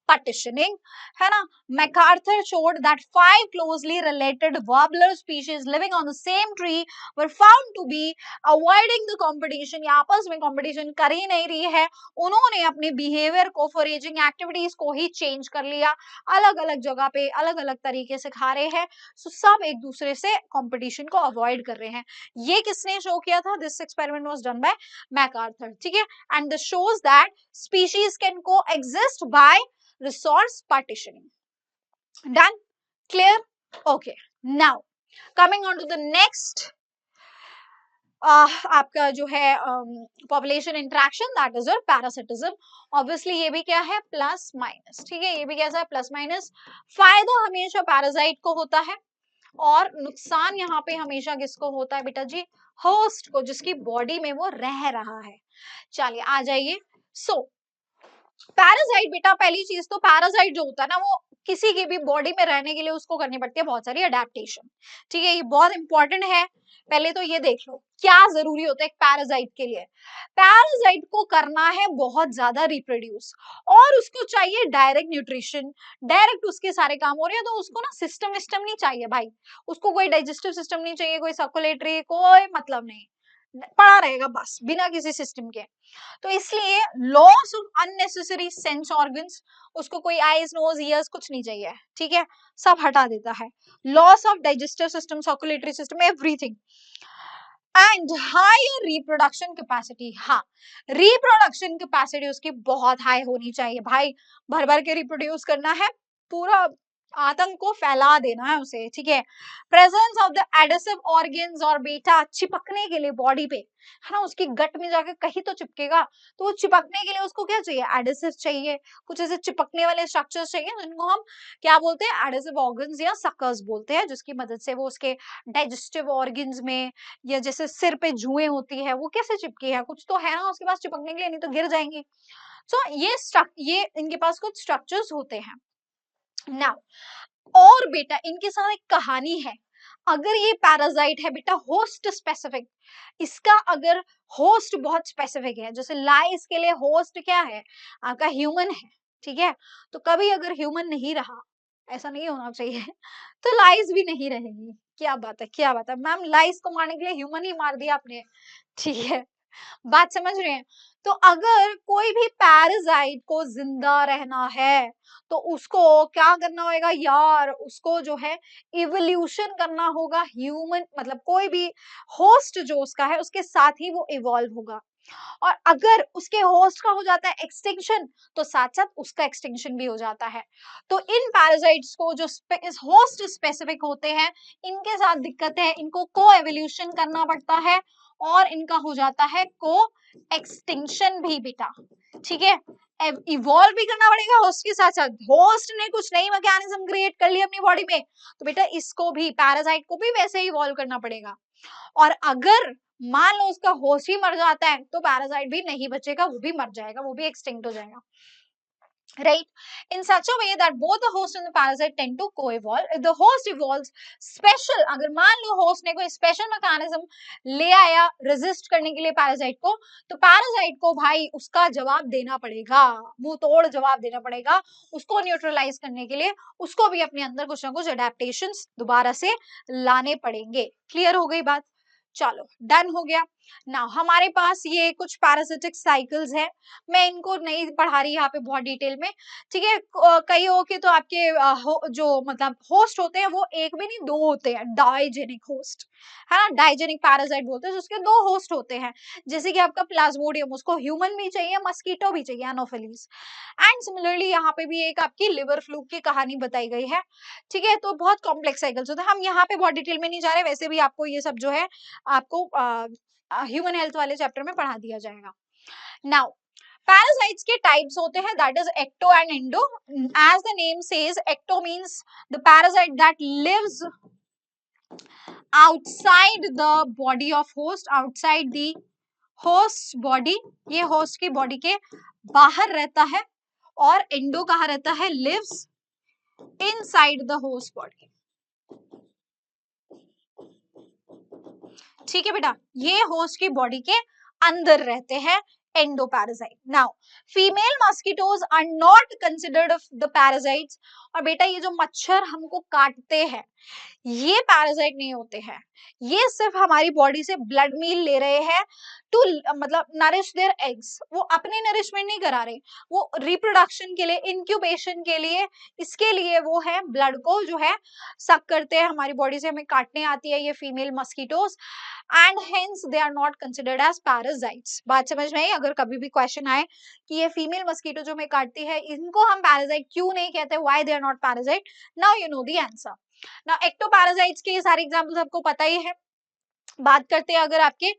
partitioning, है ना? MacArthur showed that 5 closely related warbler species living on the same tree were found to be avoiding the competition। ये आपस में competition कर ही नहीं रही है, उन्होंने अपने behavior को, foraging activities को ही change कर लिया, अलग अलग जगह पे अलग अलग तरीके से खा रहे हैं, so सब एक दूसरे से competition को avoid कर रहे हैं। ये किसने शो किया था? This experiment was done by MacArthur. ठीक है, and this shows that species can coexist by resource partitioning. Done? Clear? Okay, now coming on to the next आपका जो है population interaction, that is your parasitism. Obviously ये भी क्या है? Plus minus. ठीक है, ये भी कैसा है? Plus minus. फायदा हमेशा पैरासाइट को होता है, और नुकसान यहाँ पे हमेशा किसको होता है बेटा जी? होस्ट को, जिसकी बॉडी में वो रह रहा है। चलिए आ जाइए। सो पैरासाइट बेटा, पहली चीज तो पैरासाइट जो होता है ना, वो किसी की भी बॉडी में रहने के लिए उसको करनी पड़ती है बहुत सारी अडेप्टेशन। ठीक है, ये बहुत इंपॉर्टेंट है। पहले तो ये देख लो क्या जरूरी होता है एक पैरासाइट के लिए। पैरासाइट को करना है बहुत ज्यादा रिप्रोड्यूस, और उसको चाहिए डायरेक्ट न्यूट्रिशन, डायरेक्ट उसके सारे काम हो रहे हैं, तो उसको ना सिस्टम विस्टम नहीं चाहिए भाई, उसको कोई डाइजेस्टिव सिस्टम नहीं चाहिए, कोई सर्कुलेटरी, कोई मतलब नहीं, पड़ा रहेगा बस बिना किसी सिस्टम के। तो इसलिए loss of unnecessary sense organs, उसको कोई आईज नोज ईयर्स कुछ नहीं चाहिए। ठीक है, सब हटा देता है। Loss of digestive system, circulatory system, everything, and higher reproduction capacity. हाँ, रिप्रोडक्शन कैपेसिटी उसकी बहुत हाई होनी चाहिए भाई, भर भर के रिप्रोड्यूस करना है, पूरा आतंक को फैला देना है उसे, ठीक है। Presence of the adhesive organs, और बेटा चिपकने के लिए बॉडी पे, है ना, उसकी गट में जाके कहीं तो चिपकेगा, तो वो चिपकने के लिए उसको क्या चाहिए, एडेसिव चाहिए, कुछ ऐसे चिपकने वाले स्ट्रक्चर्स चाहिए, जिनको हम क्या बोलते हैं, एडेसिव ऑर्गन्स या सकर्स बोलते हैं, जिसकी मदद से वो उसके डाइजेस्टिव ऑर्गन्स में, या जैसे सिर पे जुएं होती है, वो कैसे चिपकी है, कुछ तो है ना उसके पास चिपकने के लिए, नहीं तो गिर जाएंगी। सो ये इनके पास कुछ स्ट्रक्चर्स होते हैं। नाउ, और बेटा इनके साथ एक कहानी है। अगर ये पैरासाइट है बेटा होस्ट स्पेसिफिक, इसका अगर होस्ट बहुत स्पेसिफिक है, जैसे लाइस के लिए होस्ट क्या है, आपका ह्यूमन है, ठीक है, तो कभी अगर ह्यूमन नहीं रहा, ऐसा नहीं होना चाहिए, तो लाइस भी नहीं रहेगी। क्या बात है, क्या बात है मैम, लाइस को मारने के लिए ह्यूमन ही मार दिया आपने, ठीक है, बात समझ रहे हैं। तो अगर कोई भी पैरासाइट को जिंदा रहना है, तो उसको क्या करना होगा यार, उसको जो है इवोल्यूशन करना होगा, ह्यूमन मतलब कोई भी होस्ट जो उसका है उसके साथ ही वो इवॉल्व होगा। और अगर उसके होस्ट का हो जाता है एक्सटिंक्शन, तो साथ साथ उसका एक्सटिंक्शन भी हो जाता है। तो इन पैरासाइट्स को जो होस्ट स्पेसिफिक होते हैं, इनके साथ दिक्कत है, इनको को एवोल्यूशन करना पड़ता है, और इनका हो जाता है को एक्सटिंक्शन भी बेटा, ठीक है। इवॉल्व भी करना पड़ेगा होस्ट के साथ साथ, होस्ट ने कुछ नई मैकेनिज्म क्रिएट कर ली अपनी बॉडी में, तो बेटा इसको भी, पैरासाइट को भी वैसे ही इवॉल्व करना पड़ेगा। और अगर मान लो उसका होस्ट ही मर जाता है, तो पैरासाइट भी नहीं बचेगा, वो भी मर जाएगा, वो भी एक्सटिंक्ट हो जाएगा, right? In such a way that both the host and the parasite tend to co-evolve. If the host evolves special, अगर मान लो host ने कोई special mechanism ले आया resist करने के लिए parasite को, तो parasite को भाई उसका जवाब देना पड़ेगा, मुंह तोड़ जवाब देना पड़ेगा, उसको न्यूट्रलाइज करने के लिए उसको भी अपने अंदर कुछ ना कुछ अडेप्टेशंस दोबारा से लाने पड़ेंगे। क्लियर हो गई बात? चलो डन हो गया। नाउ हमारे पास ये कुछ पैरासिटिक साइकिल्स हैं, मैं इनको नहीं पढ़ा रही यहाँ पे बहुत डिटेल में, ठीक है। कई हो के तो आपके जो मतलब होस्ट होते हैं वो एक भी नहीं दो होते हैं, डाइजेनिक होस्ट, है ना, डाइजेनिक पैरासाइट बोलते हैं, जिसके दो होस्ट होते हैं, जैसे कि आपका प्लाज्मोडियम, उसको ह्यूमन भी चाहिए, मस्कीटो भी चाहिए, एनोफिलीज। एंड सिमिलरली यहाँ पे भी एक आपकी लिवर फ्लू की कहानी बताई गई है, ठीक है। तो बहुत कॉम्प्लेक्स साइकिल्स होते हैं, हम यहाँ पे बहुत डिटेल में नहीं जा रहे, वैसे भी आपको ये सब जो है आपको ह्यूमन हेल्थ वाले चैप्टर में पढ़ा दिया जाएगा। नाउ पैरासाइट्स के टाइप्स होते हैं, that is ecto and endo. As the name says, ecto means the parasite that lives outside the body of host, outside the host body, ये होस्ट की बॉडी के बाहर रहता है। और एंडो कहाँ रहता है, lives inside the host body, ठीक है बेटा, ये होस्ट की बॉडी के अंदर रहते हैं, endoparasite. Now female mosquitoes are not considered the parasites. और बेटा ये जो मच्छर हमको काटते हैं, ये पैरासाइट नहीं होते हैं, ये सिर्फ हमारी बॉडी से ब्लड मील ले रहे हैं टू मतलब नरिश देयर एग्स, वो अपने नरिशमेंट नहीं करा रहे, वो रिप्रोडक्शन के लिए, इंक्यूबेशन के लिए, इसके लिए वो है ब्लड को जो है सक करते हैं, हमारी बॉडी से हमें काटने आती है ये female mosquitoes, and hence they are not considered as parasites. बात समझ में आई? अगर कभी भी क्वेश्चन आए कि ये फीमेल मस्कीटो जो हमें काटती है, इनको हम पैरासाइट क्यों नहीं कहते, why they are not parasite, now you know the answer. ना एक्टोपैरासाइट्स के ये सारे एग्जाम्पल्स आपको पता ही है। बात करते हैं अगर आपके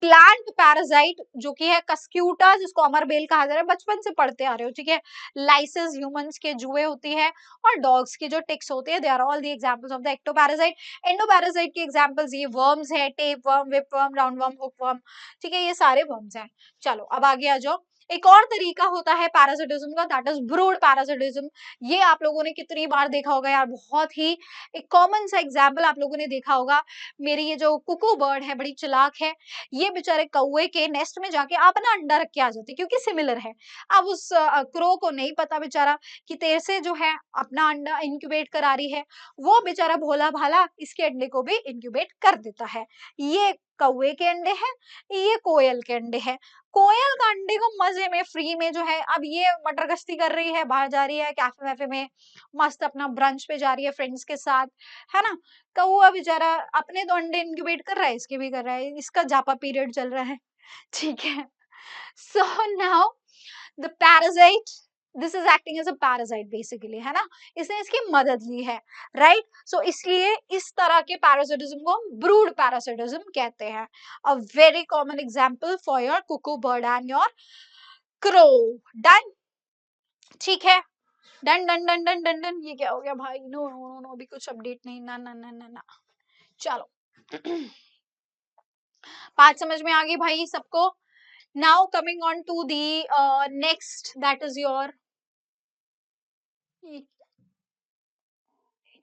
प्लांट पैरासाइट जो कि है कस्क्यूटा, जिसको अमरबेल कहा जा रहा है, बचपन से पढ़ते आ रहे हो, ठीक है। लाइसेस ह्यूमंस के जुए होती है, और डॉग्स की जो टिक्स होती है, they are all the examples of the ectoparasite. Endoparasite के एग्जांपल्स ये वर्म्स है, tape worm, whip worm, round worm, hook worm, ठीक है, ये सारे वर्म्स हैं। चलो अब आगे आ जाओ। एक और तरीका होता है पैरासिटिज्म का, दैट इज ब्रूड पैरासिटिज्म। ये आप लोगों ने कितनी बार देखा होगा यार, बहुत ही एक कॉमन सा एग्जाम्पल आप लोगों ने देखा होगा। मेरी ये जो कुकू बर्ड है बड़ी चालाक है, ये बेचारे कौवे के नेस्ट में जाके अपना अंडा रख के आ जाते, क्योंकि सिमिलर है। अब उस क्रो को नहीं पता बेचारा कि तेरे से जो है अपना अंडा इंक्यूबेट करा रही है, वो बेचारा भोला भाला इसके अंडे को भी इंक्यूबेट कर देता है। ये कौवे के अंडे हैं, ये कोयल के अंडे हैं। कोयल का अंडे को मजे में फ्री में जो है, अब ये मटर गश्ती कर रही है, बाहर जा रही है कैफे वैफे में, मस्त अपना ब्रंच पे जा रही है फ्रेंड्स के साथ, है ना। कौवा बेचारा अपने तो अंडे इंक्यूबेट कर रहा है, इसके भी कर रहा है, इसका जापा पीरियड चल रहा है, ठीक है। So now the parasite this is acting as a parasite basically, है ना, इसने इसकी मदद ली है, राइट। सो इसलिए इस तरह के पैरासिटिज्म को हम ब्रूड पैरासिटिज्म कहते हैं। A very common example for your Kuku bird and your crow. Done, ठीक है, done done done done done done. ये क्या हो गया भाई, नो नो नो, अभी कुछ अपडेट नहीं, ना ना ना ना ना। चलो बात समझ में आ गई भाई सबको। Now coming on to the next, that is your, एक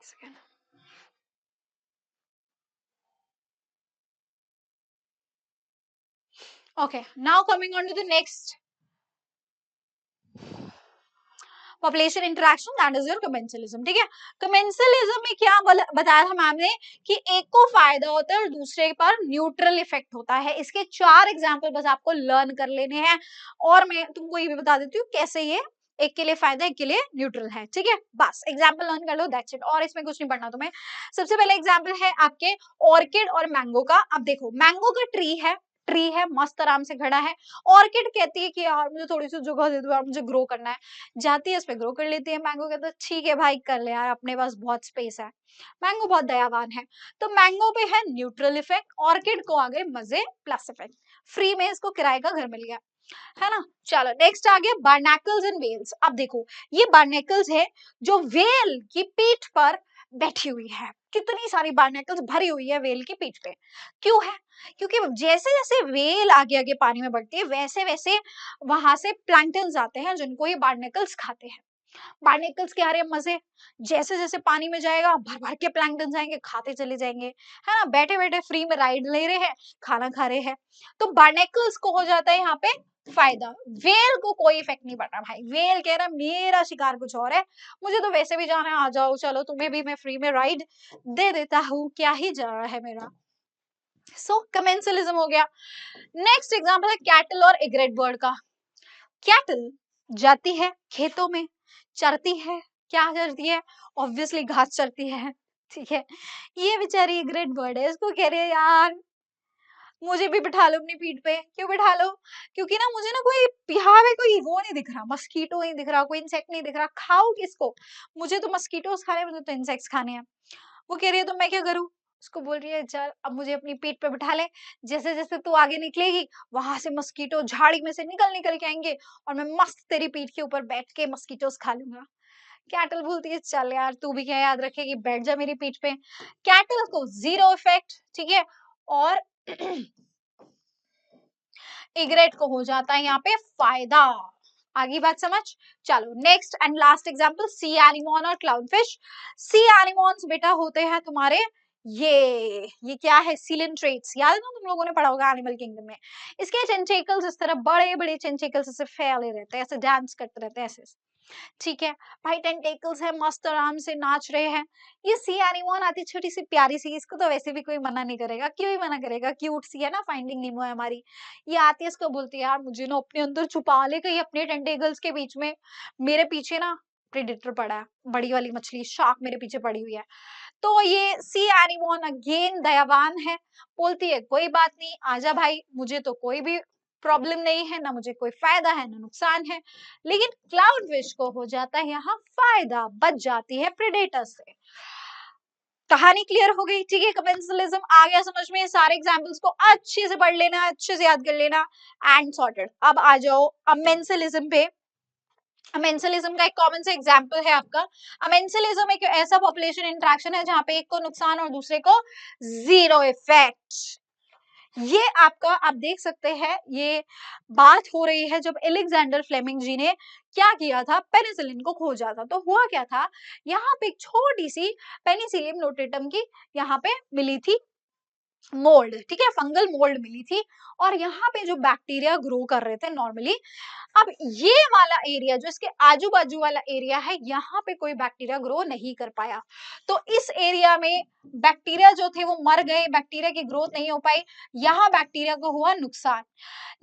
second, okay, now coming on to the next, population interaction, that is your commensalism. ठीक है, कमेंसलिज्म में क्या बताया था मैम ने कि एक को फायदा होता है और दूसरे पर न्यूट्रल इफेक्ट होता है। इसके 4 एग्जांपल बस आपको लर्न कर लेने हैं, और मैं तुमको ये भी बता देती हूँ कैसे ये एक के लिए फायदा एक के लिए न्यूट्रल है। ठीक है, बस एग्जांपल लर्न कर लो, दैट्स इट, और इसमें कुछ नहीं पढ़ना तुम्हें। सबसे पहले एग्जांपल है आपके ऑर्किड और मैंगो का। अब देखो, मैंगो का ट्री है मस्त आराम से खड़ा है। ऑर्किड कहती है कि यार मुझे थोड़ी सी जगह दे दो यार, मुझे ग्रो करना है, जाती है उस पे ग्रो कर लेती है। मैंगो कहता है ठीक है भाई कर ले यार, अपने पास बहुत स्पेस है। मैंगो बहुत दयावान है, तो मैंगो पे है न्यूट्रल इफेक्ट, ऑर्किड को आ गए मजे प्लस इफेक्ट, फ्री में इसको किराए का घर मिल गया, है ना। चलो नेक्स्ट आ गया बार्नेकल्स एंड वेल्स। अब देखो, ये बार्नेकल्स है जो वेल की पीठ पर बैठी हुई है। कितनी सारी बार्नेकल्स भरी हुई है वेल की पीठ पे, क्यों है? क्योंकि जैसे जैसे वेल आगे आगे पानी में बढ़ती है वैसे वैसे वहां से प्लैंक्टन्स आते हैं जिनको ये बार्नेकल्स खाते हैं। बार्नेकल्स के आ रहे हैं मजे, जैसे जैसे पानी में जाएगा भर भर के प्लैंक्टन जाएंगे, खाते चले जाएंगे, है ना, बैठे बैठे फ्री में राइड ले रहे हैं, खाना खा रहे हैं। तो बार्नेकल्स को हो जाता है यहाँ पे फायदा, वेल को कोई इफेक्ट नहीं पड़ रहा भाई। वेल कह रहा मेरा शिकार कुछ और है, मुझे तो वैसे भी जाना है, आ जाओ चलो, तुम्हें भी मैं फ्री में राइड दे देता हूँ, क्या ही जा रहा है मेरा। सो कमेंसलिज्म हो गया। नेक्स्ट एग्जांपल है कैटल और इग्रेट बर्ड का। कैटल जाती है खेतों में, चरती है, क्या चरती है? ऑब्वियसली घास चरती है, ठीक है। ये बेचारी ग्रेट बर्ड है, इसको कह रही है यार मुझे भी बिठा लो अपनी पीठ पे। क्यों बिठा लो? क्योंकि ना मुझे ना कोई यहाँ पे कोई वो नहीं दिख रहा, मस्कीटो नहीं दिख रहा, कोई इंसेक्ट नहीं दिख रहा, खाओ किसको? मुझे तो मस्कीटोस खाने, मुझे तो इंसेक्ट्स खाने हैं। वो कह रही है तो मैं क्या करूँ? उसको बोल रही है चल अब मुझे अपनी पीठ पे बिठा ले, जैसे जैसे तू आगे निकलेगी वहां से मस्कीटो झाड़ी में से निकल निकल के आएंगे और मैं मस्त तेरी पीठ के ऊपर बैठ के मस्कीटोस खा लूंगा। कैटल बोलती है चल यार तू भी क्या याद रखेगी, बैठ जा मेरी पीठ पे। कैटल को जीरो इफेक्ट, ठीक है, और इग्रेट को हो जाता है यहाँ पे फायदा। आगे बात समझ। चलो next and last example, C anemone और क्लाउन फिश। सी एनिमोन्स बेटा होते हैं तुम्हारे ये क्या है, सिलेंट्रेट्स, याद है ना तुम लोगों ने पढ़ा होगा एनिमल किंगडम में। इसके टेंटेकल्स इस तरह बड़े बड़े टेंटेकल्स ऐसे फैले रहते हैं, ऐसे डांस करते रहते हैं ऐसे, ठीक है भाई। टेंटेकल्स है, मस्त आराम से नाच रहे हैं। ये सी एनिमोन आती छोटी सी प्यारी सी, इसको तो वैसे भी कोई मना नहीं करेगा, क्यों ही मना करेगा, क्यूट सी है ना, फाइंडिंग नीमो है हमारी। ये आती है, इसको बोलती है यार मुझे ना अपने अंदर छुपा ले कहीं अपने टेंटेकल्स के बीच में, मेरे पीछे ना प्रेडेटर पड़ा है, बड़ी वाली मछली शार्क मेरे पीछे पड़ी हुई है। तो ये सी एनिमोन अगेन दयावान है, बोलती है कोई बात नहीं, आजा भाई, मुझे तो कोई भी प्रॉब्लम नहीं है, ना मुझे कोई फायदा है ना नुकसान है। लेकिन क्लाउड फिश को हो जाता है यहाँ फायदा, बच जाती है प्रेडेटर से। कहानी क्लियर हो गई, ठीक है। कमेंसलिज्म आ गया समझ में, सारे एग्जांपल्स को अच्छे से पढ़ लेना, अच्छे से याद कर लेना, एंड सॉर्टेड। अब आ जाओ अमेंसलिज्म पे। अमेंसलिज्म का एक कॉमन सा एग्जांपल है आपका। अमेंसलिज्म एक ऐसा पॉपुलेशन इंटरेक्शन है जहां पे एक को नुकसान और दूसरे को जीरो इफेक्ट। ये आपका आप देख सकते हैं, ये बात हो रही है जब एलेक्जेंडर फ्लेमिंग जी ने क्या किया था, पेनिसिलिन को खोजा था। तो हुआ क्या था, यहाँ पे एक छोटी सी पेनिसिलियम नोटेटम की यहाँ पे मिली थी मोल्ड, ठीक है, फंगल मोल्ड मिली थी, और यहाँ पे जो बैक्टीरिया ग्रो कर रहे थे नॉर्मली, अब ये वाला एरिया जो इसके आजू बाजू वाला एरिया है, यहाँ पे कोई बैक्टीरिया ग्रो नहीं कर पाया। तो इस एरिया में बैक्टीरिया जो थे वो मर गए, बैक्टीरिया की ग्रोथ नहीं हो पाई, यहाँ बैक्टीरिया को हुआ नुकसान।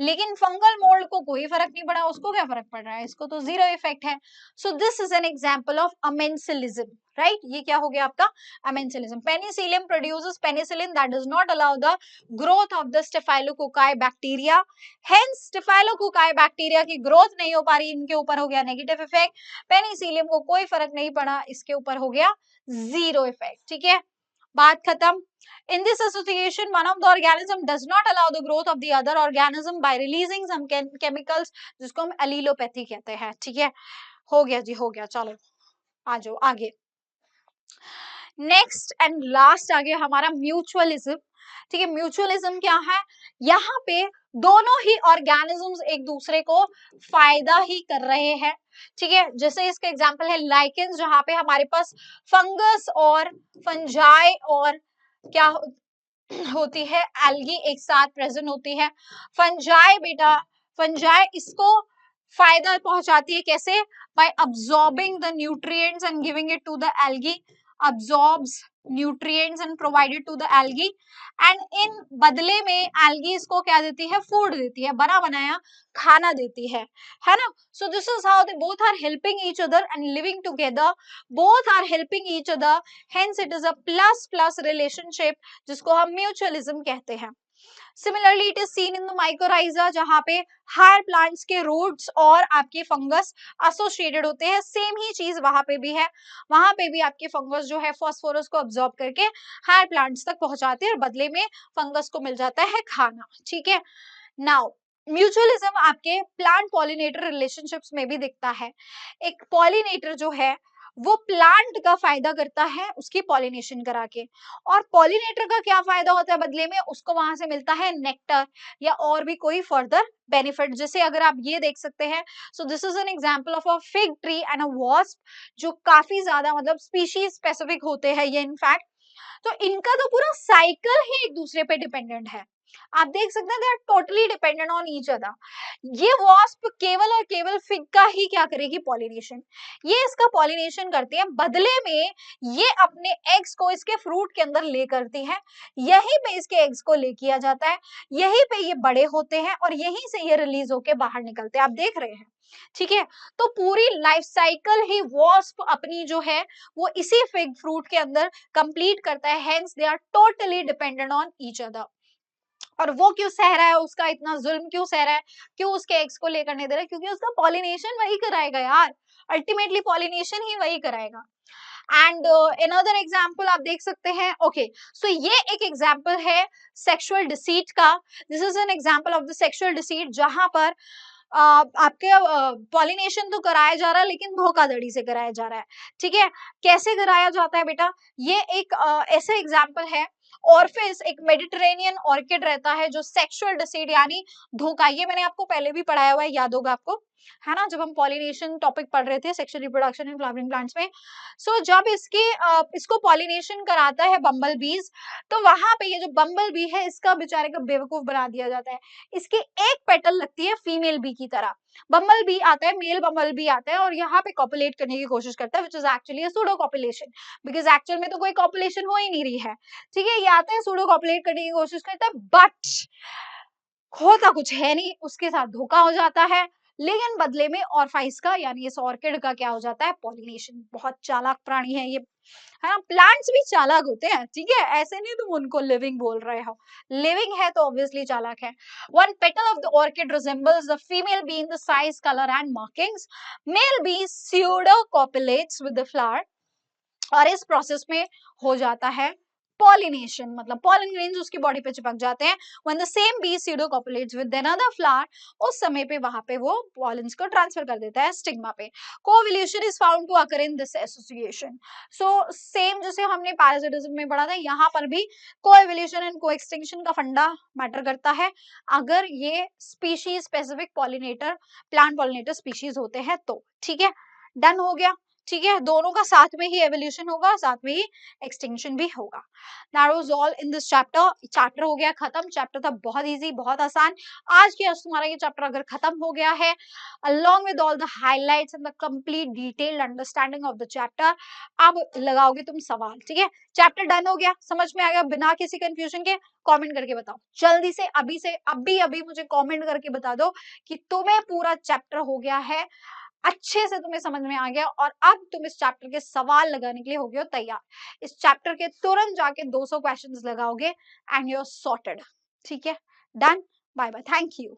लेकिन फंगल मोल्ड को कोई फर्क नहीं पड़ा, उसको क्या फर्क पड़ रहा है, इसको तो जीरो इफेक्ट है। So this is an example of amensalism, right ये क्या हो गया आपका amensalism. Penicillium produces penicillin that does not allow the growth of the staphylococci bacteria. Hence staphylococci bacteria की ग्रोथ नहीं हो पा रही, इनके ऊपर हो गया नेगेटिव इफेक्ट. पेनिसिलियम को कोई फर्क नहीं पड़ा, इसके ऊपर हो गया जीरो इफेक्ट. ठीक है, बात खत्म. In this association, one of the organism does not allow the growth of the other organism by releasing some chemicals, जिसको हम एलिलोपैथी कहते हैं. ठीक है, हो गया जी, हो गया. चलो आ जाओ आगे. नेक्स्ट एंड लास्ट आ गया हमारा म्यूचुअलिज्म. ठीक है, म्यूचुअलिज्म क्या है? यहाँ पे दोनों ही ऑर्गेनिजम्स एक दूसरे को फायदा ही कर रहे हैं. ठीक है, जैसे इसका एग्जांपल है लाइकेंस, जहां पे हमारे पास फंगस और फंजाई और क्या होती है, एल्गी एक साथ प्रेजेंट होती है. फंजाई बेटा, फंजाई इसको फायदा पहुंचाती है कैसे? By absorbing the nutrients and giving it to the algae. absorbs nutrients and provided to the algae and in बदले में algae इसको क्या देती है? फूड देती है, बना बनाया खाना देती है ना. so this is how they both are helping each other and living together, both are helping each other, hence it is a plus plus relationship जिसको हम म्यूचुअलिज्म कहते हैं. Similarly, it is seen in the mycorrhiza, जहाँ पे higher plants के roots और आपके fungus associated होते हैं. सेम ही चीज वहां पे भी है, वहां पे भी आपके फंगस जो है फॉस्फोरस को अब्सॉर्ब करके हायर प्लांट्स तक पहुंचाते हैं और बदले में फंगस को मिल जाता है खाना. ठीक है, नाउ म्यूचुअलिज्म आपके प्लांट पॉलिनेटर रिलेशनशिप्स में भी दिखता है. एक पॉलिनेटर जो है वो प्लांट का फायदा करता है उसकी पॉलिनेशन करा के, और पॉलिनेटर का क्या फायदा होता है बदले में? उसको वहां से मिलता है नेक्टर या और भी कोई फर्दर बेनिफिट. जैसे अगर आप ये देख सकते हैं, सो this is an example of a fig tree and a wasp, जो काफी ज्यादा मतलब स्पीशीज स्पेसिफिक होते हैं ये इनफैक्ट. तो इनका तो पूरा साइकिल ही एक दूसरे पे डिपेंडेंट है. आप देख सकते हैं, they are totally dependent on each other. ये वॉस्प केवल और केवल फिग का ही क्या करेगी? पॉलिनेशन. ये इसका पॉलिनेशन करती है, बदले में ये अपने एग्स को इसके फ्रूट के अंदर ले करती है, यहीं पे इसके एग्स को ले किया जाता है, यहीं पे ये बड़े होते हैं और यहीं से ये रिलीज होके बाहर निकलते हैं. आप देख रहे हैं. ठीक है, तो पूरी लाइफ साइकिल ही वॉस्प अपनी जो है वो इसी फिग फ्रूट के अंदर कंप्लीट करता है. Hence they are totally dependent on each other. और वो क्यों सह रहा है, उसका इतना जुल्म क्यों सह रहा है, क्यों उसके एग्स को लेकर नहीं दे रहा है? क्योंकि उसका पॉलिनेशन वही कराएगा यार, अल्टीमेटली पॉलिनेशन ही वही कराएगा. एंड अनदर एग्जांपल आप देख सकते हैं. ओके, सो ये एक एग्जांपल है सेक्सुअल डिसीट का. This is an example of the sexual deceit, जहां पर आपके पॉलिनेशन तो कराया जा रहा है लेकिन धोखाधड़ी से कराया जा रहा है. ठीक है, कैसे कराया जाता है बेटा? ये एक ऐसे एग्जांपल है. ऑर्फिस एक मेडिटेरेनियन ऑर्किड रहता है जो सेक्सुअल डिसीड यानी धोखा, ये मैंने आपको पहले भी पढ़ाया हुआ है, याद होगा आपको, है ना, जब हम पॉलिनेशन टॉपिक पढ़ रहे थे sexual reproduction in flowering plants में. सो जब इसको पॉलिनेशन कराता है बम्बल बीज, तो वहां पे ये जो बम्बल बी है इसका बेचारे का बेवकूफ बना दिया जाता है. इसकी एक पेटल लगती है फीमेल बी की तरह, बम्बल बी आता है, मेल बम्बल बी आता है और यहाँ पे कॉपुलेट करने की कोशिश करता है, which is actually a pseudo copulation, because actual में तो कोई कॉपुलेशन हो ही नहीं रही है. ठीक है, ये आता है सूडो कॉपुलेट करने की कोशिश करता है, बट होता कुछ है नहीं, उसके साथ धोखा हो जाता है. लेकिन बदले में ऑर्फाइस का यानी इस ऑर्किड का क्या हो जाता है? पॉलिनेशन. बहुत चालाक प्राणी है ये, है ना. प्लांट्स भी चालाक होते हैं, ठीक है, ऐसे नहीं तुम उनको लिविंग बोल रहे हो, लिविंग है तो ऑब्वियसली चालाक है. One petal of the orchid resembles the female bee in the size, colour and markings. Male bee pseudo copulates with the flower, और इस प्रोसेस में हो जाता है पॉलिनेशन, मतलब पॉलन ग्रेन्स उसकी बॉडी पे चिपक जाते हैं. When the same bee pseudo copulates with another flower, उस समय पे वहां पे वो पॉलन्स को ट्रांसफर कर देता है स्टिग्मा पे. Coevolution is found to occur in this association. So same जैसे हमने पैरासिटिज्म में पढ़ा था, यहाँ पर भी कोएवोल्यूशन एंड कोएक्सटिंक्शन का फंडा मैटर करता है अगर ये species specific pollinator plant pollinator species होते हैं तो. ठीक है, डन हो गया. ठीक है, दोनों का साथ में ही एवोल्यूशन होगा, साथ में ही एक्सटिंक्शन भी होगा. That was all in this chapter. Chapter हो गया खत्म. चैप्टर था बहुत इजी, बहुत आसान. आज के आज तुम्हारा ये चैप्टर अगर खत्म हो गया है, along with all the highlights and the complete detailed understanding of the chapter, अब लगाओगे तुम सवाल. ठीक है, चैप्टर डन हो गया, समझ में आ गया बिना किसी कंफ्यूजन के? कमेंट करके बताओ जल्दी से, अभी से अभी मुझे कमेंट करके बता दो कि तुम्हें पूरा चैप्टर हो गया है अच्छे से तुम्हें समझ में आ गया और अब तुम इस चैप्टर के सवाल लगाने के लिए हो गए हो तैयार। इस चैप्टर के तुरंत जाके 200 क्वेश्चंस लगाओगे एंड यू आर सॉर्टेड। ठीक है, done, bye bye, thank you.